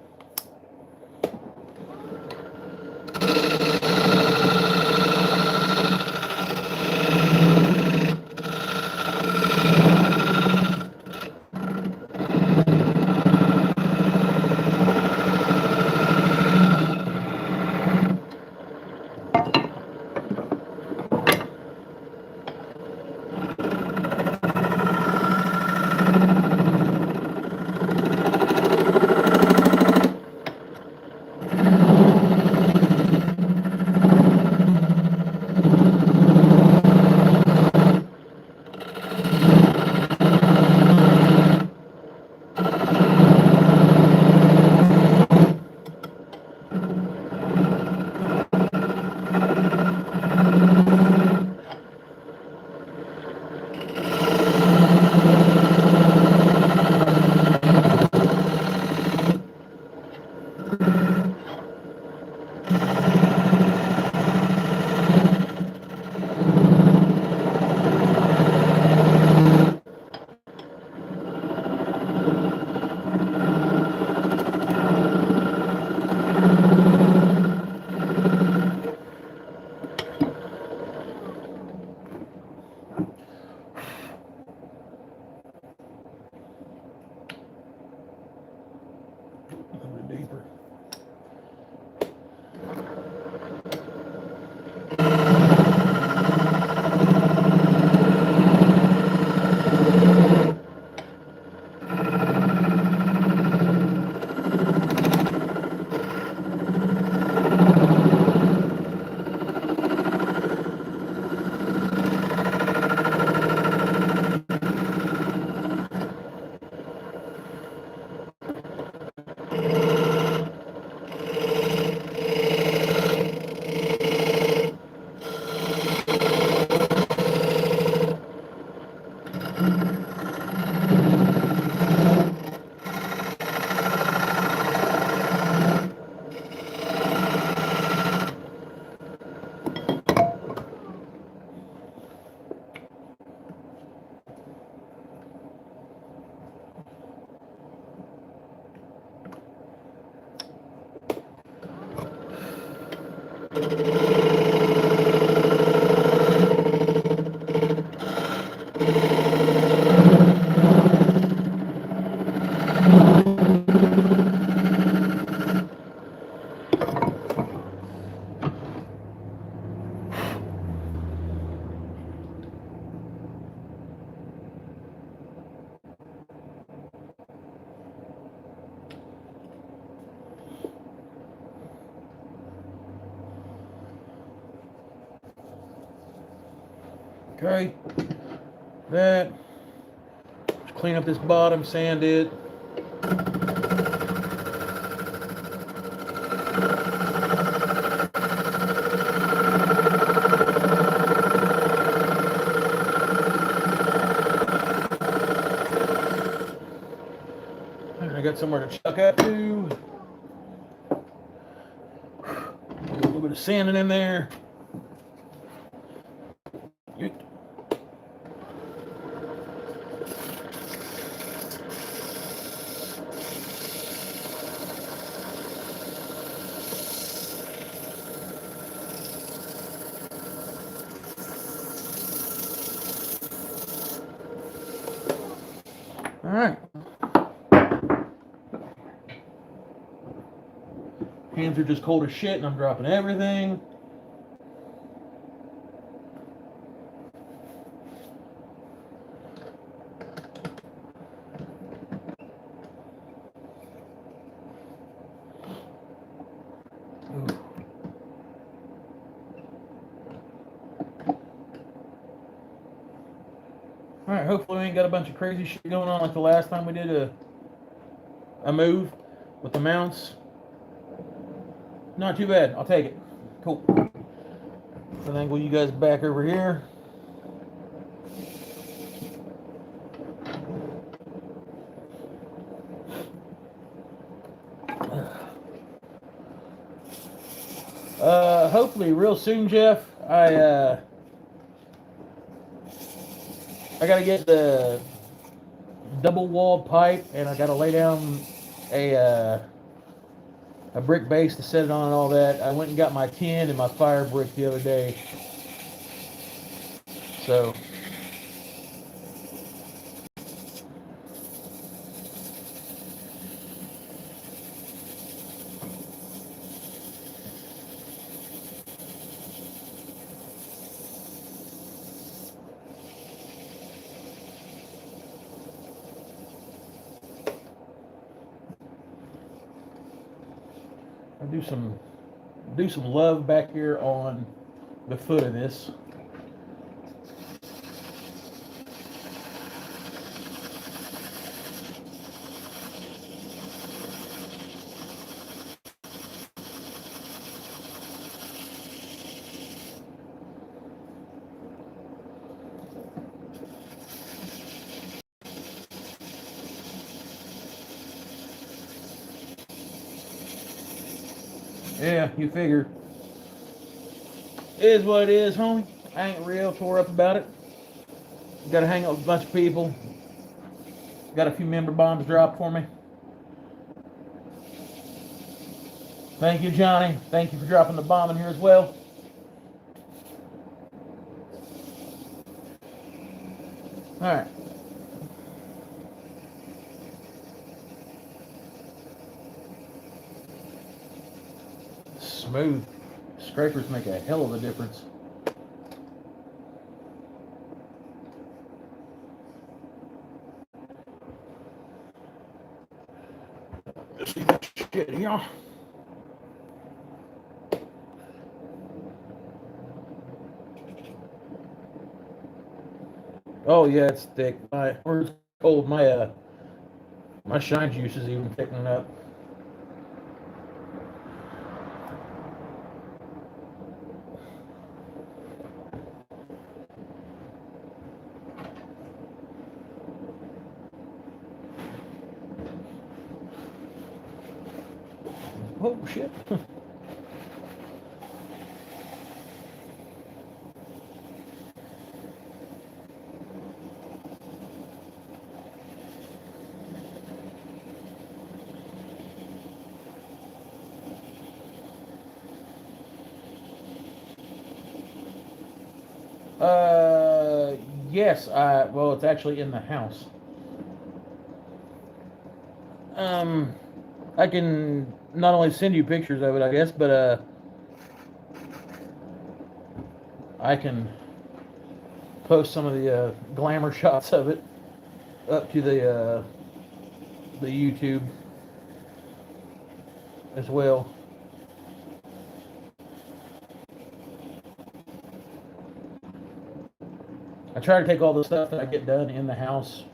Deeper. Okay, that, clean up this bottom, sand it. I got somewhere to chuck that to. A little bit of sanding in there. All right. Hands are just cold as shit, and I'm dropping everything. All right, hopefully we ain't got a bunch of crazy shit going on like the last time we did a move with the mounts. Not too bad. I'll take it. Cool. I'll angle you guys back over here. Hopefully real soon, Jeff. I gotta get the double walled pipe, and I gotta lay down a brick base to set it on and all that. I went and got my tin and my fire brick the other day. So I do some love back here on the foot of this. Yeah, you figure. It is what it is, homie. I ain't real tore up about it. Got to hang out with a bunch of people. Got a few member bombs dropped for me. Thank you, Johnny. Thank you for dropping the bomb in here as well. All right. Smooth. Scrapers make a hell of a difference. Shit, y'all. Oh yeah, it's thick. Or it's cold. My shine juice is even thickening up. Oh shit. Yes, well, it's actually in the house. I can not only send you pictures of it, I guess, but I can post some of the glamour shots of it up to the YouTube as well. I try to take all the stuff that I get done in the house,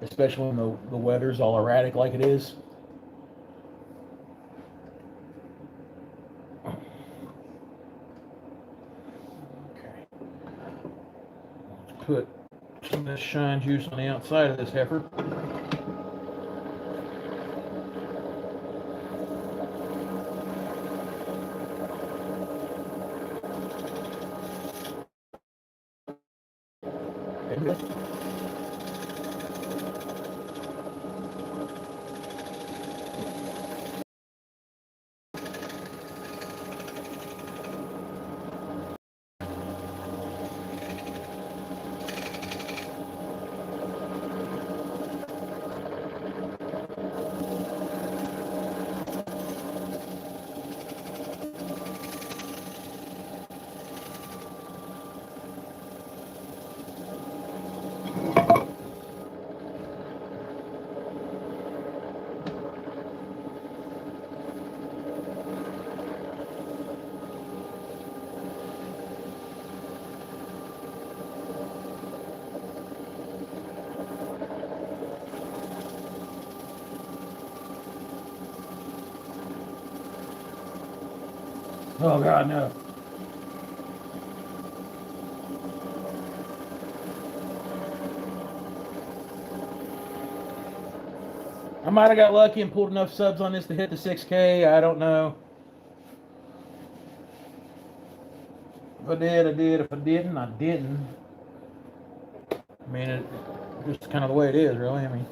especially when the weather's all erratic like it is. Okay. Let's put some of this shine juice on the outside of this heifer. Oh God, no. I might have got lucky and pulled enough subs on this to hit the 6K. I don't know. If I did, I did. If I didn't, I didn't. I mean, it just kind of the way it is, really. I mean,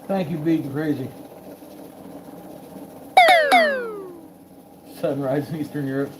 thank you, Beating Crazy. Sunrise in Eastern Europe.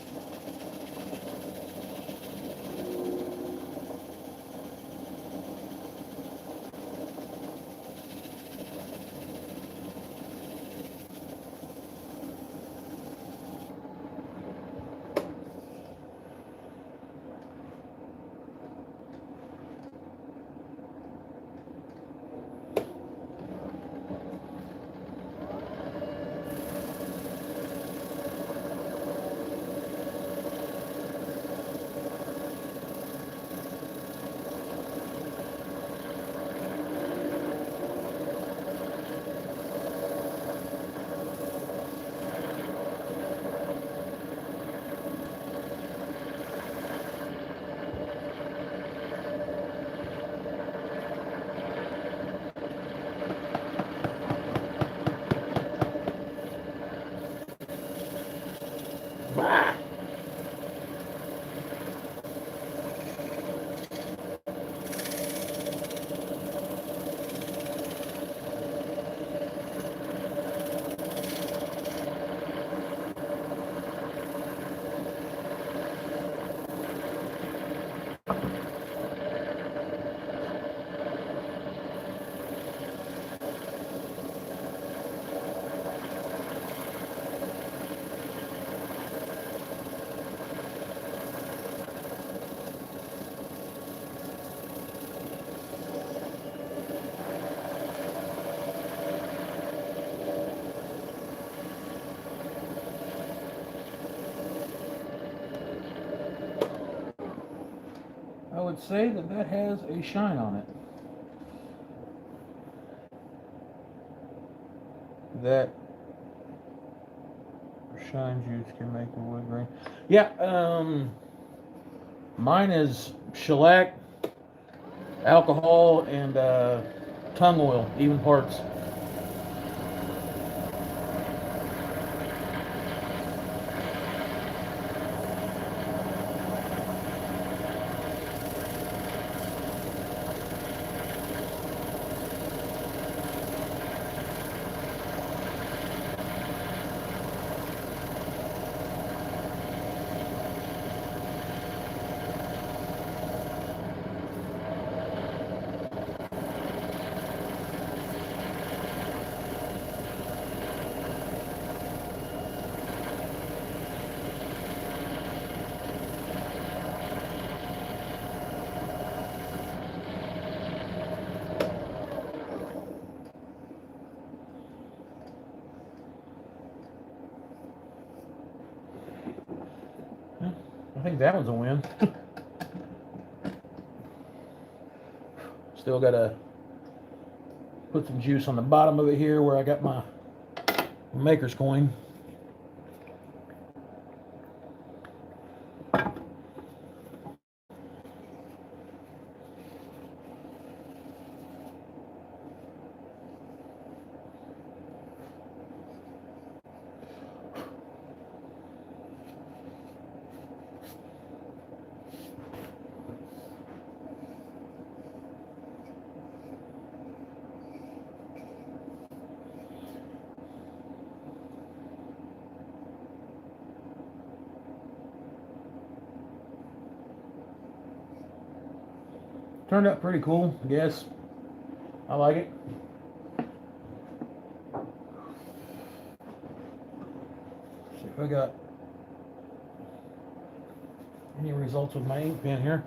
Bah. I would say that that has a shine on it. That shine juice can make the wood grain. Yeah, mine is shellac, alcohol, and tung oil, even parts. Yeah, I think that one's a win. Still gotta put some juice on the bottom of it here where I got my maker's coin. Turned out pretty cool, I guess. I like it. I got any results with my ink pen here.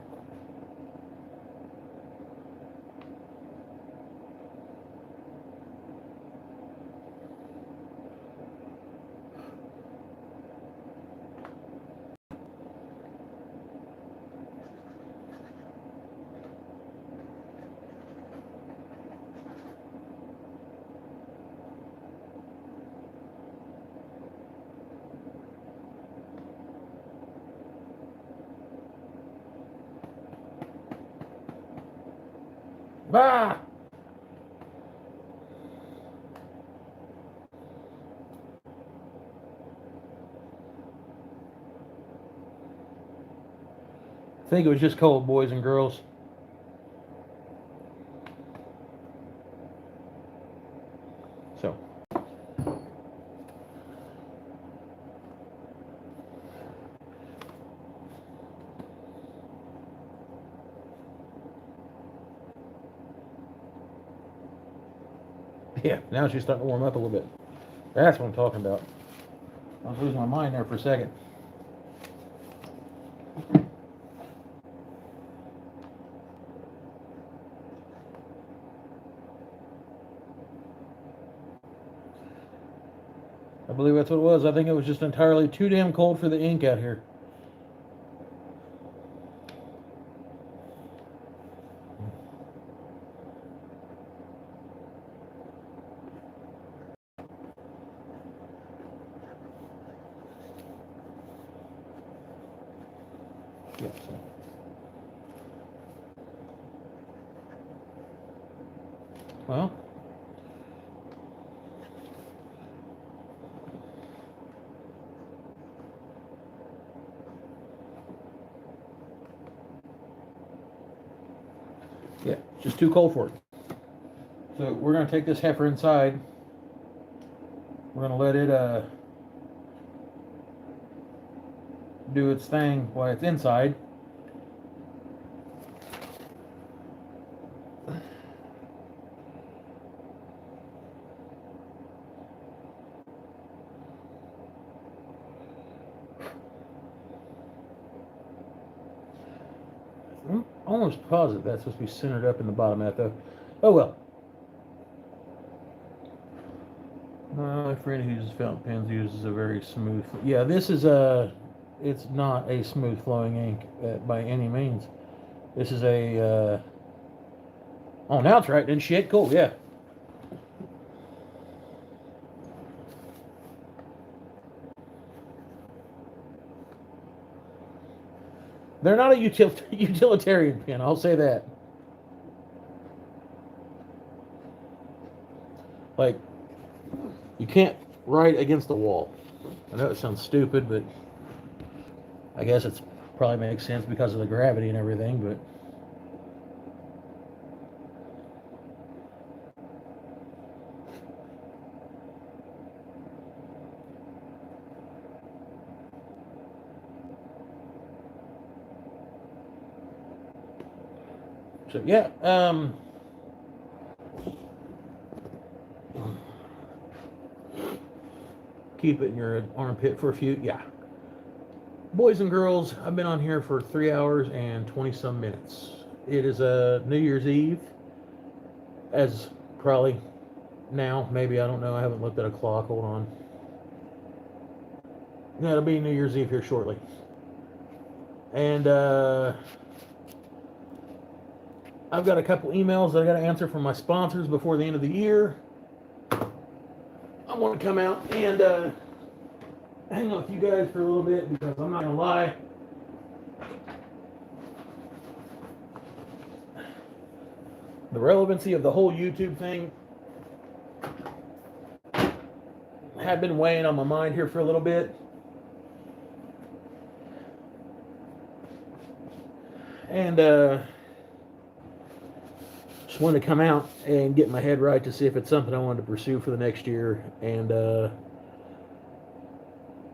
Ah! I think it was just cold, boys and girls. So. Yeah, now she's starting to warm up a little bit. That's what I'm talking about. I was losing my mind there for a second. I believe that's what it was. I think it was just entirely too damn cold for the ink out here. Yeah, so. Well, yeah, just too cold for it. So we're going to take this heifer inside. We're going to let it do its thing while it's inside. I'm almost positive that's supposed to be centered up in the bottom of that, though. Oh well. My friend who uses fountain pens uses a very smooth. Yeah, this is it's not a smooth flowing ink by any means. This is a. Oh, now it's right then. Shit, cool. Yeah. They're not a utilitarian pen, I'll say that. Like, you can't write against the wall. I know it sounds stupid, but I guess it's probably makes sense because of the gravity and everything, but so yeah, keep it in your armpit for a few. Yeah. Boys and girls, I've been on here for 3 hours and 20 some minutes. It is a New Year's Eve, as probably now, maybe, I don't know, I haven't looked at a clock. Hold on. Yeah, it'll be New Year's Eve here shortly. And I've got a couple emails that I got to answer from my sponsors before the end of the year. I want to come out and hang on with you guys for a little bit because I'm not going to lie. The relevancy of the whole YouTube thing had been weighing on my mind here for a little bit. And just wanted to come out and get my head right to see if it's something I wanted to pursue for the next year. And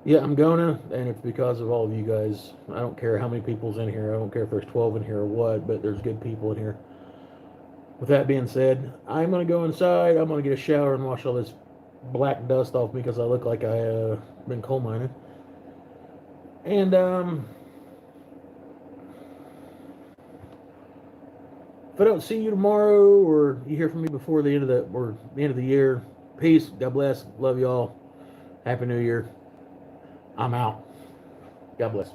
yeah, I'm gonna, and it's because of all of you guys. I don't care how many people's in here. I don't care if there's 12 in here or what, but there's good people in here. With that being said, I'm gonna go inside. I'm gonna get a shower and wash all this black dust off me because I look like I been coal mining. And if I don't see you tomorrow, or you hear from me before the end of the year, peace. God bless. Love y'all. Happy New Year. I'm out. God bless.